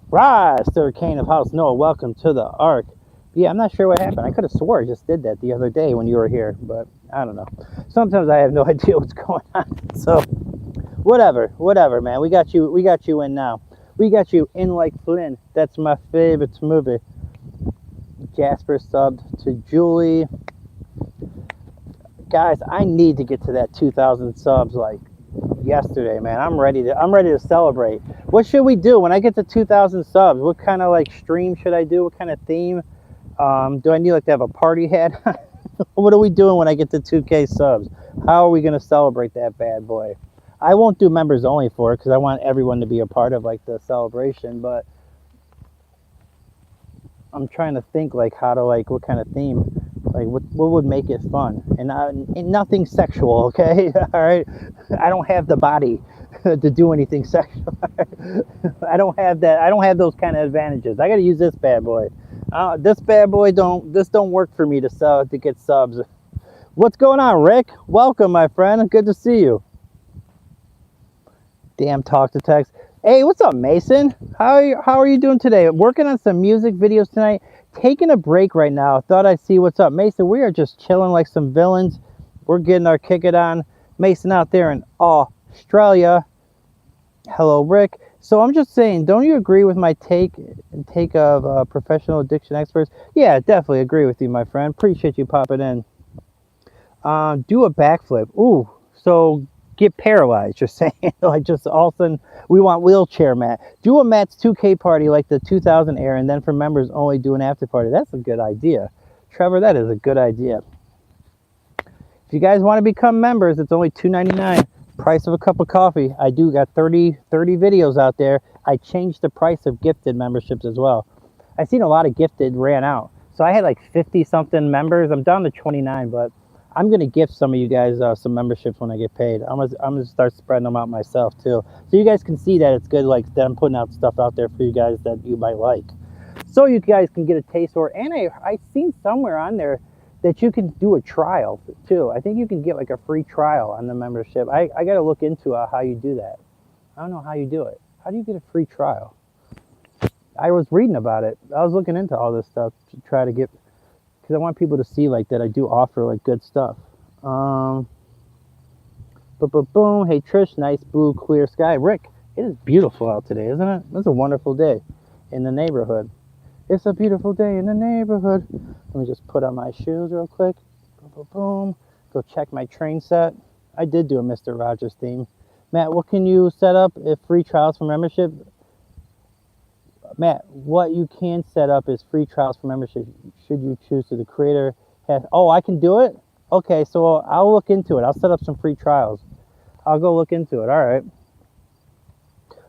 Speaker 1: Rise, Sir Kane of House Noah, welcome to the Ark. Yeah, I'm not sure what happened. I could have swore I just did that the other day when you were here, but I don't know. Sometimes I have no idea what's going on. So, whatever, man. We got you in now. We got you in like Flynn. That's my favorite movie. Jasper subbed to Julie. Guys, I need to get to that 2,000 subs like yesterday, man. I'm ready to celebrate. What should we do when I get to 2,000 subs? What kind of like stream should I do? What kind of theme? Do I need like to have a party hat? What are we doing when I get to 2K subs? How are we going to celebrate that bad boy? I won't do members only for it because I want everyone to be a part of like the celebration, but I'm trying to think like how to like what kind of theme, like what would make it fun, and nothing sexual, okay? All right, I don't have the body to do anything sexual. I don't have that. I don't have those kind of advantages. I got to use this bad boy. This bad boy don't work for me to get subs. What's going on, Rick? Welcome, my friend. Good to see you. Damn talk to text. Hey, what's up, Mason? How are you doing today? Working on some music videos tonight. Taking a break right now. Thought I'd see what's up. Mason, we are just chilling like some villains. We're getting our kick it on. Mason out there in Australia. Hello, Rick. So I'm just saying, don't you agree with my take of professional addiction experts? Yeah, definitely agree with you, my friend. Appreciate you popping in. Do a backflip. Ooh, so get paralyzed. Just saying, like just all of a sudden we want wheelchair Matt. Do a Matt's 2K party like the 2000 era, and then for members only do an after party. That's a good idea, Trevor. That is a good idea. If you guys want to become members, it's only $2.99. Price of a cup of coffee. I do got 30 videos out there. I changed the price of gifted memberships as well. I seen a lot of gifted ran out. So I had like 50 something members. I'm down to 29, but I'm going to gift some of you guys some memberships when I get paid. I'm gonna start spreading them out myself too. So you guys can see that it's good, like that I'm putting out stuff out there for you guys that you might like. So you guys can get a taste for it. And I seen somewhere on there that you can do a trial too. I think you can get like a free trial on the membership. I got to look into how you do that. I don't know how you do it. How do you get a free trial? I was reading about it. I was looking into all this stuff to try to get, because I want people to see like that I do offer like good stuff. Boom. Hey Trish, nice blue clear sky. Rick, it is beautiful out today, isn't it? It's a wonderful day in the neighborhood. It's a beautiful day in the neighborhood. Let me just put on my shoes real quick. Boom. Go check my train set. I did do a Mr. Rogers theme. Matt, what can you set up if free trials for membership? Matt, what you can set up is free trials for membership should you choose to. The creator has, oh, I can do it? Okay, so I'll look into it. I'll set up some free trials. I'll go look into it. All right.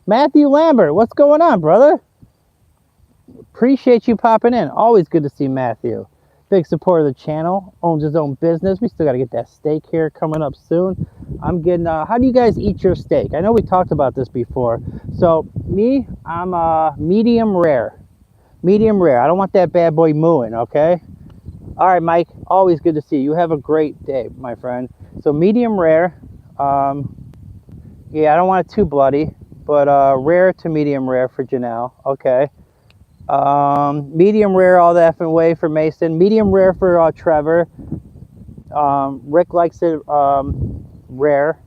Speaker 1: Matthew Lambert, what's going on, brother? Appreciate you popping in. Always good to see Matthew. Big supporter of the channel. Owns his own business. We still got to get that steak here coming up soon. I'm getting, how do you guys eat your steak? I know we talked about this before. So me, I'm medium rare. Medium rare. I don't want that bad boy mooing, okay? All right, Mike. Always good to see you. You have a great day, my friend. So medium rare. Yeah, I don't want it too bloody, but rare to medium rare for Janelle. Okay. Medium rare all the effing way for Mason. Medium rare for Trevor. Rick likes it rare.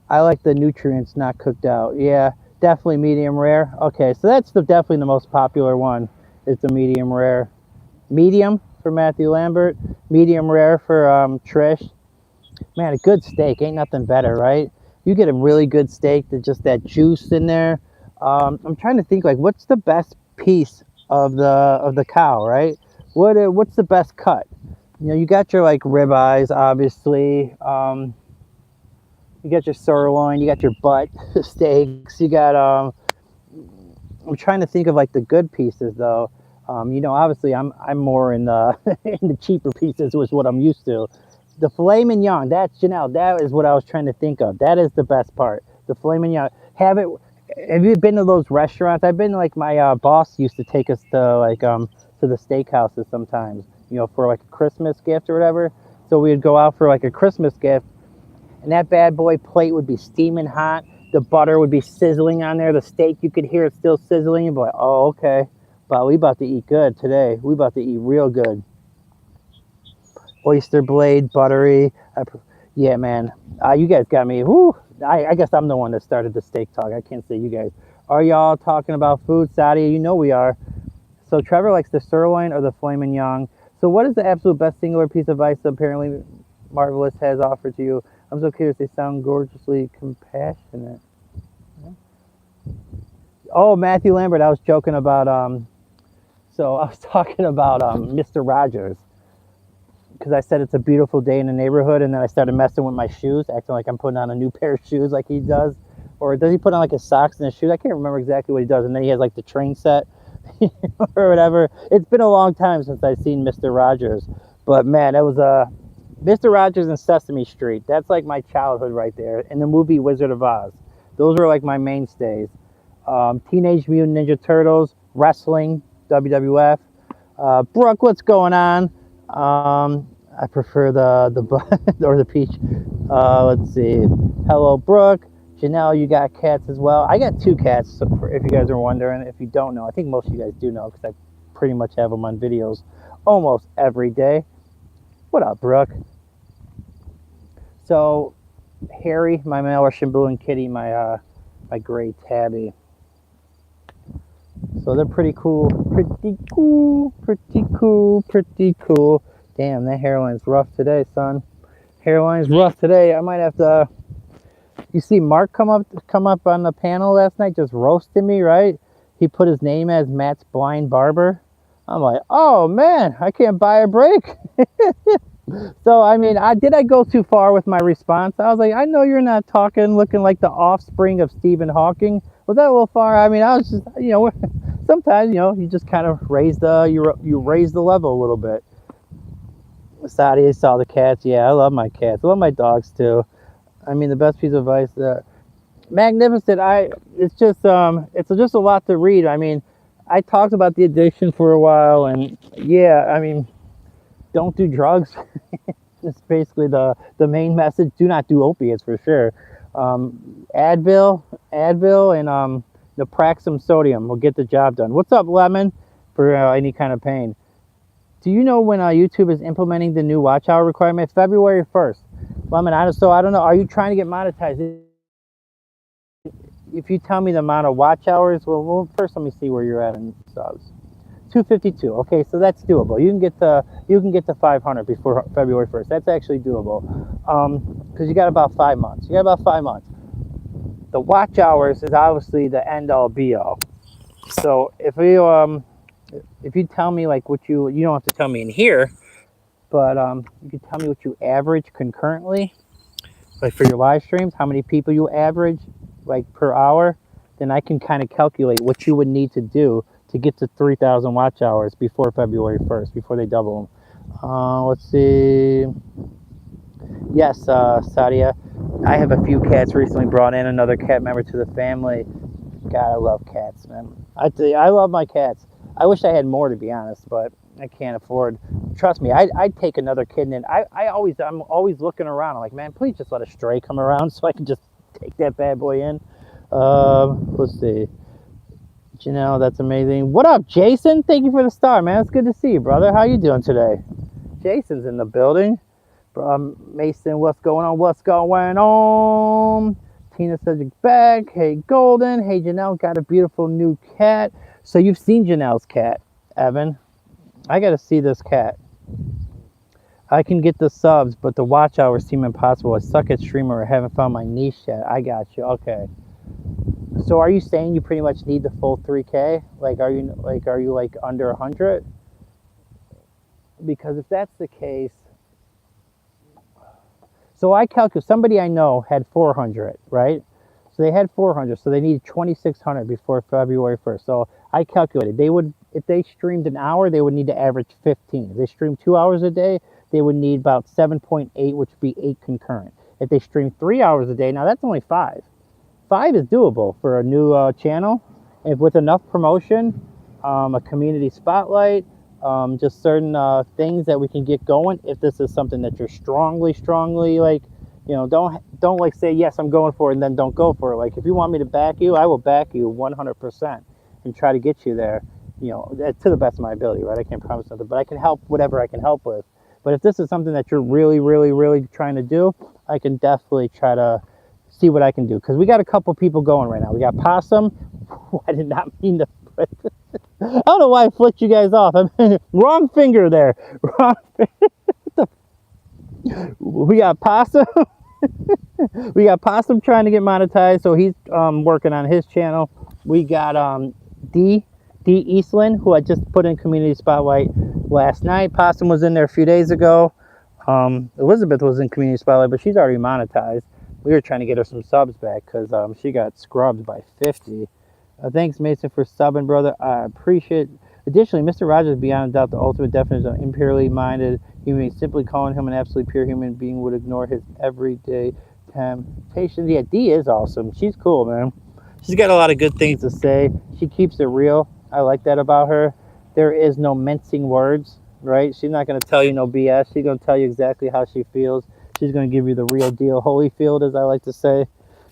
Speaker 1: I like the nutrients not cooked out. Yeah, definitely medium rare. Okay, so that's definitely the most popular one. It's the medium rare. Medium for Matthew Lambert. Medium rare for Trish. Man, a good steak ain't nothing better, right? You get a really good steak, that just that juice in there. I'm trying to think, like, what's the best piece of the cow, right? What's the best cut? You know, you got your like ribeyes, obviously. You got your sirloin, you got your butt steaks. You got I'm trying to think of like the good pieces though. You know, obviously I'm more in the in the cheaper pieces, was what I'm used to. The filet mignon, that's Janelle. That is what I was trying to think of. That is the best part. The filet mignon. Have you been to those restaurants? I've been, like, my boss used to take us to like to the steakhouses sometimes. You know, for like a Christmas gift or whatever. So we'd go out for like a Christmas gift, and that bad boy plate would be steaming hot. The butter would be sizzling on there. The steak, you could hear it still sizzling. You'd be like, oh, okay. But we about to eat good today. We about to eat real good. Oyster blade, buttery. Yeah, man. You guys got me. Whoo. I guess I'm the one that started the steak talk. I can't say you guys. Are y'all talking about food, Sadia? You know we are. So Trevor likes the sirloin or the filet mignon. So what is the absolute best singular piece of advice apparently Marvelous has offered to you? I'm so curious. They sound gorgeously compassionate. Oh, Matthew Lambert. I was joking about so I was talking about Mr. Rogers, because I said it's a beautiful day in the neighborhood, and then I started messing with my shoes, acting like I'm putting on a new pair of shoes like he does. Or does he put on like his socks and his shoes? I can't remember exactly what he does. And then he has like the train set or whatever. It's been a long time since I've seen Mr. Rogers. But man, it was Mr. Rogers and Sesame Street. That's like my childhood right there. And the movie Wizard of Oz. Those were like my mainstays. Teenage Mutant Ninja Turtles, wrestling, WWF. Brooke, what's going on? I prefer the or the peach. Let's see. Hello, Brooke. Janelle, you got cats as well. I got 2 cats, so if you guys are wondering. If you don't know, I think most of you guys do know, because I pretty much have them on videos almost every day. What up, Brooke? So Harry, my male Russian blue, and Kitty, my my gray tabby. So they're pretty cool, pretty cool, pretty cool, pretty cool. Damn, that hairline's rough today, son. Hairline's rough today. I might have to. You see Mark come up on the panel last night, just roasting me, right? He put his name as Matt's Blind Barber. I'm like, oh man, I can't buy a break. So I mean, did I go too far with my response? I was like, I know you're not looking like the offspring of Stephen Hawking. Was that a little far? I mean, I was just, sometimes, you just kind of raise the you raise the level a little bit. Sadia saw the cats. Yeah, I love my cats. I love my dogs too. I mean, the best piece of advice that Magnificent. It's just a lot to read. I mean, I talked about the addiction for a while, and yeah, I mean, don't do drugs. It's basically the main message. Do not do opiates for sure. Advil, and naproxen sodium will get the job done. What's up, Lemon? For any kind of pain. Do you know when YouTube is implementing the new watch hour requirement? February 1st. Lemon, I don't know. Are you trying to get monetized? If you tell me the amount of watch hours, well, first let me see where you're at in subs. 252. Okay, so that's doable. You can get to 500 before February 1st. That's actually doable, because you got about 5 months. The watch hours is obviously the end all be all. So if you tell me like what you don't have to tell me in here, but you can tell me what you average concurrently, like for your live streams, how many people you average like per hour, then I can kind of calculate what you would need to do to get to 3,000 watch hours before February 1st, before they double them. Let's see. Yes, Sadia, I have a few cats recently brought in another cat member to the family. God, I love cats, man. I tell you, I love my cats. I wish I had more, to be honest, but I can't afford. Trust me, I'd take another kitten in. I'm always looking around. I'm like, man, please just let a stray come around so I can just take that bad boy in. Let's see. Janelle, that's amazing. What up, Jason? Thank you for the star, man. It's good to see you, brother. How you doing today? Jason's in the building. Mason, what's going on? What's going on? Tina says you're back. Hey, Golden. Hey, Janelle, got a beautiful new cat. So you've seen Janelle's cat, Evan. I got to see this cat. I can get the subs, but the watch hours seem impossible. I suck at streamer. I haven't found my niche yet. I got you. Okay. So are you saying you pretty much need the full 3K? Like, are you like under 100? Because if that's the case, so I calculate, somebody I know had 400, right? So they had 400, so they needed 2,600 before February 1st. So I calculated, if they streamed an hour, they would need to average 15. If they streamed 2 hours a day, they would need about 7.8, which would be 8 concurrent. If they streamed 3 hours a day, now that's only 5. 5 is doable for a new channel. If with enough promotion, a community spotlight, just certain things that we can get going. If this is something that you're strongly like, don't like say yes, I'm going for it, and then don't go for it. Like if you want me to back you, I will back you 100% and try to get you there. To the best of my ability, right? I can't promise nothing, but I can help whatever I can help with. But if this is something that you're really, really, really trying to do, I can definitely try to see what I can do, because we got a couple people going right now. We got Possum. I did not mean to put I don't know why I flicked you guys off. I mean, wrong finger there. Wrong finger. We got Possum. We got Possum trying to get monetized, so he's working on his channel. We got D Eastland, who I just put in community spotlight last night. Possum was in there a few days ago. Elizabeth was in community spotlight, but she's already monetized. We were trying to get her some subs back because she got scrubbed by 50. Thanks, Mason, for subbing, brother. I appreciate it. Additionally, Mr. Rogers is beyond doubt the ultimate definition of impurely minded human. Simply calling him an absolutely pure human being would ignore his everyday temptations. Yeah, D is awesome. She's cool, man. She's got a lot of good things to say. She keeps it real. I like that about her. There is no mincing words, right? She's not going to tell you no BS. She's going to tell you exactly how she feels. She's going to give you the real deal, Holyfield, as I like to say.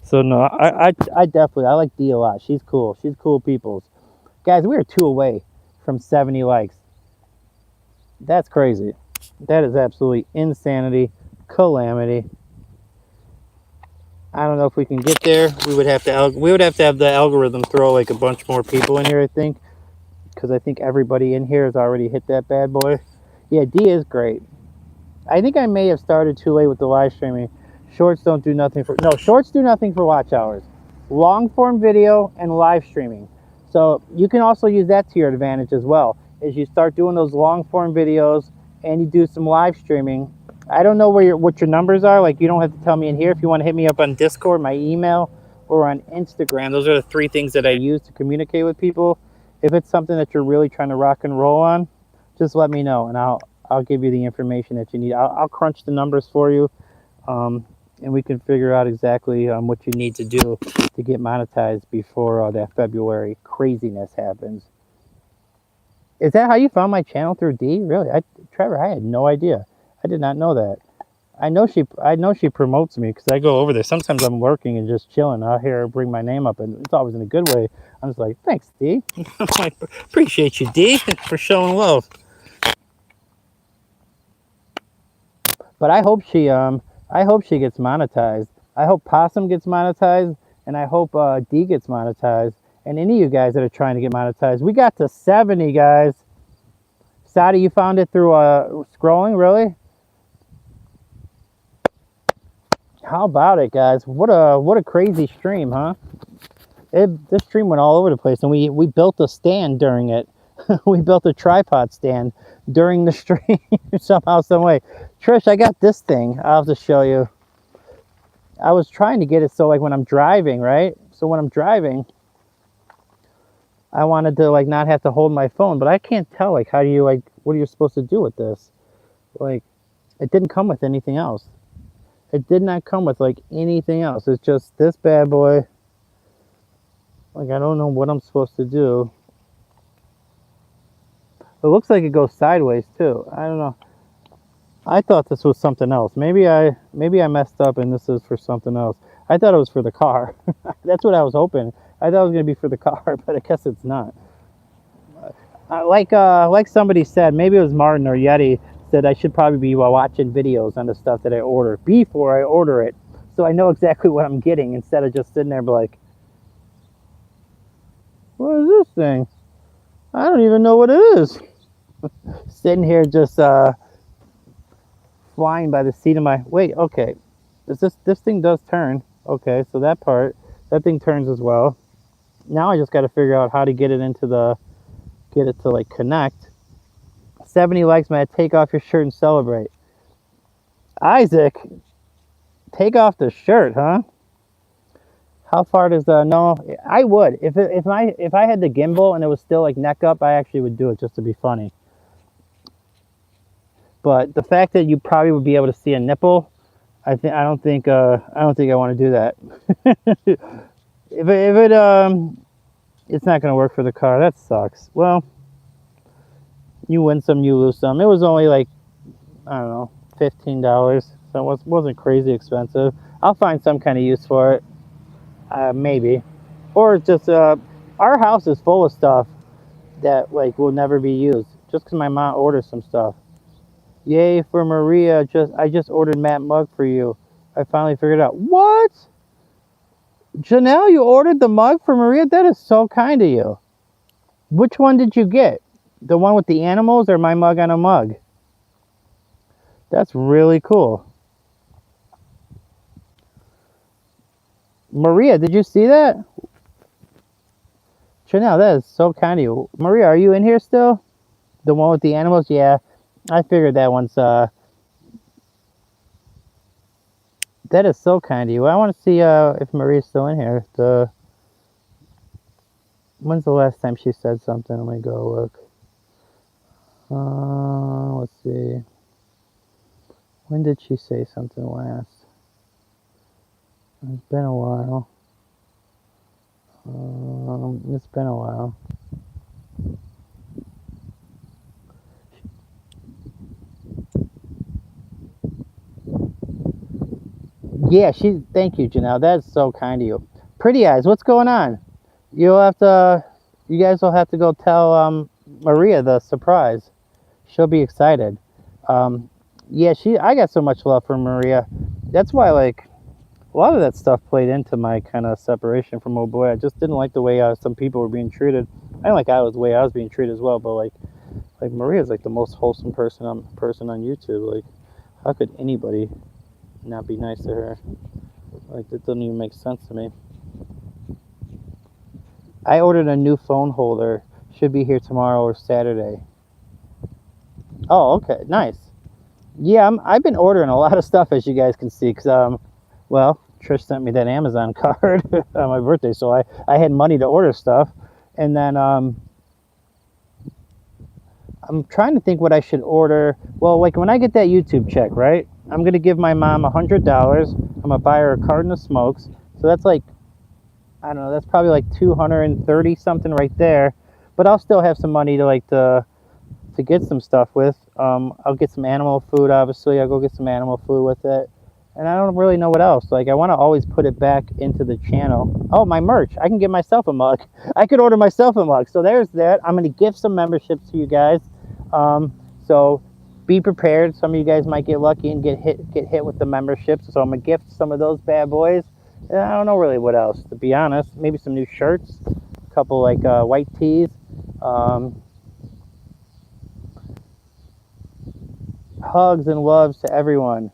Speaker 1: So no, I definitely, I like D a lot. She's cool. She's cool peoples. Guys, we are 2 away from 70 likes. That's crazy. That is absolutely insanity, calamity. I don't know if we can get there. We would have to have the algorithm throw like a bunch more people in here, I think, because I think everybody in here has already hit that bad boy. Yeah, D is great. I think I may have started too late with the live streaming. Shorts don't do nothing for shorts do nothing for watch hours. Long form video and live streaming. So you can also use that to your advantage as well. As you start doing those long form videos and you do some live streaming. I don't know what your numbers are. Like, you don't have to tell me in here. If you want to hit me up on Discord, my email, or on Instagram, those are the 3 things that I use to communicate with people. If it's something that you're really trying to rock and roll on, just let me know, and I'll give you the information that you need. I'll crunch the numbers for you, and we can figure out exactly what you need to do to get monetized before that February craziness happens. Is that how you found my channel, through D? Really? Trevor, I had no idea. I did not know that. I know she promotes me because I go over there. Sometimes I'm working and just chilling. I'll hear her bring my name up, and it's always in a good way. I'm just like, thanks, D. I appreciate you, D, for showing love. But I hope she gets monetized. I hope Possum gets monetized, and I hope D gets monetized. And any of you guys that are trying to get monetized, we got to 70, guys. Sadi, you found it through scrolling, really? How about it, guys? What a crazy stream, huh? This stream went all over the place, and we built a stand during it. We built a tripod stand during the stream somehow, some way. Trish, I got this thing. I'll have to show you. I was trying to get it so like when I'm driving, right? So when I'm driving, I wanted to like not have to hold my phone, but I can't tell like how do you like what are you supposed to do with this? Like, it didn't come with anything else. It did not come with like anything else. It's just this bad boy. Like, I don't know what I'm supposed to do. It looks like it goes sideways too. I don't know. I thought this was something else. Maybe I messed up and this is for something else. I thought it was for the car. That's what I was hoping. I thought it was going to be for the car, but I guess it's not. Like somebody said, maybe it was Martin or Yeti, said I should probably be watching videos on the stuff that I order before I order it, so I know exactly what I'm getting instead of just sitting there and be like, what is this thing? I don't even know what it is. Sitting here just flying by the seat of my... Wait, okay. This thing does turn. Okay, so that thing turns as well. Now I just got to figure out how to get it to like connect. 70 likes, man. Take off your shirt and celebrate. Isaac, take off the shirt, huh? How far does no, I would. If I had the gimbal and it was still like neck up, I actually would do it just to be funny. But the fact that you probably would be able to see a nipple, I don't think I want to do that. It's not going to work for the car. That sucks. Well, you win some, you lose some. It was only like, I don't know, $15, so it wasn't crazy expensive. I'll find some kind of use for it. Maybe, or just our house is full of stuff that like will never be used just because my mom ordered some stuff. Yay for Maria. I just ordered Matt mug for you. I finally figured out. What? Janelle, you ordered the mug for Maria? That is so kind of you. Which one did you get? The one with the animals or my mug on a mug? That's really cool. Maria, did you see that? Chanel, that is so kind of you. Maria, are you in here still? The one with the animals? Yeah, I figured that one's, that is so kind of you. I want to see if Maria's still in here. When's the last time she said something? Let me go look. Let's see. When did she say something last? It's been a while. It's been a while. Yeah, thank you, Janelle. That's so kind of you. Pretty Eyes, what's going on? You guys will have to go tell Maria the surprise. She'll be excited. Yeah, I got so much love for Maria. That's why, like, a lot of that stuff played into my kind of separation from old boy. I just didn't like the way some people were being treated. I didn't like the way I was being treated as well. But like Maria's like the most wholesome person on YouTube. Like, how could anybody not be nice to her? Like, that doesn't even make sense to me. I ordered a new phone holder. Should be here tomorrow or Saturday. Oh, okay, nice. Yeah, I've been ordering a lot of stuff, as you guys can see, because well, Trish sent me that Amazon card on my birthday, so I had money to order stuff, and then I'm trying to think what I should order. Well, like when I get that YouTube check, right? I'm gonna give my mom $100. I'm gonna buy her a carton of smokes. So that's like, I don't know, that's probably like 230 something right there. But I'll still have some money to get some stuff with. I'll get some animal food, obviously. I'll go get some animal food with it. And I don't really know what else. Like, I want to always put it back into the channel. Oh, my merch. I can get myself a mug. I could order myself a mug. So there's that. I'm going to gift some memberships to you guys. So be prepared. Some of you guys might get lucky and get hit with the memberships. So I'm going to gift some of those bad boys. And I don't know really what else, to be honest. Maybe some new shirts. A couple, like, white tees. Hugs and loves to everyone.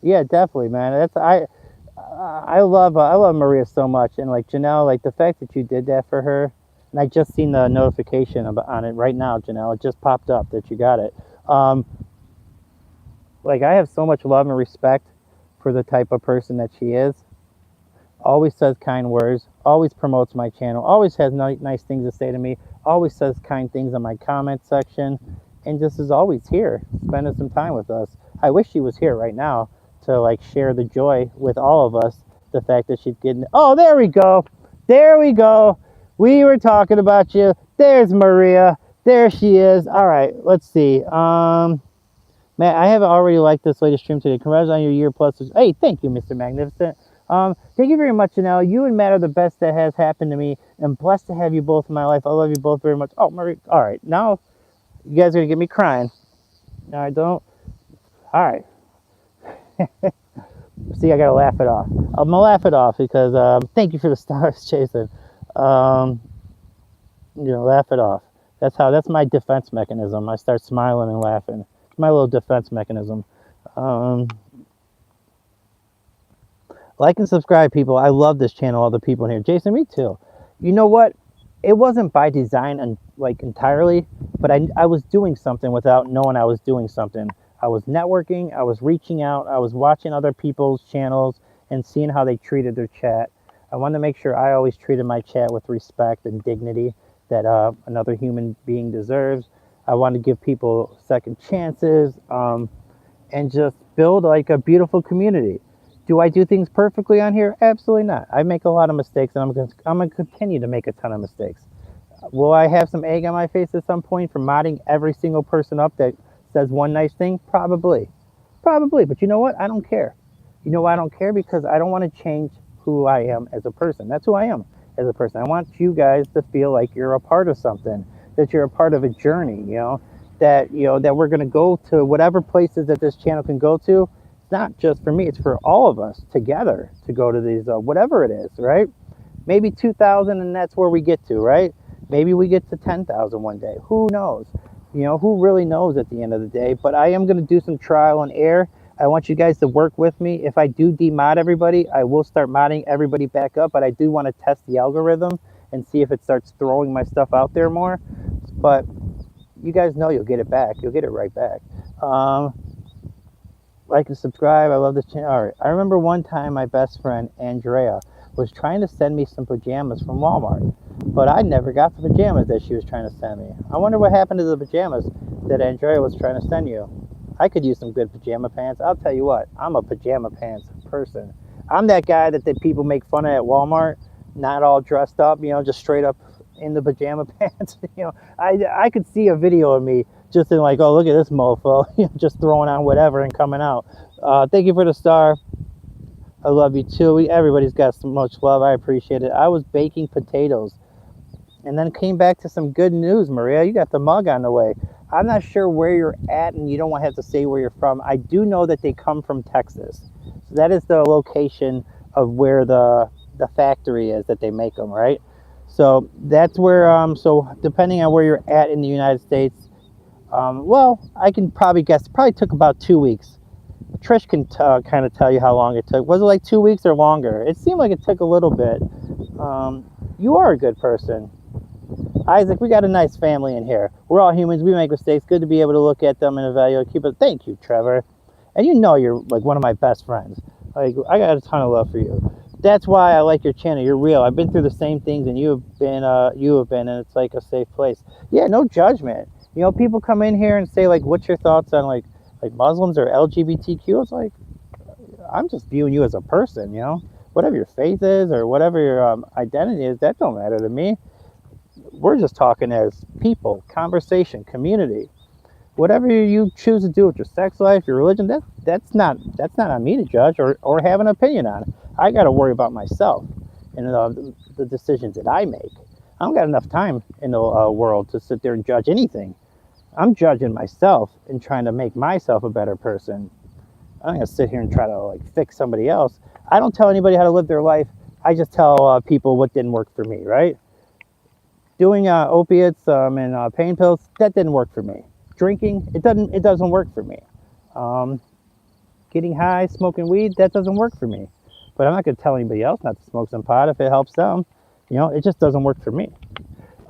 Speaker 1: Yeah, definitely, man. I love Maria so much, and like Janelle, like the fact that you did that for her, and I just seen the notification on it right now, Janelle. It just popped up that you got it. Like, I have so much love and respect for the type of person that she is. Always says kind words, always promotes my channel, always has nice things to say to me, always says kind things in my comment section, and just is always here, spending some time with us. I wish she was here right now to like share the joy with all of us. The fact that she's getting, oh, there we go. We were talking about you. There's Maria. There she is. All right, let's see. Matt, I haven't already liked this latest stream today. Congrats on your year plus. Hey, thank you, Mr. Magnificent. Thank you very much, Janelle. You and Matt are the best that has happened to me. I'm blessed to have you both in my life. I love you both very much. Oh, Maria. All right, now you guys are gonna get me crying. All right, don't. All right. See, I gotta laugh it off. I'm gonna laugh it off because thank you for the stars, Jason. Laugh it off. That's my defense mechanism. I start smiling and laughing. It's my little defense mechanism. Like and subscribe, people. I love this channel, all the people in here. Jason, me too. You know what? It wasn't by design and like entirely, but I was doing something without knowing I was doing something. I was networking, I was reaching out, I was watching other people's channels and seeing how they treated their chat. I wanted to make sure I always treated my chat with respect and dignity that another human being deserves. I wanted to give people second chances and just build like a beautiful community. Do I do things perfectly on here? Absolutely not. I make a lot of mistakes, and I'm gonna continue to make a ton of mistakes. Will I have some egg on my face at some point for modding every single person up that says one nice thing? Probably. But you know what? I don't care. You know why I don't care? Because I don't want to change who I am as a person. That's who I am as a person. I want you guys to feel like you're a part of something, that you're a part of a journey, that we're going to go to whatever places that this channel can go to. It's not just for me, it's for all of us together to go to these, whatever it is, right? Maybe 2,000 and that's where we get to, right? Maybe we get to 10,000 one day. Who knows? Who really knows at the end of the day? But I am going to do some trial and error. I want you guys to work with me. If I do demod everybody, I will start modding everybody back up. But I do want to test the algorithm and see if it starts throwing my stuff out there more. But you guys know you'll get it back. You'll get it right back. Like and subscribe. I love this channel. All right. I remember one time my best friend, Andrea, was trying to send me some pajamas from Walmart. But I never got the pajamas that she was trying to send me. I wonder what happened to the pajamas that Andrea was trying to send you. I could use some good pajama pants. I'll tell you what, I'm a pajama pants person. I'm that guy that people make fun of at Walmart, not all dressed up, just straight up in the pajama pants. I could see a video of me just in like, oh, look at this mofo, just throwing on whatever and coming out. Thank you for the star. I love you too. Everybody's got so much love. I appreciate it. I was baking potatoes and then came back to some good news. Maria, you got the mug on the way. I'm not sure where you're at, and you don't have to say where you're from. I do know that they come from Texas. So that is the location of where the factory is that they make them, right? So that's where so depending on where you're at in the United States, well, I can probably guess. It probably took about 2 weeks. Trish can kind of tell you how long it took. Was it like 2 weeks or longer? It seemed like it took a little bit. You are a good person. Isaac, we got a nice family in here. We're all humans. We make mistakes. Good to be able to look at them and evaluate. Keep it. Thank you, Trevor. And you know you're like one of my best friends. Like I got a ton of love for you. That's why I like your channel. You're real. I've been through the same things, and you have been, and it's like a safe place. Yeah, no judgment. You know, people come in here and say like, "What's your thoughts on like Muslims or LGBTQ?" It's like, I'm just viewing you as a person. You know, whatever your faith is or whatever your identity is, that don't matter to me. We're just talking as people, conversation, community. Whatever you choose to do with your sex life, your religion, that's not on me to judge or have an opinion on. I got to worry about myself and the decisions that I make. I don't got enough time in the world to sit there and judge anything. I'm judging myself and trying to make myself a better person. I'm not gonna sit here and try to like fix somebody else. I don't tell anybody how to live their life. I just tell people what didn't work for me, right? Doing opiates and pain pills, that didn't work for me. Drinking, it doesn't work for me. Getting high, smoking weed, that doesn't work for me. But I'm not gonna tell anybody else not to smoke some pot if it helps them. You know, it just doesn't work for me.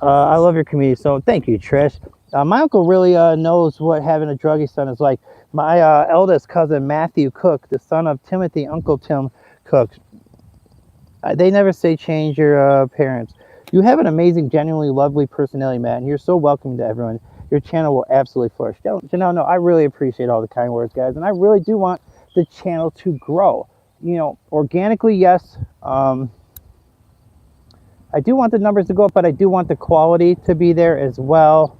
Speaker 1: I love your community, so thank you, Trish. My uncle really knows what having a druggy son is like. My eldest cousin, Matthew Cook, the son of Timothy, Uncle Tim Cook, they never say change your parents. You have an amazing, genuinely lovely personality, Matt, and you're so welcoming to everyone. Your channel will absolutely flourish. Janelle, no, I really appreciate all the kind words, guys, and I really do want the channel to grow. You know, organically, yes. I do want the numbers to go up, but I do want the quality to be there as well.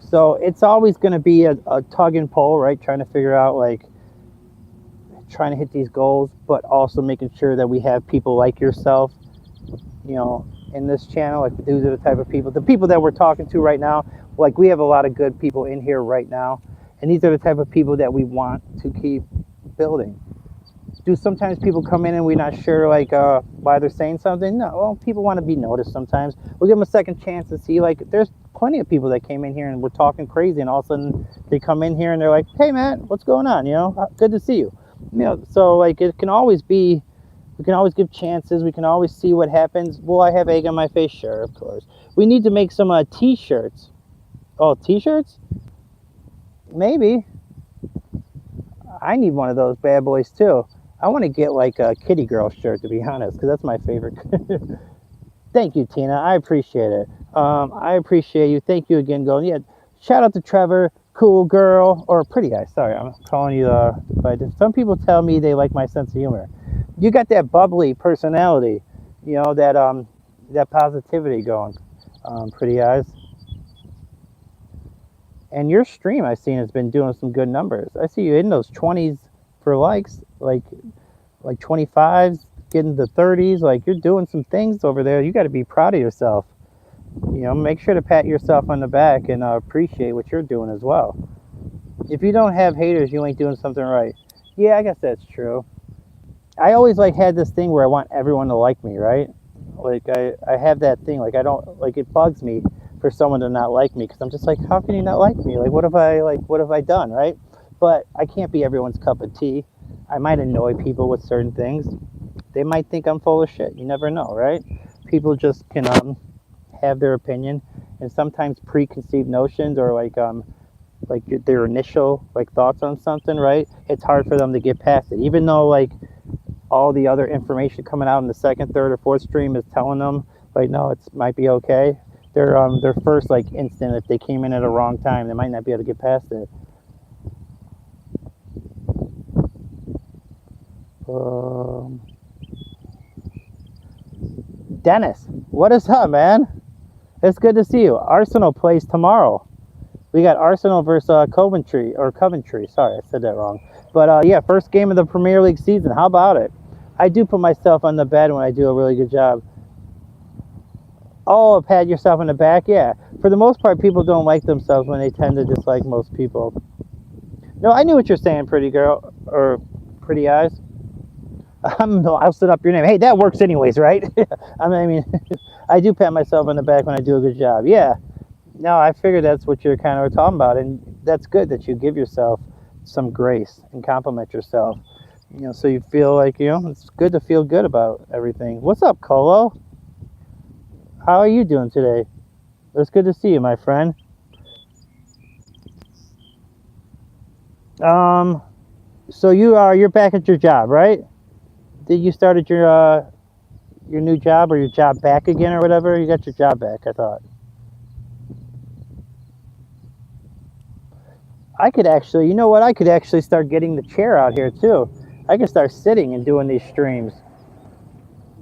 Speaker 1: So it's always going to be a tug and pull, right? Trying to figure out, like, trying to hit these goals, but also making sure that we have people like yourself, you know, in this channel. Like, these are the type of people, the people that we're talking to right now. Like, we have a lot of good people in here right now, and these are the type of people that we want to keep building. Do sometimes people come in and we're not sure like why they're saying something? No, well, people want to be noticed sometimes. We'll give them a second chance to see. Like, there's plenty of people that came in here and we're talking crazy, and all of a sudden they come in here and they're like, "Hey, Matt, what's going on? You know, good to see you." You know, so like it can always be. We can always give chances. We can always see what happens. Will I have egg on my face? Sure, of course. We need to make some t-shirts. Oh, t-shirts? Maybe. I need one of those bad boys too. I want to get like a kitty girl shirt, to be honest, because that's my favorite. Thank you, Tina. I appreciate it. I appreciate you. Thank you again, Golden. Yeah, shout out to Trevor, cool girl, or pretty guy. Sorry, I'm calling you. But some people tell me they like my sense of humor. You got that bubbly personality, you know, that positivity going. Pretty eyes. And your stream I've seen has been doing some good numbers. I see you in those 20s for likes, like 25s, getting the 30s. Like, you're doing some things over there. You got to be proud of yourself. You know, make sure to pat yourself on the back and appreciate what you're doing as well. If you don't have haters, you ain't doing something right. Yeah, I guess that's true. I always like had this thing where I want everyone to like me, right? Like I have that thing. Like, I don't like, it bugs me for someone to not like me, because I'm just like, how can you not like me? Like, what have I done, right? But I can't be everyone's cup of tea. I might annoy people with certain things. They might think I'm full of shit. You never know, right? People just can have their opinion, and sometimes preconceived notions or like their initial like thoughts on something, right? It's hard for them to get past it, even though like all the other information coming out in the second, third, or fourth stream is telling them like, no, it might be okay. Their first like instant, if they came in at a wrong time, they might not be able to get past it. Dennis, what is up, man? It's good to see you. Arsenal plays tomorrow. We got Arsenal versus Coventry. Sorry, I said that wrong. But yeah, first game of the Premier League season. How about it? I do put myself on the bed when I do a really good job. Oh, pat yourself on the back? Yeah. For the most part, people don't like themselves when they tend to dislike most people. No, I knew what you're saying, pretty girl, or pretty eyes. I'll set up your name. Hey, that works anyways, right? I mean, I do pat myself on the back when I do a good job. Yeah. No, I figured that's what you're kind of talking about, and that's good that you give yourself some grace and compliment yourself. So you feel like it's good to feel good about everything. What's up, Colo? How are you doing today? It's good to see you, my friend. So you're back at your job, right? Did you start at your new job or your job back again or whatever? You got your job back, I thought. I could actually, you know what? I could actually start getting the chair out here too. I could start sitting and doing these streams.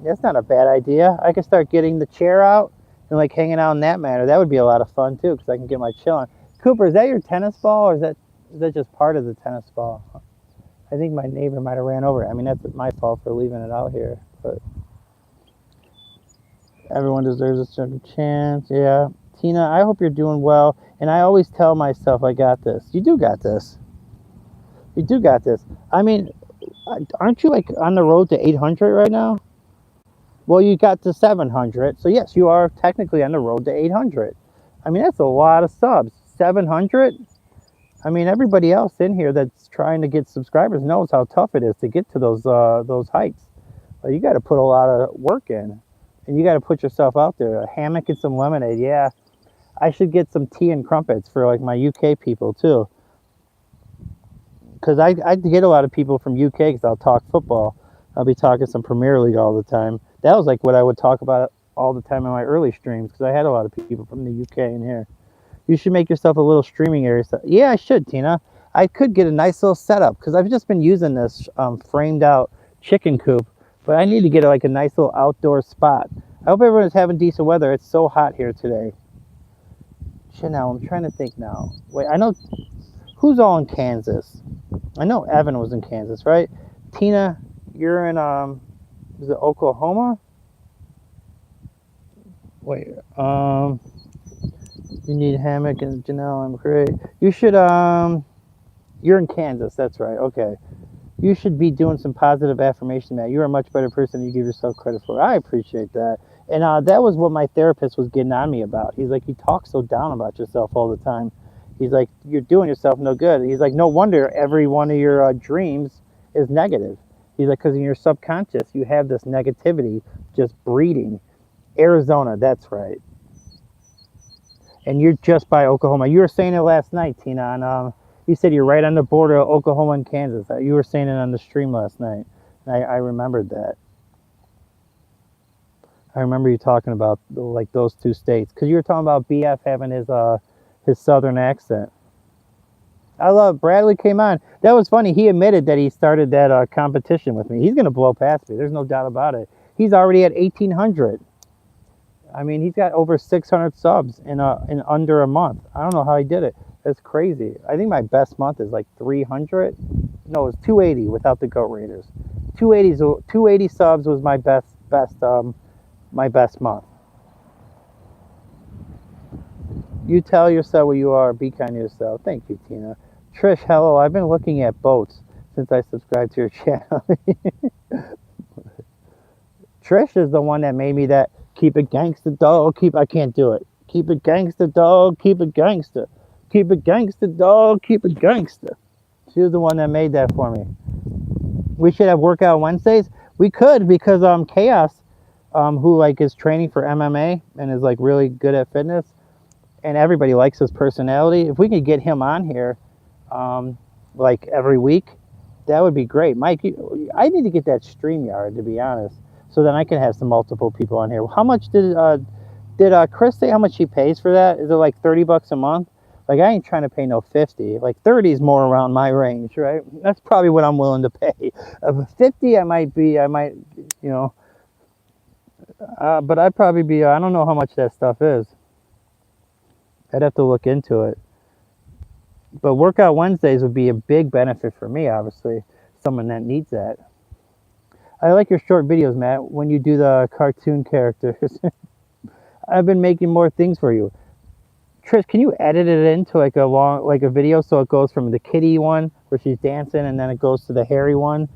Speaker 1: That's not a bad idea. I could start getting the chair out and like hanging out in that manner. That would be a lot of fun too, because I can get my chill on. Cooper, is that your tennis ball, or is that just part of the tennis ball? I think my neighbor might have ran over it. I mean, that's my fault for leaving it out here, but everyone deserves a second chance. Yeah. Tina, I hope you're doing well. And I always tell myself, I got this. You do got this. You do got this. I mean, aren't you like on the road to 800 right now? Well, you got to 700. So, yes, you are technically on the road to 800. I mean, that's a lot of subs. 700? I mean, everybody else in here that's trying to get subscribers knows how tough it is to get to those heights. You got to put a lot of work in, and you got to put yourself out there. A hammock and some lemonade. Yeah, I should get some tea and crumpets for like my UK people too, because I get a lot of people from UK because I'll talk football. I'll be talking some Premier League all the time. That was like what I would talk about all the time in my early streams, because I had a lot of people from the UK in here. You should make yourself a little streaming area. Yeah, I should, Tina. I could get a nice little setup, because I've just been using this framed out chicken coop, but I need to get like a nice little outdoor spot. I hope everyone's having decent weather. It's so hot here today. Chanel, I'm trying to think now. Wait, I know who's all in Kansas. I know Evan was in Kansas, right? Tina, you're in is it Oklahoma? Wait, you need hammock, and Janelle, I'm great. You should you're in Kansas, that's right. Okay. You should be doing some positive affirmation, Matt. You're a much better person than you give yourself credit for. I appreciate that. And that was what my therapist was getting on me about. He's like, you talk so down about yourself all the time. He's like, you're doing yourself no good. He's like, no wonder every one of your dreams is negative. He's like, because in your subconscious, you have this negativity just breeding. Arizona, that's right. And you're just by Oklahoma. You were saying it last night, Tina, on you said you're right on the border of Oklahoma and Kansas. You were saying it on the stream last night. I remembered that. I remember you talking about like those two states, because you were talking about BF having his southern accent. I love Bradley came on. That was funny. He admitted that he started that competition with me. He's gonna blow past me. There's no doubt about it. He's already at 1,800. I mean, he's got over 600 subs in under a month. I don't know how he did it. That's crazy. I think my best month is like 300. No, it's 280 without the Goat Raiders. 280 subs was my best month. You tell yourself what you are. Be kind to yourself. Thank you, Tina. Trish, hello. I've been looking at boats since I subscribed to your channel. Trish is the one that made me that keep it gangsta dog. I can't do it. Keep it gangsta dog. Keep it gangsta. Keep it gangsta dog. Keep it gangsta. She was the one that made that for me. We should have workout Wednesdays. We could, because Chaos, who like is training for MMA and is like really good at fitness, and everybody likes his personality. If we could get him on here, like every week, that would be great. Mike, I need to get that StreamYard, to be honest, so then I can have some multiple people on here. How much did Chris say how much he pays for that? Is it like $30 a month? Like, I ain't trying to pay no 50. Like 30 is more around my range, right? That's probably what I'm willing to pay. 50, I might, but I'd probably be, I don't know how much that stuff is. I'd have to look into it. But Workout Wednesdays would be a big benefit for me, obviously. Someone that needs that. I like your short videos, Matt, when you do the cartoon characters. I've been making more things for you. Trish, can you edit it into like a video, so it goes from the kitty one where she's dancing and then it goes to the hairy one?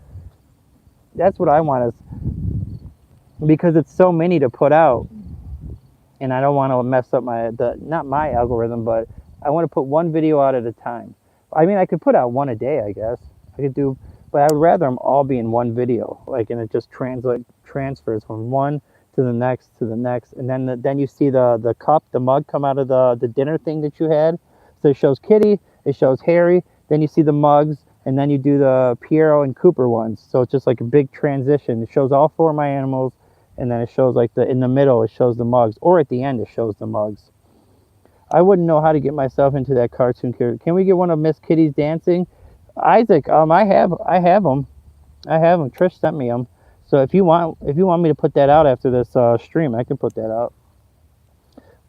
Speaker 1: That's what I want, is because it's so many to put out, and I don't want to mess up not my algorithm, but I want to put one video out at a time. I mean, I could put out one a day, I guess. I could do, but I would rather them all be in one video, like, and it just transfers from one to the next to the next, and then you see the cup, the mug come out of the dinner thing that you had. So it shows Kitty, it shows Harry, then you see the mugs, and then you do the Piero and Cooper ones. So it's just like a big transition. It shows all 4 of my animals, and then it shows like in the middle it shows the mugs, or at the end it shows the mugs. I wouldn't know how to get myself into that cartoon character. Can we get one of Miss Kitty's dancing? Isaac, I have them. Trish sent me them. So if you want me to put that out after this stream, I can put that out.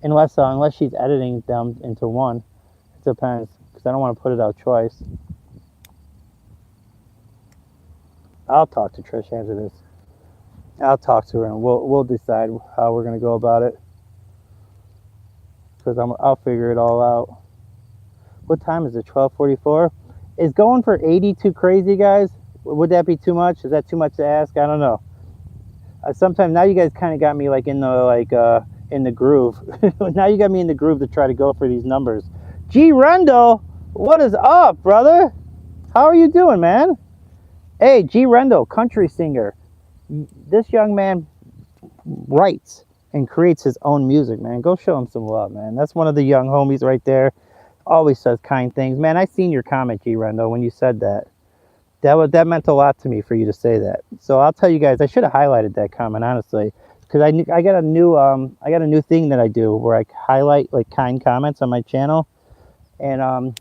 Speaker 1: Unless she's editing them into one. It depends, because I don't want to put it out twice. I'll talk to Trish after this. I'll talk to her and we'll decide how we're gonna go about it. Because I'll figure it all out. What time is it? 12:44. Is going for 80 too crazy, guys? Would that be too much? Is that too much to ask? I don't know. Sometimes now you guys kind of got me like in the groove. Now you got me in the groove to try to go for these numbers. G Rendell, what is up, brother? How are you doing, man? Hey, G Rendell, country singer. This young man writes and creates his own music, man. Go show him some love, man. That's one of the young homies right there. Always says kind things. Man, I seen your comment, G Rendell, when you said that. That meant a lot to me for you to say that. So I'll tell you guys, I should have highlighted that comment, honestly, because I got a new thing that I do where I highlight like kind comments on my channel. And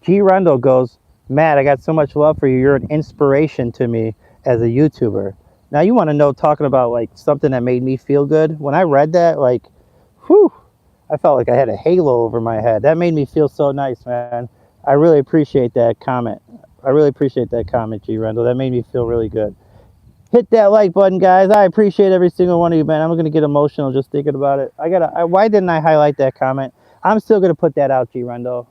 Speaker 1: G Rendell goes, Matt, I got so much love for you. You're an inspiration to me as a YouTuber. Now you want to know, talking about like something that made me feel good. When I read that, like, whew, I felt like I had a halo over my head. That made me feel so nice, man. I really appreciate that comment. I really appreciate that comment, G Rendell. That made me feel really good. Hit that like button, guys. I appreciate every single one of you, man. I'm gonna get emotional just thinking about it. Why didn't I highlight that comment? I'm still gonna put that out, G Rendell.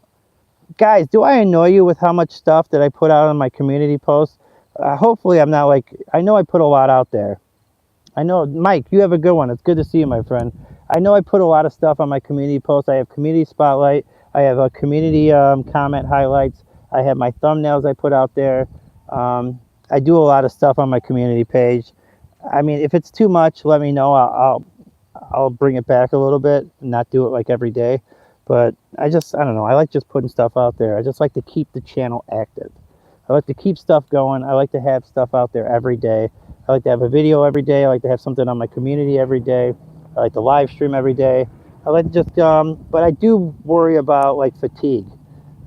Speaker 1: Guys, do I annoy you with how much stuff that I put out on my community posts? Hopefully I'm not like, I know I put a lot out there. I know, Mike, you have a good one. It's good to see you, my friend. I know I put a lot of stuff on my community posts. I have community spotlight. I have a community comment highlights. I have my thumbnails I put out there. I do a lot of stuff on my community page. I mean, if it's too much, let me know. I'll bring it back a little bit and not do it like every day. But I don't know. I like just putting stuff out there. I just like to keep the channel active. I like to keep stuff going. I like to have stuff out there every day. I like to have a video every day. I like to have something on my community every day. I like to live stream every day. I like to just, but I do worry about like fatigue.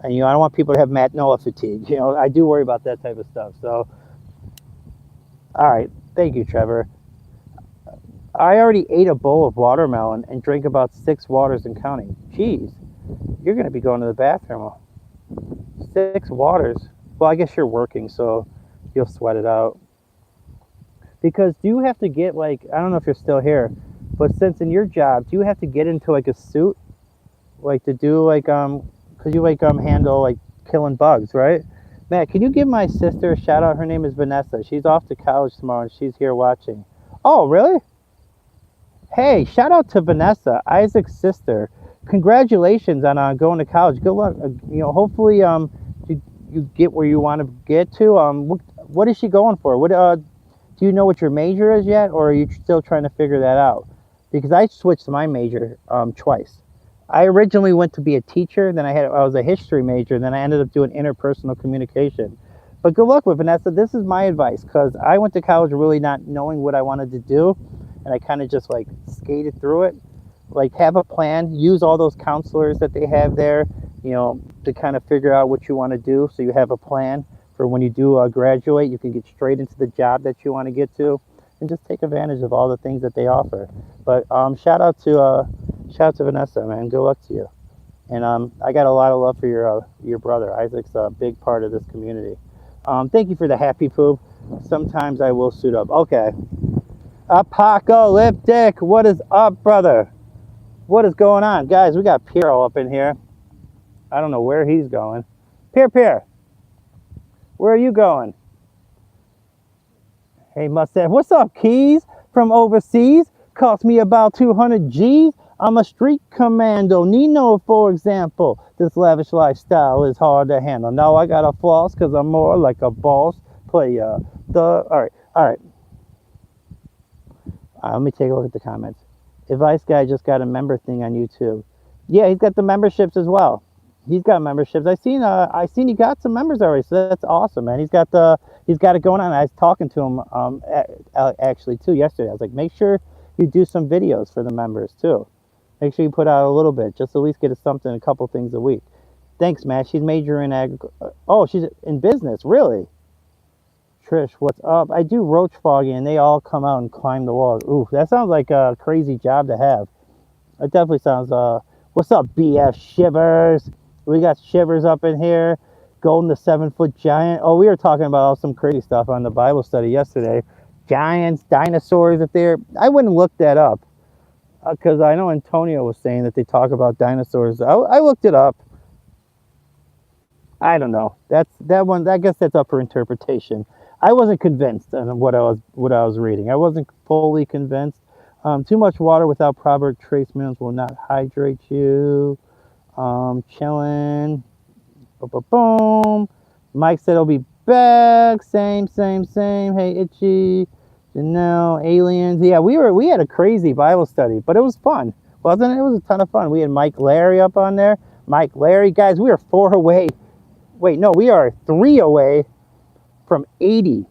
Speaker 1: And, I don't want people to have Matt Noah fatigue. I do worry about that type of stuff. So, all right. Thank you, Trevor. I already ate a bowl of watermelon and drank about 6 waters and counting. Jeez, you're going to be going to the bathroom. 6 waters. Well, I guess you're working, so you'll sweat it out. Because do you have to get like, I don't know if you're still here, but since in your job, do you have to get into like a suit? Like to do like, because you like handle like killing bugs, right? Matt, can you give my sister a shout out? Her name is Vanessa. She's off to college tomorrow and she's here watching. Oh, really? Hey, shout out to Vanessa, Isaac's sister. Congratulations on going to college. Good luck. Hopefully you get where you want to get to. What is she going for? Do you know what your major is yet, or are you still trying to figure that out? Because I switched my major twice. I originally went to be a teacher, then I was a history major, then I ended up doing interpersonal communication. But good luck with Vanessa. This is my advice, because I went to college really not knowing what I wanted to do, and I kind of just like skated through it. Like, have a plan, use all those counselors that they have there, to kind of figure out what you want to do, so you have a plan for when you do graduate. You can get straight into the job that you want to get to, and just take advantage of all the things that they offer. But shout out to Vanessa, man. Good luck to you. And I got a lot of love for your brother. Isaac's a big part of this community. Thank you for the happy poop. Sometimes I will suit up. Okay. Apocalyptic, what is up, brother? What is going on? Guys, we got Piero up in here. I don't know where he's going. Pierre, where are you going? Hey, Mustache. What's up, Keys? From overseas? Cost me about 200 G's. I'm a street commando. Nino, for example. This lavish lifestyle is hard to handle. Now I got a floss because I'm more like a boss player. All right. Let me take a look at the comments. Advice Guy just got a member thing on YouTube. Yeah, he's got the memberships as well. He's got memberships. I seen he got some members already, so that's awesome, man. He's got it going on. I was talking to him actually too yesterday. I was like, make sure you do some videos for the members too. Make sure you put out a little bit, just at least get something, a couple things a week. Thanks, Matt. She's majoring in oh, she's in business, really. Trish, what's up? I do roach fogging, and they all come out and climb the walls. Ooh, that sounds like a crazy job to have. It definitely sounds, what's up, BF Shivers? We got Shivers up in here. Golden the 7-foot giant. Oh, we were talking about some crazy stuff on the Bible study yesterday. Giants, dinosaurs, if they're... I wouldn't look that up, because I know Antonio was saying that they talk about dinosaurs. I looked it up. I don't know. That one. I guess that's up for interpretation. I wasn't convinced on what I was reading. I wasn't fully convinced. Too much water without proper trace minerals will not hydrate you. Chilling. Boom, boom. Mike said he'll be back. Same. Hey, Itchy. Janelle, aliens. Yeah, we had a crazy Bible study, but it was fun, wasn't it? It was a ton of fun. We had Mike Larry up on there. Mike Larry, guys, we are 4 away. Wait, no, we are 3 away from 80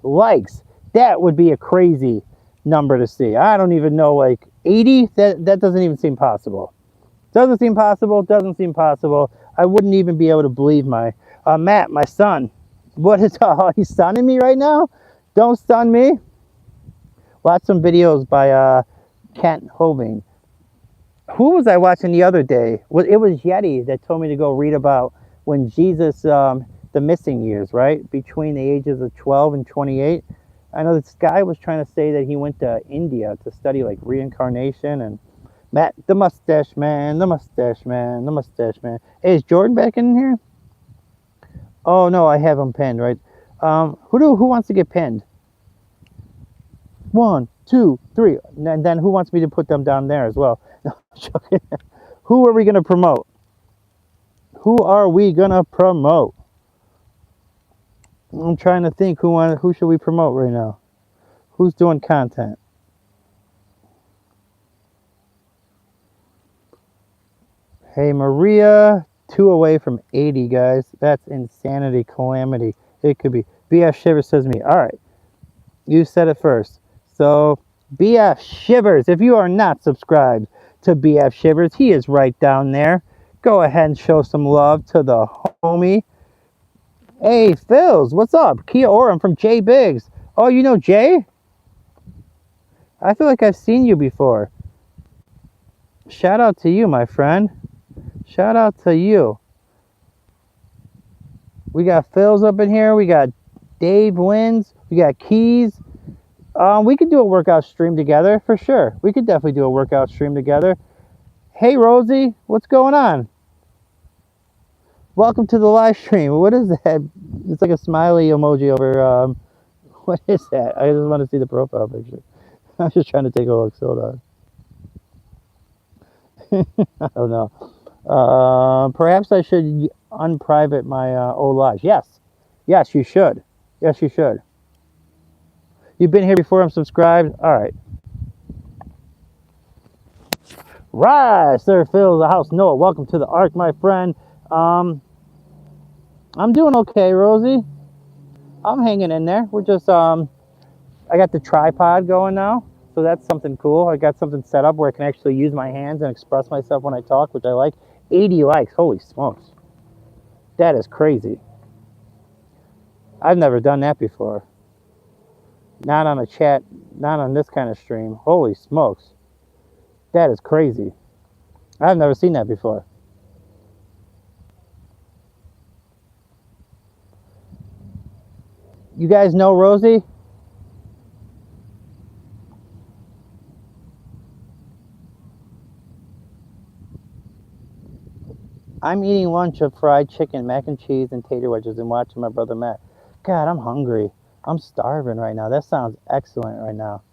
Speaker 1: likes. That would be a crazy number to see. I don't even know, like 80, that doesn't even seem possible. Doesn't seem possible. I wouldn't even be able to believe my Matt, my son. What is he's stunning me right now? Don't stun me. Watch some videos by Kent Hoving. Who was I watching the other day? Well, it was Yeti that told me to go read about when Jesus, the missing years, right? Between the ages of 12 and 28. I know this guy was trying to say that he went to India to study like reincarnation. And Matt, the mustache man. Hey, is Jordan back in here? Oh no, I have him pinned, right? Who wants to get pinned? 1, 2, 3. And then who wants me to put them down there as well? No, who are we going to promote? I'm trying to think who should we promote right now? Who's doing content? Hey, Maria, 2 away from 80, guys. That's insanity, calamity. It could be. BF Shivers says to me, all right, you said it first. So, BF Shivers, if you are not subscribed to BF Shivers, he is right down there. Go ahead and show some love to the homie. Hey, Phils, what's up? Kia Orem from Jay Biggs. Oh, you know Jay? I feel like I've seen you before. Shout out to you, my friend. Shout out to you. We got Phils up in here. We got Dave Wins. We got Keys. We could do a workout stream together for sure. We could definitely do a workout stream together. Hey, Rosie, what's going on? Welcome to the live stream. What is that? It's like a smiley emoji over. What is that? I just want to see the profile picture. I'm just trying to take a look. Hold on. I don't know. Perhaps I should unprivate my old lives. Yes, you should. Yes, you should. You've been here before. I'm subscribed. All right. Right, Sir Phil, the house. Noah, welcome to the Ark, my friend. I'm doing okay, Rosie. I'm hanging in there. We're just I got the tripod going now, so that's something cool. I got something set up where I can actually use my hands and express myself when I talk, which I like. 80 likes, holy smokes. That is crazy. I've never done that before. Not on a chat, not on this kind of stream. Holy smokes. That is crazy. I've never seen that before. You guys know Rosie? I'm eating lunch of fried chicken, mac and cheese, and tater wedges and watching my brother Matt. God, I'm hungry. I'm starving right now. That sounds excellent right now.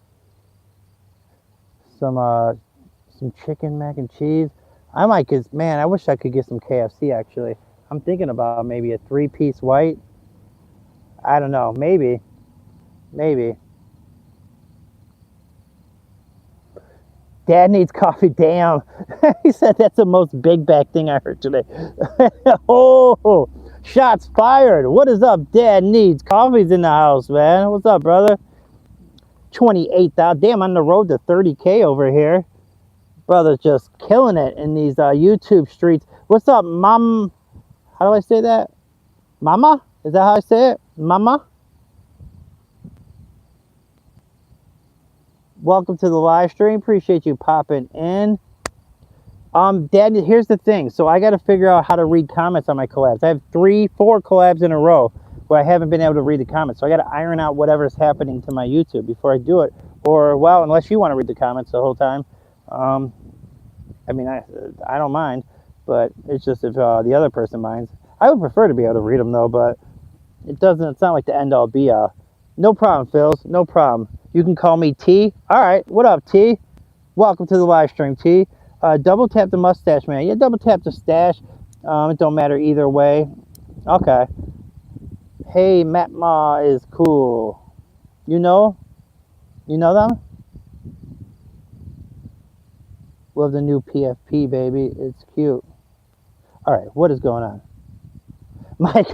Speaker 1: Some chicken mac and cheese. I might get, man, I wish I could get some KFC actually. I'm thinking about maybe a 3-piece white. I don't know, maybe. Dad needs coffee. Damn. He said that's the most big back thing I heard today. Oh, shots fired. What is up? Dad needs coffee's in the house, man. What's up, brother? 28,000. Damn, on the road to 30K over here. Brother's just killing it in these YouTube streets. What's up, mom? How do I say that? Mama? Is that how I say it? Mama? Welcome to the live stream. Appreciate you popping in. Dad, here's the thing. So I got to figure out how to read comments on my collabs. I have 3-4 collabs in a row where I haven't been able to read the comments. So I got to iron out whatever's happening to my YouTube before I do it. Or, well, unless you want to read the comments the whole time. I mean, I don't mind, but it's just if the other person minds. I would prefer to be able to read them though, but it's not like the end all be all. No problem, Phils. No problem. You can call me T. All right. What up, T? Welcome to the live stream, T. Double tap the mustache, man. Yeah, double tap the stash. It don't matter either way. Okay. Hey, Matt Ma is cool. You know them? Love the new PFP, baby. It's cute. All right, what is going on? Mike,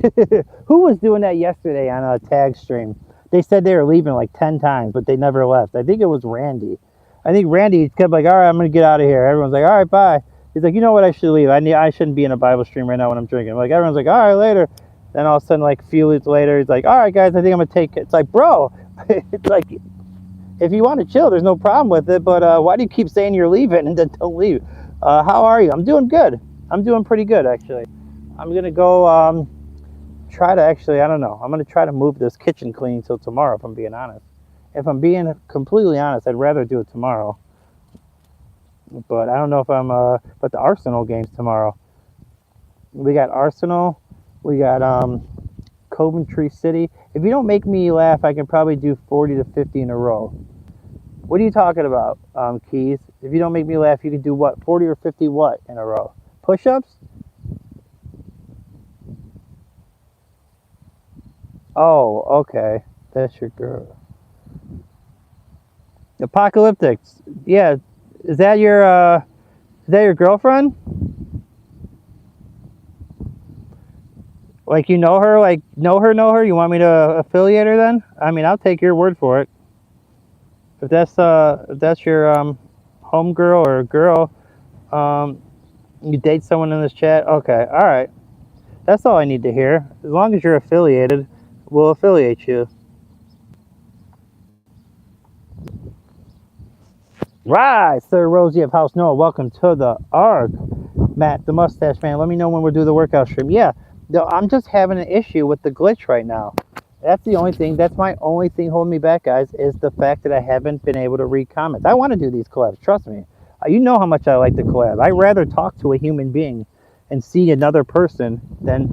Speaker 1: who was doing that yesterday on a tag stream? They said they were leaving like 10 times, but they never left. I think it was Randy. I think Randy kept like, all right, I'm going to get out of here. Everyone's like, all right, bye. He's like, you know what? I should leave. I shouldn't be in a Bible stream right now when I'm drinking. Like, everyone's like, all right, later. Then all of a sudden, like a few weeks later, he's like, all right, guys, I think I'm going to take it. It's like, bro, it's like, if you want to chill, there's no problem with it. But why do you keep saying you're leaving and then don't leave? How are you? I'm doing good. I'm doing pretty good, actually. I'm going to go try to actually, I don't know. I'm going to try to move this kitchen clean till tomorrow, if I'm being honest. If I'm being completely honest, I'd rather do it tomorrow. But I don't know if I'm, but the Arsenal game's tomorrow. We got Arsenal. We got Coventry City. If you don't make me laugh, I can probably do 40 to 50 in a row. What are you talking about, Keys? If you don't make me laugh, you can do what? 40 or 50 what in a row? Push-ups? Oh, okay. That's your girl. Apocalyptics. Yeah. Is that your girlfriend? Like, you know her? Like, know her? You want me to affiliate her then? I mean, I'll take your word for it. If that's your homegirl or girl, you date someone in this chat? Okay, all right. That's all I need to hear. As long as you're affiliated, we'll affiliate you. Right, Sir Rosie of House Noah. Welcome to the ARC. Matt, the mustache man. Let me know when we'll do the workout stream. Yeah, I'm just having an issue with the glitch right now. That's the only thing. That's my only thing holding me back, guys, is the fact that I haven't been able to read comments. I want to do these collabs. Trust me. You know how much I like the collab. I'd rather talk to a human being and see another person than,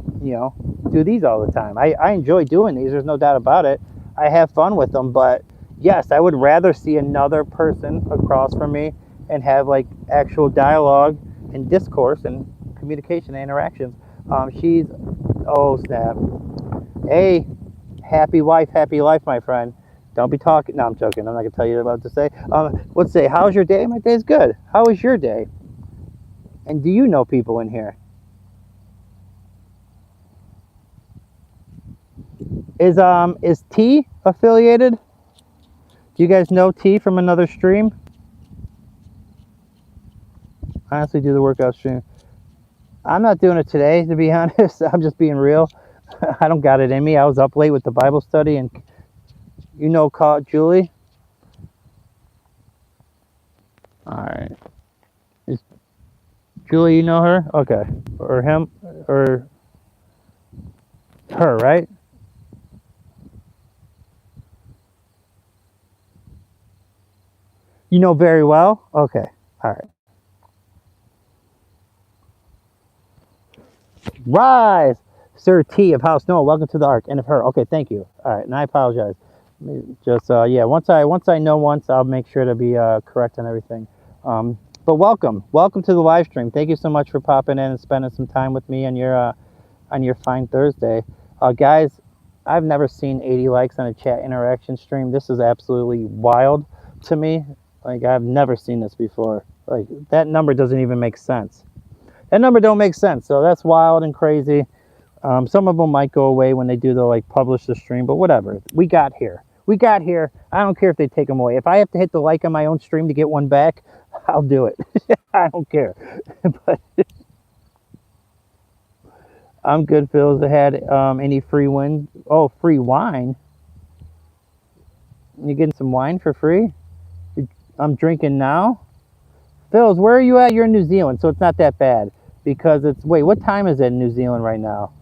Speaker 1: do these all the time. I enjoy doing these. There's no doubt about it. I have fun with them, but yes, I would rather see another person across from me and have like actual dialogue and discourse and communication and interactions. Oh snap. Hey, happy wife, happy life, my friend. Don't be talking. No, I'm joking. I'm not gonna tell you what to say. Let's say, how's your day? My day's good. How was your day? And do you know people in here? Is T affiliated? Do you guys know T from another stream? Honestly, do the workout stream. I'm not doing it today, to be honest. I'm just being real. I don't got it in me. I was up late with the Bible study, and call Julie. All right. Julie, you know her? Okay. Or him? Or her, right? You know very well? Okay. All right. Rise. Sir T of House Noah, welcome to the Ark, and of her. Okay, thank you. All right, and I apologize. Just yeah, once I know once, I'll make sure to be correct on everything. But welcome to the live stream. Thank you so much for popping in and spending some time with me on your fine Thursday, guys. I've never seen 80 likes on a chat interaction stream. This is absolutely wild to me. Like, I've never seen this before. Like, that number doesn't even make sense. That number don't make sense. So that's wild and crazy. Some of them might go away when they do the like publish the stream, but whatever. We got here. I don't care if they take them away. If I have to hit the like on my own stream to get one back, I'll do it. I don't care. But I'm good. Phil's had any free win? Oh, free wine. You getting some wine for free? I'm drinking now. Phil's, where are you at? You're in New Zealand, so it's not that bad because it's. Wait, what time is it in New Zealand right now?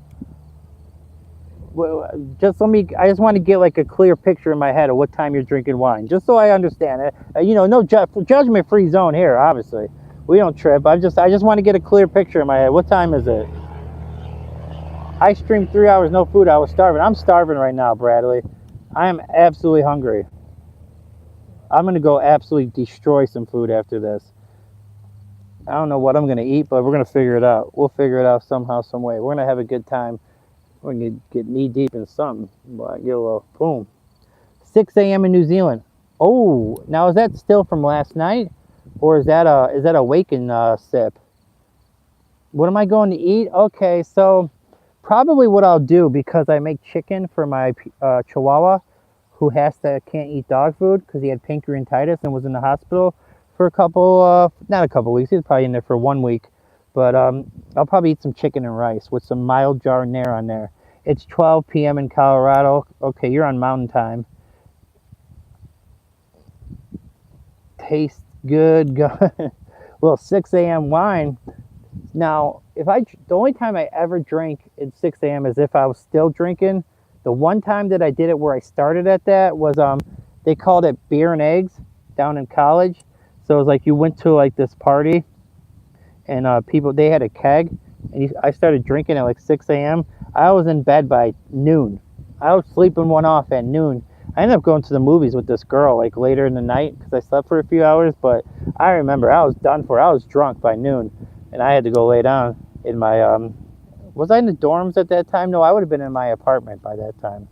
Speaker 1: Just let me. I just want to get like a clear picture in my head of what time you're drinking wine, just so I understand it. You know, no judgment-free zone here. Obviously, we don't trip. I just want to get a clear picture in my head. What time is it? I streamed 3 hours, no food. I was starving. I'm starving right now, Bradley. I am absolutely hungry. I'm gonna go absolutely destroy some food after this. I don't know what I'm gonna eat, but we're gonna figure it out. We'll figure it out somehow, some way. We're gonna have a good time. We're gonna get knee deep in something. But get a little boom. 6 a.m. in New Zealand. Oh, now is that still from last night, or is that a waken sip? What am I going to eat? Okay, so probably what I'll do, because I make chicken for my Chihuahua, who can't eat dog food because he had pancreatitis and was in the hospital for a couple not a couple weeks. He was probably in there for 1 week. But I'll probably eat some chicken and rice with some mild giardiniera on there. It's 12 p.m. in Colorado. Okay, you're on mountain time. Tastes good. Well, 6 a.m. wine. Now, the only time I ever drink at 6 a.m. is if I was still drinking. The one time that I did it where I started at that was they called it beer and eggs down in college. So it was like you went to like this party. And they had a keg, and I started drinking at like 6 a.m. I was in bed by noon. I was sleeping one off at noon. I ended up going to the movies with this girl like later in the night because I slept for a few hours. But I remember I was done for. I was drunk by noon, and I had to go lay down in my. Was I in the dorms at that time? No, I would have been in my apartment by that time.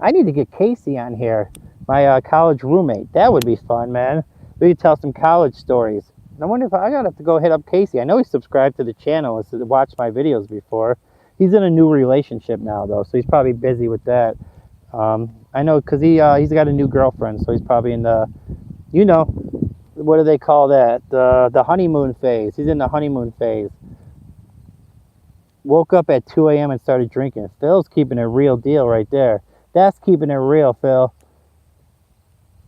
Speaker 1: I need to get Casey on here, my college roommate. That would be fun, man. We could tell some college stories. I wonder if I gotta have to go hit up Casey. I know he subscribed to the channel and watched my videos before. He's in a new relationship now, though, so he's probably busy with that. I know because he's got a new girlfriend, so he's probably in the, you know, what do they call that? The honeymoon phase. He's in the honeymoon phase. Woke up at 2 a.m. and started drinking. Phil's keeping a real deal right there. That's keeping it real, Phil.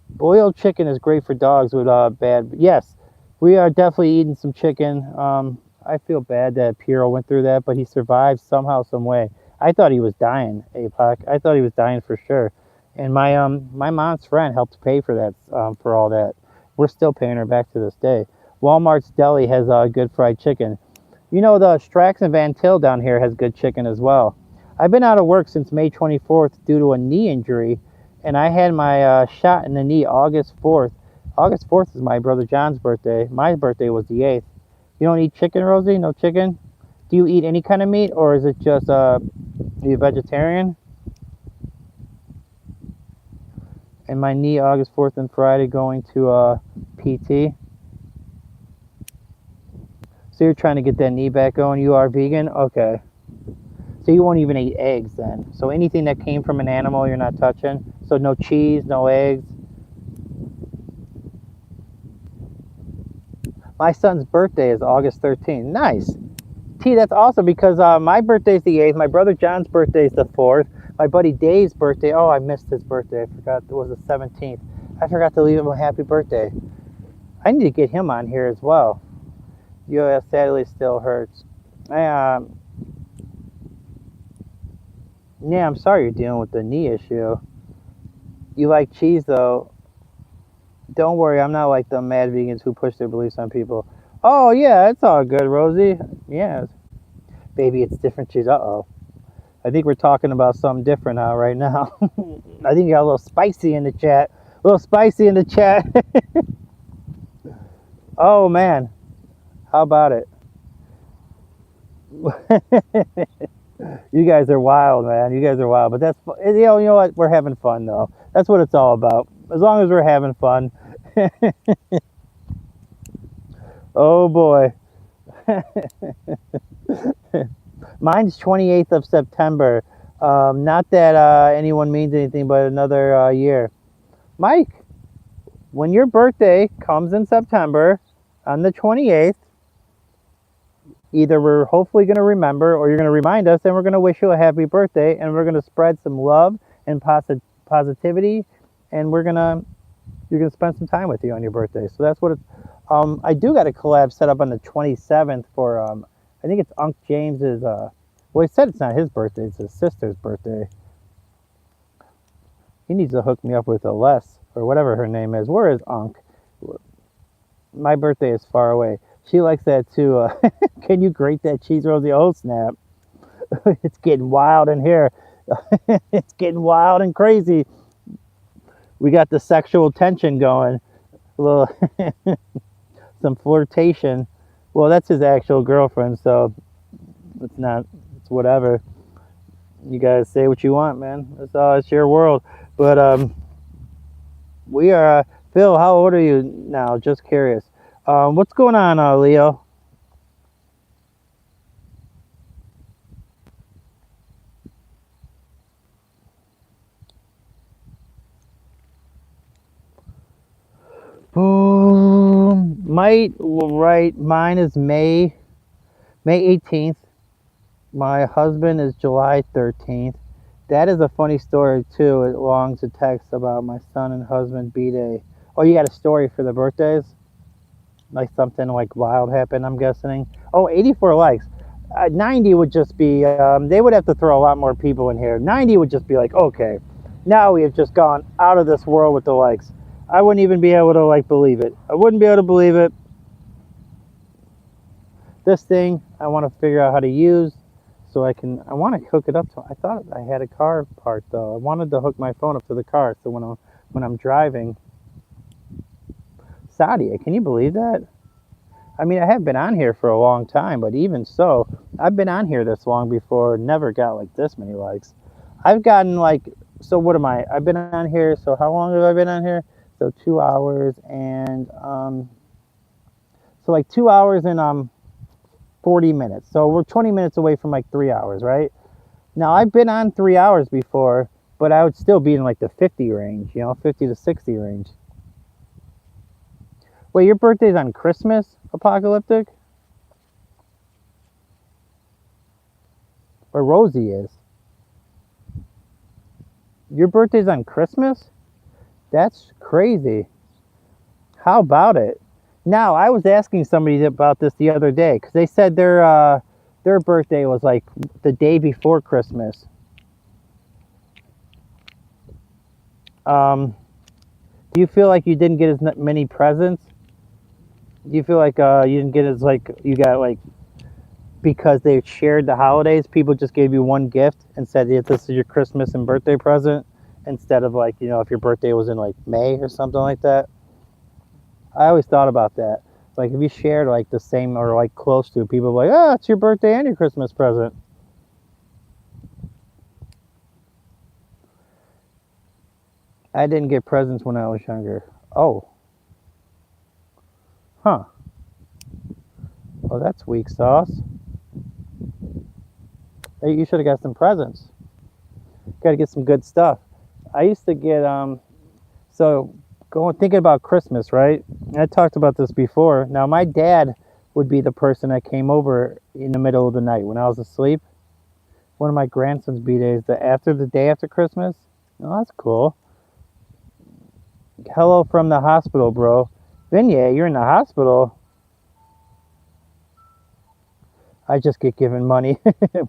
Speaker 1: Boiled chicken is great for dogs with bad. Yes. We are definitely eating some chicken. I feel bad that Piero went through that, but he survived somehow, some way. I thought he was dying, APOC. I thought he was dying for sure. And my mom's friend helped pay for that, for all that. We're still paying her back to this day. Walmart's Deli has good fried chicken. You know, the Strax and Van Til down here has good chicken as well. I've been out of work since May 24th due to a knee injury, and I had my shot in the knee August 4th. August 4th is my brother John's birthday. My birthday was the 8th. You don't eat chicken, Rosie? No chicken? Do you eat any kind of meat, or is it just, are you a vegetarian? And my knee August 4th and Friday going to PT. So you're trying to get that knee back going. You are vegan? Okay. So you won't even eat eggs then. So anything that came from an animal you're not touching? So no cheese, no eggs? My son's birthday is August 13th. Nice. T, that's awesome because my birthday's the 8th. My brother John's birthday is the 4th. My buddy Dave's birthday, oh, I missed his birthday. I forgot it was the 17th. I forgot to leave him a happy birthday. I need to get him on here as well. US sadly still hurts. Yeah, I'm sorry you're dealing with the knee issue. You like cheese though. Don't worry, I'm not like the mad vegans who push their beliefs on people. Oh, yeah, it's all good, Rosie. Yes. Baby, it's different cheese. Uh-oh. I think we're talking about something different now, right now. I think you got a little spicy in the chat. A little spicy in the chat. Oh, man. How about it? You guys are wild, man. You guys are wild. But that's, you know what? We're having fun, though. That's what it's all about. As long as we're having fun. Oh, boy. Mine's 28th of September. Not that anyone means anything, but another year. Mike, when your birthday comes in September on the 28th, either we're hopefully going to remember or you're going to remind us and we're going to wish you a happy birthday and we're going to spread some love and positivity and you're going to spend some time with you on your birthday. So that's what it's, I do got a collab set up on the 27th for, I think it's Unc James's, well, he said it's not his birthday, it's his sister's birthday. He needs to hook me up with a Les, or whatever her name is. Where is Unc? My birthday is far away. She likes that too. Can you grate that cheese, Rosie? Oh, snap. It's getting wild in here. It's getting wild and crazy. We got the sexual tension going. A little, some flirtation. Well, that's his actual girlfriend, so it's not, it's whatever. You guys say what you want, man. It's your world. But we are, Phil, how old are you now? Just curious. What's going on, Leo? Boom. Right. Mine is May 18th. My husband is July 13th. That is a funny story too. It belongs to text about my son and husband B-Day. Oh, you got a story for the birthdays? Like something like wild happened, I'm guessing. Oh, 84 likes. 90 would just be, they would have to throw a lot more people in here. 90 would just be like, okay, now we have just gone out of this world with the likes. I wouldn't even be able to like believe it. I wouldn't be able to believe it. This thing, I want to figure out how to use so I want to hook it up to, I thought I had a car part though. I wanted to hook my phone up to the car so when I'm driving. Sadia, can you believe that? I mean, I have been on here for a long time, but even so, I've been on here this long before, never got like this many likes. I've gotten like, so what am I? I've been on here, so how long have I been on here? So 2 hours and, so like 2 hours and 40 minutes. So we're 20 minutes away from like 3 hours, right? Now I've been on 3 hours before, but I would still be in like the 50 range, 50 to 60 range. Wait, your birthday's on Christmas, Apocalyptic? Or Rosie is? Your birthday's on Christmas? That's crazy. How about it? Now, I was asking somebody about this the other day because they said their birthday was like the day before Christmas. Do you feel like you didn't get as many presents? Do you feel like you didn't get as like you got like because they shared the holidays? People just gave you one gift and said, yeah, this is your Christmas and birthday present, instead of like if your birthday was in like May or something like that. I always thought about that. Like if you shared like the same or like close to, people like, oh, it's your birthday and your Christmas present. I didn't get presents when I was younger. Oh. Huh. Oh, that's weak sauce. Hey, you should have got some presents. Got to get some good stuff. I used to get, thinking about Christmas, right? I talked about this before. Now, my dad would be the person that came over in the middle of the night when I was asleep. One of my grandson's B-days, the day after Christmas. Oh, that's cool. Hello from the hospital, bro. Vignette, you're in the hospital. I just get given money.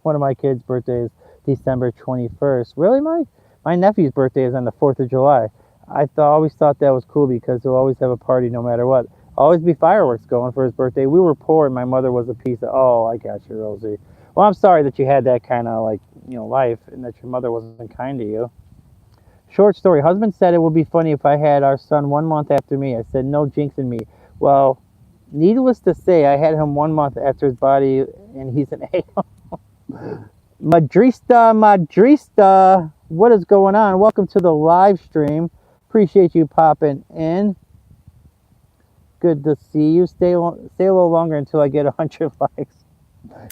Speaker 1: One of my kids' birthdays, December 21st. Really, Mike? My nephew's birthday is on the 4th of July. I always thought that was cool because they'll always have a party no matter what. Always be fireworks going for his birthday. We were poor and my mother was a piece of, oh, I got you, Rosie. Well, I'm sorry that you had that kind of like, life and that your mother wasn't kind to you. Short story. Husband said it would be funny if I had our son 1 month after me. I said, no jinxing me. Well, needless to say, I had him 1 month after his body, and he's an A. Madrista, what is going on? Welcome to the live stream. Appreciate you popping in. Good to see you. Stay a little longer until I get 100 likes.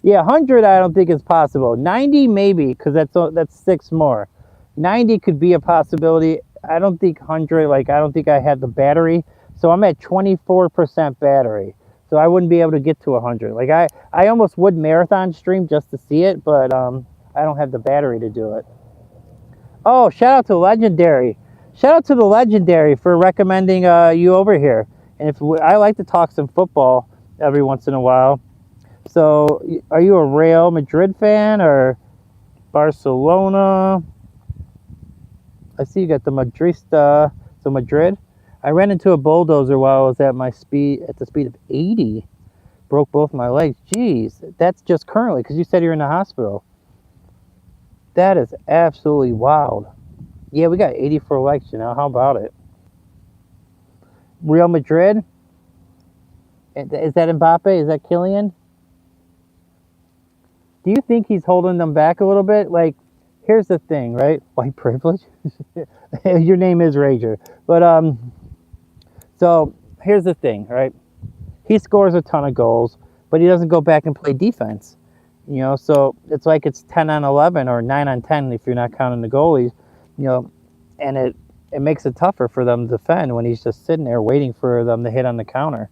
Speaker 1: Yeah, 100 I don't think is possible. 90 maybe, because that's 6 more. 90 could be a possibility. I don't think 100, I don't think I have the battery. So I'm at 24% battery. So I wouldn't be able to get to 100. I almost would marathon stream just to see it, but I don't have the battery to do it. Oh, shout out to Legendary. Shout out to the Legendary for recommending you over here. And I like to talk some football every once in a while. So, are you a Real Madrid fan or Barcelona? I see you got the Madrista. So Madrid. I ran into a bulldozer while I was at the speed of 80. Broke both my legs. Jeez, that's just currently because you said you're in the hospital. That is absolutely wild. Yeah, we got 84 likes. How about it? Real Madrid. Is that Mbappe? Is that Kylian? Do you think he's holding them back a little bit? Here's the thing, right? White privilege. Your name is Rager, but so here's the thing, right? He scores a ton of goals, but he doesn't go back and play defense. So it's like it's 10 on 11 or 9 on 10 if you're not counting the goalies. And it makes it tougher for them to defend when he's just sitting there waiting for them to hit on the counter.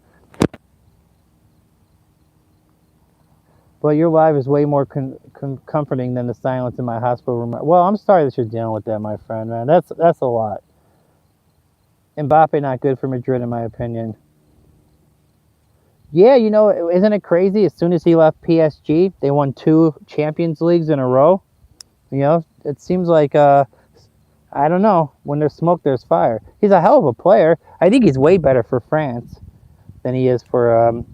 Speaker 1: But your live is way more comforting than the silence in my hospital room. Well, I'm sorry that you're dealing with that, my friend, man. That's a lot. Mbappe not good for Madrid, in my opinion. Yeah, isn't it crazy? As soon as he left PSG, they won 2 Champions Leagues in a row. It seems like, I don't know. When there's smoke, there's fire. He's a hell of a player. I think he's way better for France than he is for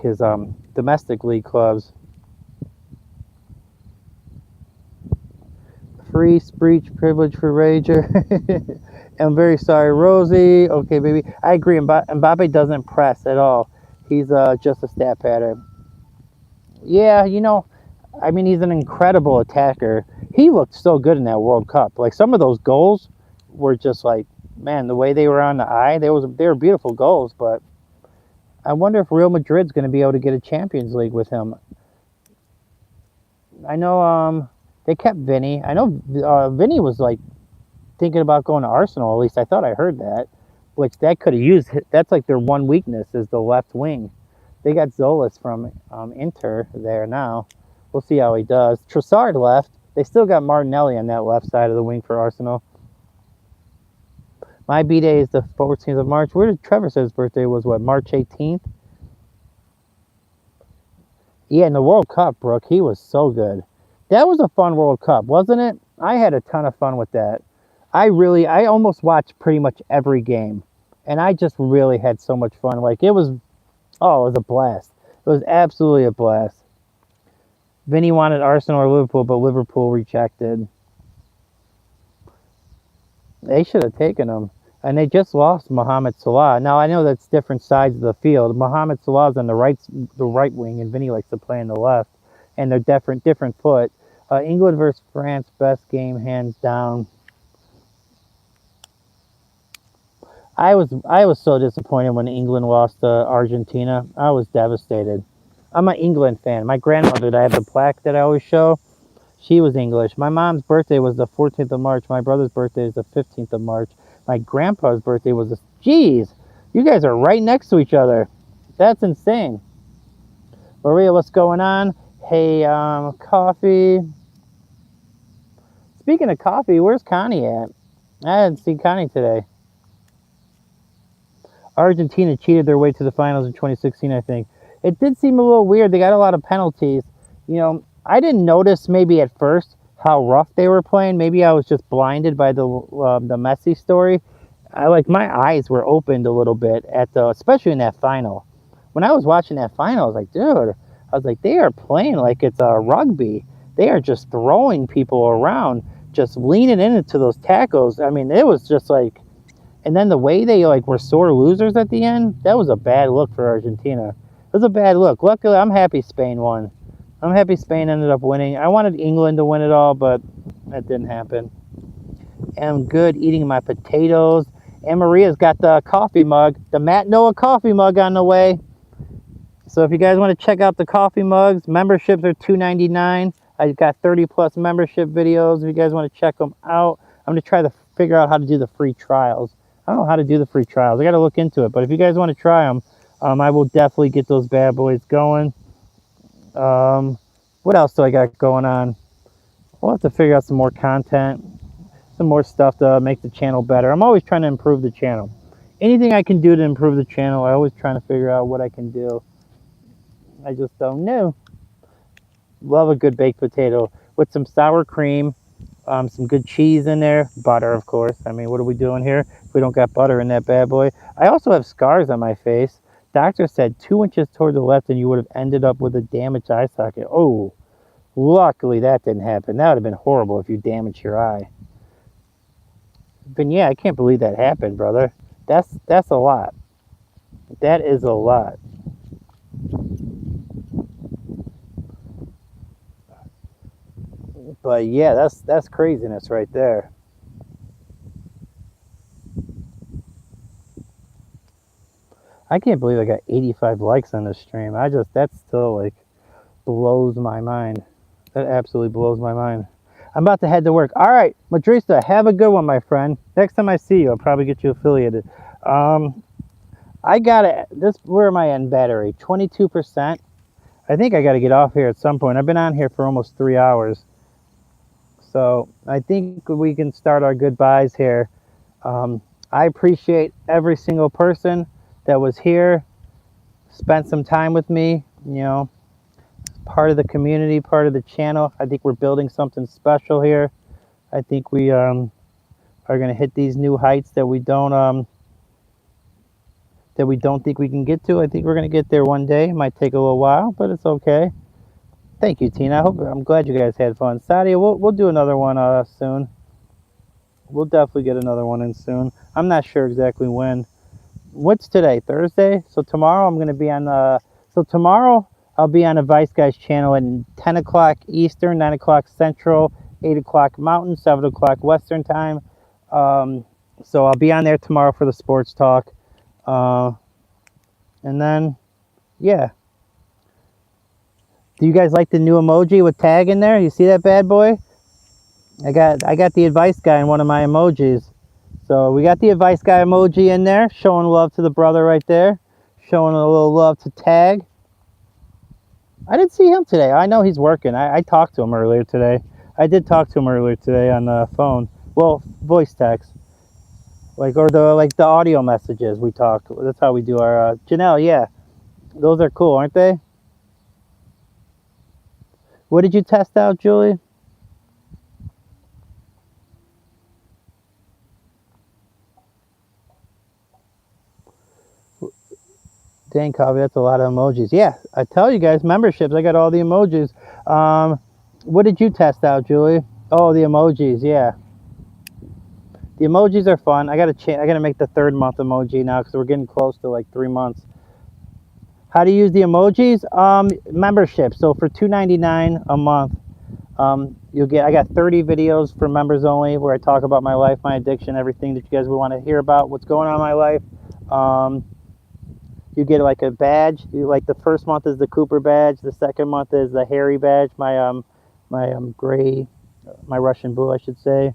Speaker 1: his domestic league clubs. Free speech privilege for Rager. I'm very sorry, Rosie. Okay, baby. I agree. Mbappe doesn't press at all. He's just a stat pattern. Yeah, he's an incredible attacker. He looked so good in that World Cup. Some of those goals were just man, the way they were on the eye, they were beautiful goals, but I wonder if Real Madrid's going to be able to get a Champions League with him. I know they kept Vinny. I know Vinny was thinking about going to Arsenal. At least I thought I heard that. Which that could have used. That's their one weakness is the left wing. They got Zolas from Inter there now. We'll see how he does. Trossard left. They still got Martinelli on that left side of the wing for Arsenal. My B-Day is the 14th of March. Where did Trevor say his birthday was? What, March 18th? Yeah, in the World Cup, Brooke, he was so good. That was a fun World Cup, wasn't it? I had a ton of fun with that. I almost watched pretty much every game. And I just really had so much fun. It was a blast. It was absolutely a blast. Vinny wanted Arsenal or Liverpool, but Liverpool rejected. They should have taken him. And they just lost Mohamed Salah. Now, I know that's different sides of the field. Mohamed Salah's on the right wing, and Vinny likes to play on the left. And they're different foot. England versus France, best game, hands down. I was so disappointed when England lost to Argentina. I was devastated. I'm an England fan. My grandmother, I have the plaque that I always show. She was English. My mom's birthday was the 14th of March. My brother's birthday is the 15th of March. My grandpa's birthday was the... Jeez, you guys are right next to each other. That's insane. Maria, what's going on? Hey, coffee. Speaking of coffee, where's Connie at? I hadn't seen Connie today. Argentina cheated their way to the finals in 2016, I think. It did seem a little weird. They got a lot of penalties. I didn't notice maybe at first how rough they were playing. Maybe I was just blinded by the Messi story. My eyes were opened a little bit especially in that final. When I was watching that final, I was like, dude, I was like, they are playing like it's a rugby. They are just throwing people around, just leaning into those tackles. I mean, it was just like, and then the way they like were sore losers at the end, that was a bad look for Argentina. It was a bad look. Luckily, I'm happy Spain won. I'm happy Spain ended up winning. I wanted England to win it all, but that didn't happen. I'm good eating my potatoes. And Maria's got the coffee mug, the Matt Noah coffee mug on the way. So if you guys want to check out the coffee mugs, memberships are $2.99. I got 30 plus membership videos. If you guys want to check them out, I'm going to try to figure out how to do the free trials. I don't know how to do the free trials. I got to look into it. But if you guys want to try them, I will definitely get those bad boys going. What else do I got going on? We'll have to figure out some more content, some more stuff to make the channel better. I'm always trying to improve the channel. Anything I can do to improve the channel, I always trying to figure out what I can do. I just don't know. Love a good baked potato with some sour cream, some good cheese in there, butter, of course. I mean, what are we doing here if we don't got butter in that bad boy? I also have scars on my face. Doctor said 2 inches toward the left and you would have ended up with a damaged eye socket. Oh, luckily that didn't happen. That would have been horrible if you damaged your eye. But yeah, I can't believe that happened, brother. That's a lot. That is a lot. But yeah, that's craziness right there. I can't believe I got 85 likes on this stream. That still like blows my mind. That absolutely blows my mind. I'm about to head to work. All right, Madrista, have a good one, my friend. Next time I see you, I'll probably get you affiliated. I got it. Where am I in battery? 22%. I think I got to get off here at some point. I've been on here for almost 3 hours. So I think we can start our goodbyes here. I appreciate every single person that was here, spent some time with me, you know, part of the community, part of the channel. I think we're building something special here. I think we are going to hit these new heights that we don't think we can get to. I think we're going to get there one day. It might take a little while, but it's okay. Thank you, Tina. I'm glad you guys had fun. Sadia, we'll do another one soon. We'll definitely get another one in soon. I'm not sure exactly when. What's today? Thursday? So tomorrow I'm going to be on tomorrow I'll be on Advice Guys channel at 10 o'clock Eastern, 9 o'clock Central, 8 o'clock Mountain, 7 o'clock Western time. So I'll be on there tomorrow for the sports talk. And then, yeah. Do you guys like the new emoji with tag in there? You see that bad boy? I got the advice guy in one of my emojis. So we got the advice guy emoji in there, showing love to the brother right there, showing a little love to tag. I didn't see him today. I know he's working. I talked to him earlier today. I did talk to him earlier today on the phone. Well, voice text, like the audio messages we talk. That's how we do our Janelle. Yeah, those are cool, aren't they? What did you test out, Julie? Dang, Coffee, that's a lot of emojis. Yeah, I tell you guys, memberships, I got all the emojis. What did you test out, Julie? Oh, the emojis, yeah. The emojis are fun. I gotta make the 3rd month emoji now because we're getting close to like 3 months. How do you use the emojis? Membership. So for $2.99 a month, I got 30 videos for members only where I talk about my life, my addiction, everything that you guys would want to hear about, what's going on in my life. You get like a badge. Like the 1st month is the Cooper badge. The 2nd month is the Harry badge. My gray, my Russian blue, I should say.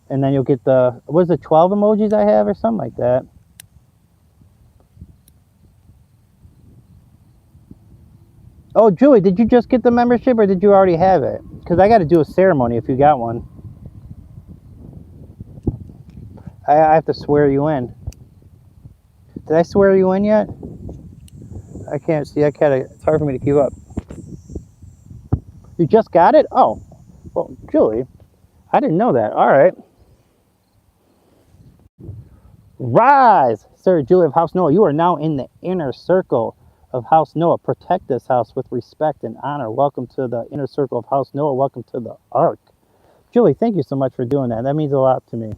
Speaker 1: And then you'll get the, what is it, 12 emojis I have or something like that. Oh, Julie, did you just get the membership or did you already have it? Because I got to do a ceremony if you got one. I have to swear you in. Did I swear you in yet? I can't see. It's hard for me to keep up. You just got it? Oh, well, Julie, I didn't know that. All right. Rise, Sir Julie of House Noah. You are now in the inner circle. of House Noah. Protect this house with respect and honor. Welcome to the inner circle of House Noah. Welcome to the Ark. Julie, thank you so much for doing that. That means a lot to me.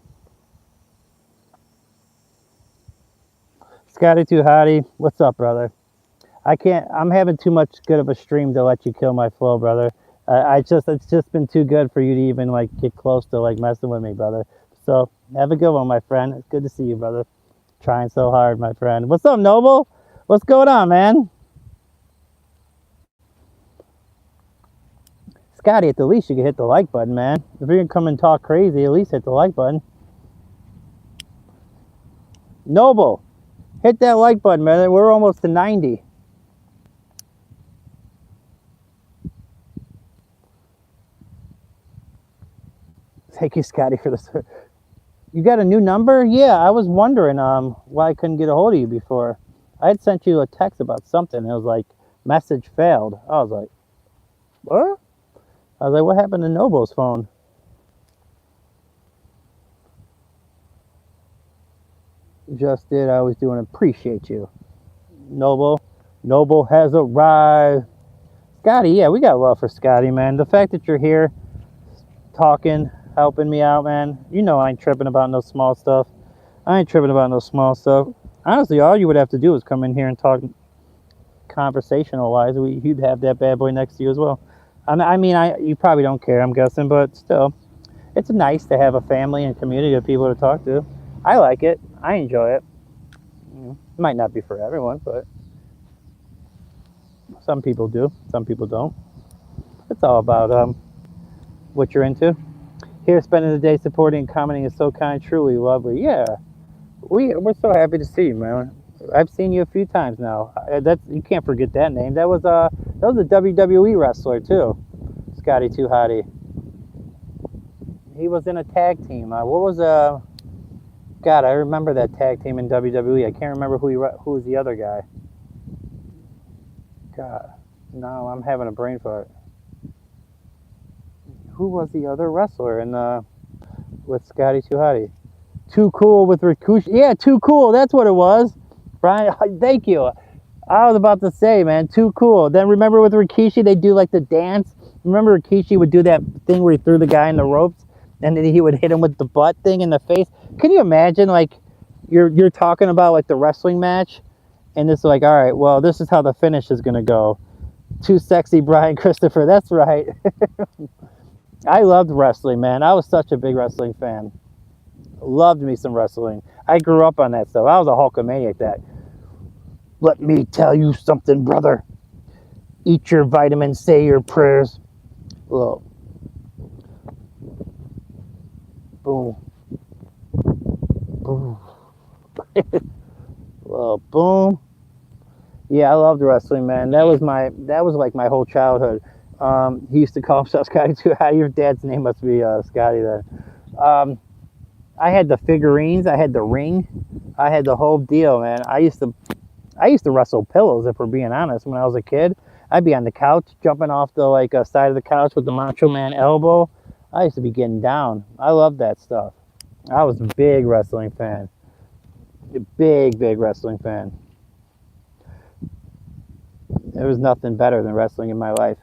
Speaker 1: Scotty Too Hottie, what's up, brother? I'm having too much good of a stream to let you kill my flow, brother. It's just been too good for you to even like get close to like messing with me, brother. So have a good one, my friend. It's good to see you, brother. Trying so hard, my friend. What's up, Noble? What's going on, man? Scotty, at the least you can hit the like button, man. If you're gonna come and talk crazy, at least hit the like button. Noble, hit that like button, man. We're almost to 90. Thank you, Scotty, for this. You got a new number? Yeah, I was wondering why I couldn't get a hold of you before. I had sent you a text about something. It was like, message failed. I was like, what? I was like, what happened to Noble's phone? Just did. I was doing. Appreciate you. Noble has arrived. Scotty, yeah, we got love for Scotty, man. The fact that you're here talking, helping me out, man. You know I ain't tripping about no small stuff. Honestly, all you would have to do is come in here and talk conversational wise. You'd have that bad boy next to you as well. You probably don't care, I'm guessing, but still, it's nice to have a family and community of people to talk to. I like it. I enjoy it. It might not be for everyone, but some people do. Some people don't. It's all about what you're into. Here, spending the day supporting and commenting is so kind, truly lovely. Yeah, we're so happy to see you, man. I've seen you a few times now. You can't forget that name. That was a WWE wrestler too, Scotty Too Hottie. He was in a tag team. What was God, I remember that tag team in WWE. I can't remember who was the other guy. God, no, I'm having a brain fart. Who was the other wrestler in with Scotty Too Hottie? Too Cool with Rikishi. Yeah, Too Cool. That's what it was. Brian, thank you. I was about to say, man, Too Cool. Then remember with Rikishi, they do like the dance. Remember Rikishi would do that thing where he threw the guy in the ropes, and then he would hit him with the butt thing in the face. Can you imagine, like, you're talking about like the wrestling match, and it's like, all right, well, this is how the finish is gonna go. Too sexy, Brian Christopher. That's right. I loved wrestling, man. I was such a big wrestling fan. Loved me some wrestling. I grew up on that stuff. I was a Hulkamaniac. That. Let me tell you something, brother. Eat your vitamins, say your prayers. Well, boom, boom. Well, boom. Yeah, I loved wrestling, man. That was like my whole childhood. He used to call himself Scotty Too Hottie. Your dad's name must be Scotty then. I had the figurines. I had the ring. I had the whole deal, man. I used to wrestle pillows, if we're being honest. When I was a kid, I'd be on the couch, jumping off the side of the couch with the Macho Man elbow. I used to be getting down. I loved that stuff. I was a big wrestling fan. A big wrestling fan. There was nothing better than wrestling in my life.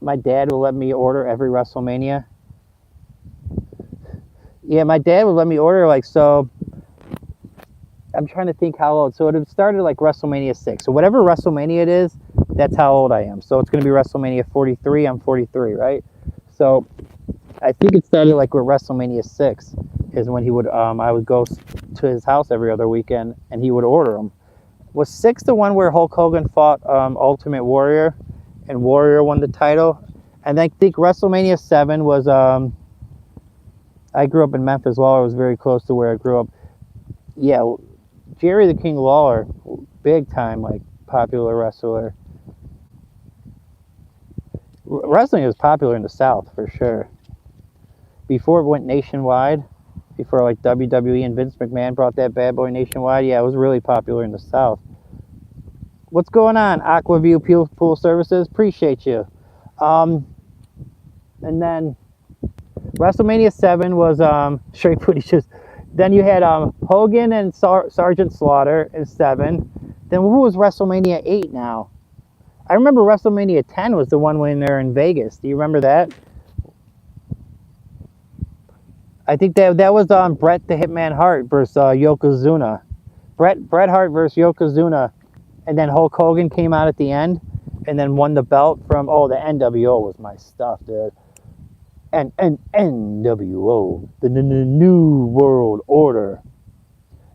Speaker 1: My dad would let me order every WrestleMania. Yeah, my dad would let me order, like, so I'm trying to think how old. So it started like WrestleMania 6. So whatever WrestleMania it is, that's how old I am. So it's going to be WrestleMania 43. I'm 43, right? So I think it started like with WrestleMania 6 is when he would, I would go to his house every other weekend and he would order them. Was 6 the one where Hulk Hogan fought Ultimate Warrior and Warrior won the title? And I think WrestleMania 7 was, I grew up in Memphis. Lawler was very close to where I grew up. Yeah, Jerry the King Lawler, big time, like, popular wrestler. Wrestling was popular in the South, for sure. Before it went nationwide, before, like, WWE and Vince McMahon brought that bad boy nationwide, yeah, it was really popular in the South. What's going on, Aquaview Pool Services? Appreciate you. And then WrestleMania 7 was straight footage. Then you had Hogan and Sergeant Slaughter in 7. Then who was WrestleMania 8 now? I remember WrestleMania 10 was the one when they're in Vegas. Do you remember that? I think that was Bret the Hitman Hart versus Yokozuna. Bret Hart versus Yokozuna, and then Hulk Hogan came out at the end, and then won the belt from the NWO was my stuff, dude. And NWO, the New World Order.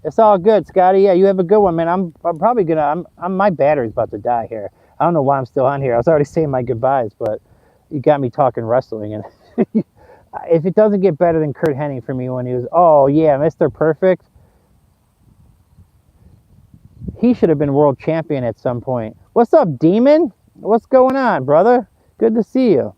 Speaker 1: It's all good, Scotty. Yeah, you have a good one, man. I'm probably gonna. My battery's about to die here. I don't know why I'm still on here. I was already saying my goodbyes, but you got me talking wrestling, and if it doesn't get better than Kurt Hennig for me when he was, oh yeah, Mr. Perfect. He should have been world champion at some point. What's up, Demon? What's going on, brother? Good to see you.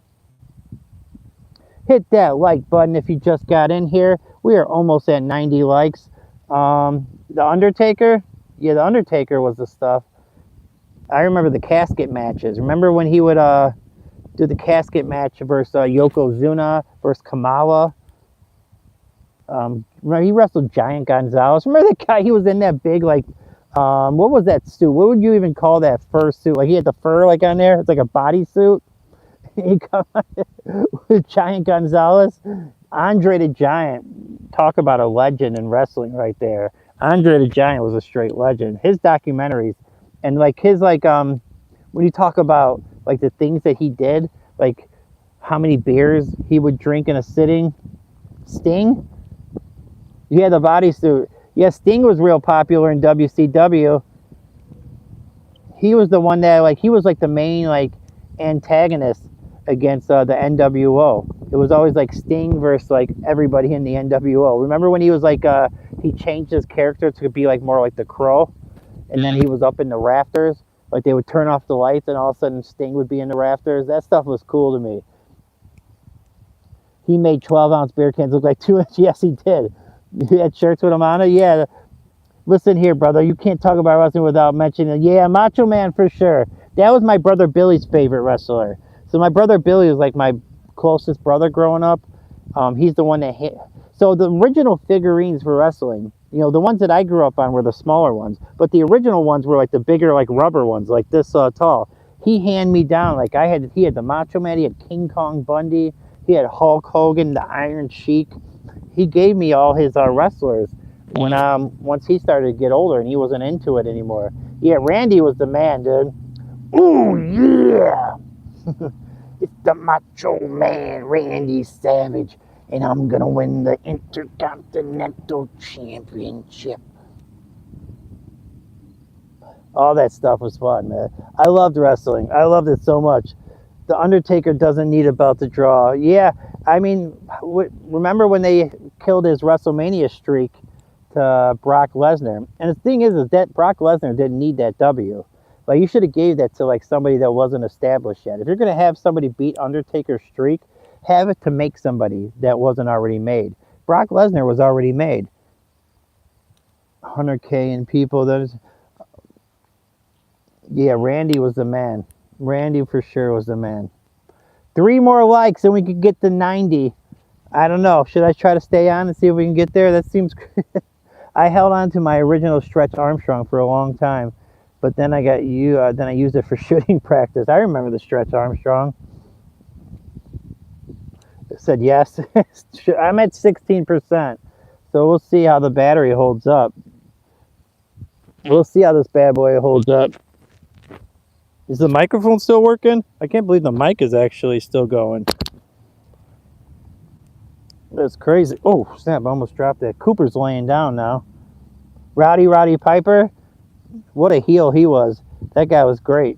Speaker 1: Hit that like button if you just got in here. We are almost at 90 likes. The Undertaker? Yeah, The Undertaker was the stuff. I remember the casket matches. Remember when he would do the casket match versus Yokozuna versus Kamala? Remember he wrestled Giant Gonzalez. Remember that guy? He was in that big, like, what was that suit? What would you even call that fur suit? Like, he had the fur, like, on there. It's like a bodysuit. He come with Giant Gonzalez. Andre the Giant. Talk about a legend in wrestling right there. Andre the Giant was a straight legend. His documentaries and, like, his, like, when you talk about, like, the things that he did, like, how many beers he would drink in a sitting. Sting? Yeah, the bodysuit. Yeah, Sting was real popular in WCW. He was the one that, like, he was, like, the main, like, antagonist against the NWO. It was always, like, Sting versus, like, everybody in the NWO. Remember when he was, like, he changed his character to be, like, more like the Crow? And then he was up in the rafters. Like, they would turn off the lights and all of a sudden Sting would be in the rafters. That stuff was cool to me. He made 12-ounce beer cans look like 2 inch. Yes, he did. You had shirts with him on it? Yeah. Listen here, brother. You can't talk about wrestling without mentioning, yeah, Macho Man for sure. That was my brother Billy's favorite wrestler. So my brother Billy was like my closest brother growing up. He's the one that hit. So the original figurines for wrestling, you know, the ones that I grew up on were the smaller ones. But the original ones were like the bigger, like rubber ones, like this tall. He handed me down, like he had the Macho Man, he had King Kong Bundy, he had Hulk Hogan, the Iron Sheik. He gave me all his wrestlers when once he started to get older and he wasn't into it anymore. Yeah, Randy was the man, dude. Ooh yeah, it's the Macho Man, Randy Savage, and I'm gonna win the Intercontinental Championship. All that stuff was fun, man. I loved wrestling. I loved it so much. The Undertaker doesn't need a belt to draw. Yeah, I mean, remember when they killed his WrestleMania streak to Brock Lesnar? And the thing is that Brock Lesnar didn't need that W. Like, you should have gave that to, like, somebody that wasn't established yet. If you're going to have somebody beat Undertaker's streak, have it to make somebody that wasn't already made. Brock Lesnar was already made. 100K in people. Yeah, Randy was the man. Randy for sure was the man. 3 more likes and we could get to 90. I don't know. Should I try to stay on and see if we can get there? That seems... I held on to my original Stretch Armstrong for a long time. But then I got you. Then I used it for shooting practice. I remember the Stretch Armstrong. It said yes. I'm at 16%. So we'll see how the battery holds up. We'll see how this bad boy holds up. Is the microphone still working? I can't believe the mic is actually still going. That's crazy. Oh, snap. I almost dropped that. Cooper's laying down now. Roddy Piper. What a heel he was. That guy was great.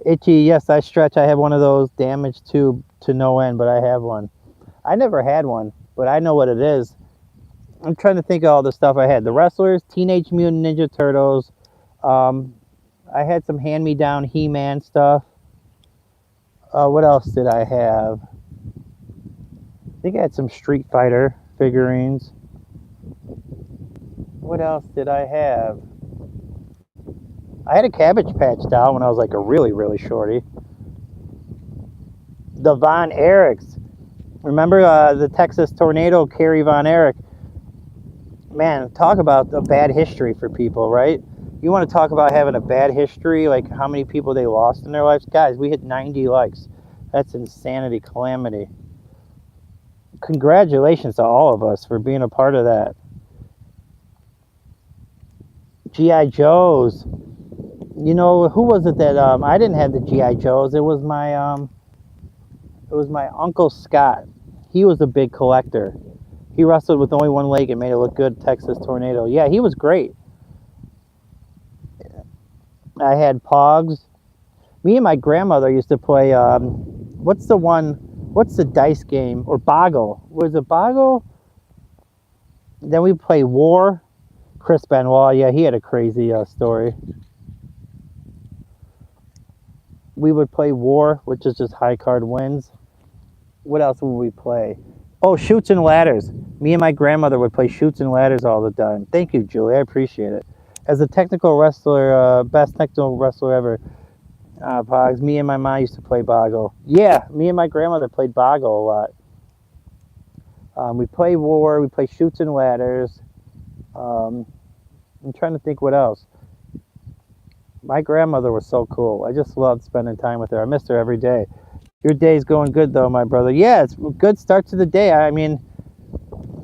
Speaker 1: Itchy, yes, I stretch. I have one of those damaged to no end, but I have one. I never had one, but I know what it is. I'm trying to think of all the stuff I had. The wrestlers, Teenage Mutant Ninja Turtles. I had some hand-me-down He-Man stuff. What else did I have? I think I had some Street Fighter figurines. What else did I have? I had a Cabbage Patch doll when I was like a really, really shorty. The Von Erichs. Remember the Texas Tornado, Kerry Von Erich? Man, talk about a bad history for people, right? You want to talk about having a bad history, like how many people they lost in their lives? Guys, we hit 90 likes. That's insanity, calamity. Congratulations to all of us for being a part of that. G.I. Joes. You know, who was it that I didn't have the G.I. Joes. It was my Uncle Scott. He was a big collector. He wrestled with only one leg and made it look good, Texas Tornado. Yeah, he was great. I had Pogs. Me and my grandmother used to play, what's the dice game? Or Boggle. Was it Boggle? Then we play War. Chris Benoit, yeah, he had a crazy story. We would play War, which is just high card wins. What else would we play? Oh, Chutes and Ladders. Me and my grandmother would play Chutes and Ladders all the time. Thank you, Julie. I appreciate it. As a technical wrestler, best technical wrestler ever, Pogs, me and my mom used to play Boggle. Yeah, me and my grandmother played Boggle a lot. We play War. We play Chutes and Ladders. I'm trying to think what else. My grandmother was so cool. I just loved spending time with her. I missed her every day. Your day's going good, though, my brother. Yeah, it's a good start to the day. I mean,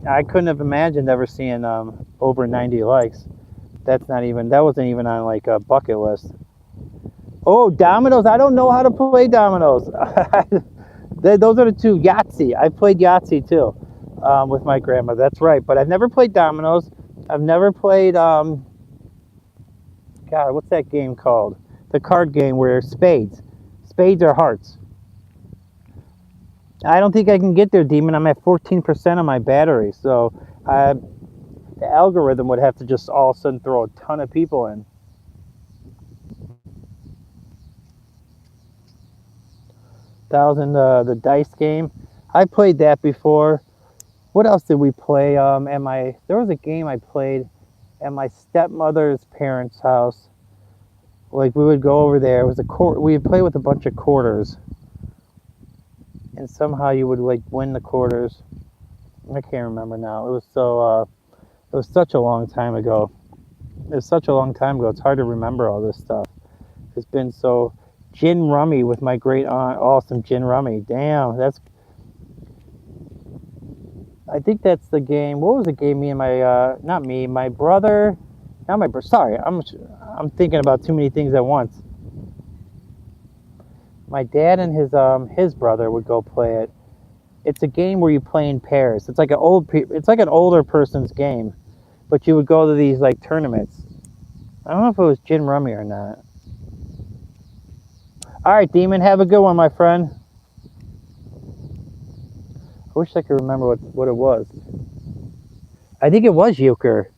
Speaker 1: I couldn't have imagined ever seeing over 90 likes. That wasn't even on, like, a bucket list. Oh, dominoes. I don't know how to play dominoes. Those are the two. Yahtzee. I played Yahtzee, too, with my grandma. That's right. But I've never played dominoes. I've never played, God, what's that game called? The card game where spades. Spades or hearts. I don't think I can get there, Demon. I'm at 14% on my battery. So the algorithm would have to just all of a sudden throw a ton of people in. The dice game. I played that before. What else did we play? There was a game I played at my stepmother's parents' house. Like, we would go over there. It was we would play with a bunch of quarters, and somehow you would, like, win the quarters. I can't remember now. It was such a long time ago. It's hard to remember all this stuff. It's been so. Gin rummy with my great aunt. Awesome gin rummy. Damn, I think that's the game. What was the game me and my brother, sorry, I'm thinking about too many things at once. My dad and his brother would go play it. It's a game where you play in pairs. It's like an older person's game, but you would go to these, like, tournaments. I don't know if it was gin rummy or not. All right, Demon, have a good one, my friend. I wish I could remember what it was. I think it was euchre.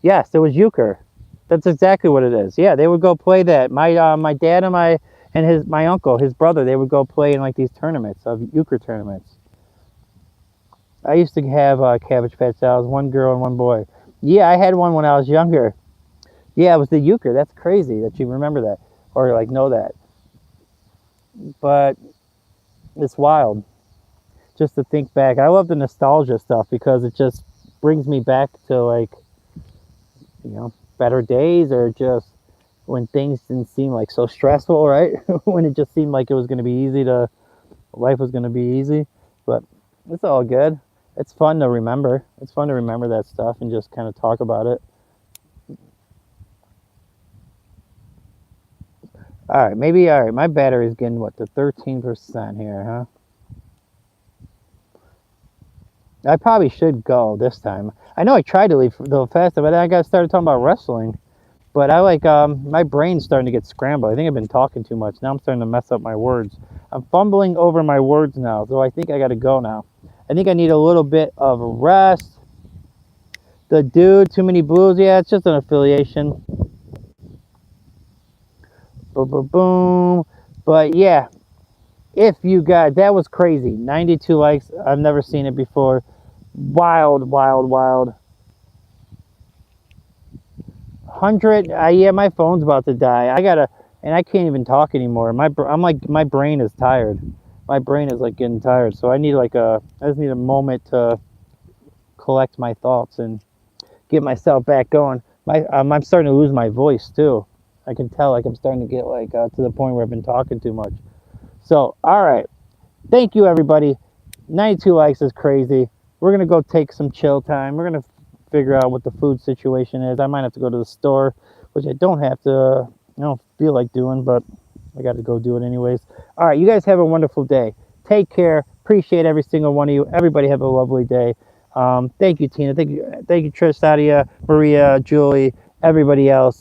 Speaker 1: Yes, it was euchre. That's exactly what it is. Yeah, they would go play that. My dad and my uncle, his brother, they would go play in, like, these tournaments, euchre tournaments. I used to have Cabbage Patch Dolls, one girl and one boy. Yeah, I had one when I was younger. Yeah, it was the euchre. That's crazy that you remember that or, like, know that. But it's wild just to think back. I love the nostalgia stuff because it just brings me back to, like, better days, or just when things didn't seem, like, so stressful, right? When it just seemed like it was going to be life was going to be easy. But it's all good. It's fun to remember. It's fun to remember that stuff and just kind of talk about it. All right, my battery's getting, to 13% here, huh? I probably should go this time. I know I tried to leave a little faster, but then I started talking about wrestling. But my brain's starting to get scrambled. I think I've been talking too much. Now I'm starting to mess up my words. I'm fumbling over my words now, so I think I got to go now. I think I need a little bit of rest. The dude, too many blues. Yeah, it's just an affiliation. Boom, boom, boom. But yeah, if you got, that was crazy. 92 likes. I've never seen it before. Wild, wild, wild. 100. Yeah, my phone's about to die. And I can't even talk anymore. My brain is tired. My brain is, like, getting tired. So I just need a moment to collect my thoughts and get myself back going. I'm starting to lose my voice too. I can tell like I'm starting to get like to the point where I've been talking too much. So, all right. Thank you, everybody. 92 likes is crazy. We're going to go take some chill time. We're going to figure out what the food situation is. I might have to go to the store, which I don't have to, I don't feel like doing, but I got to go do it anyways. All right. You guys have a wonderful day. Take care. Appreciate every single one of you. Everybody have a lovely day. Thank you, Tina. Thank you, Trish, Sadia, Maria, Julie, everybody else.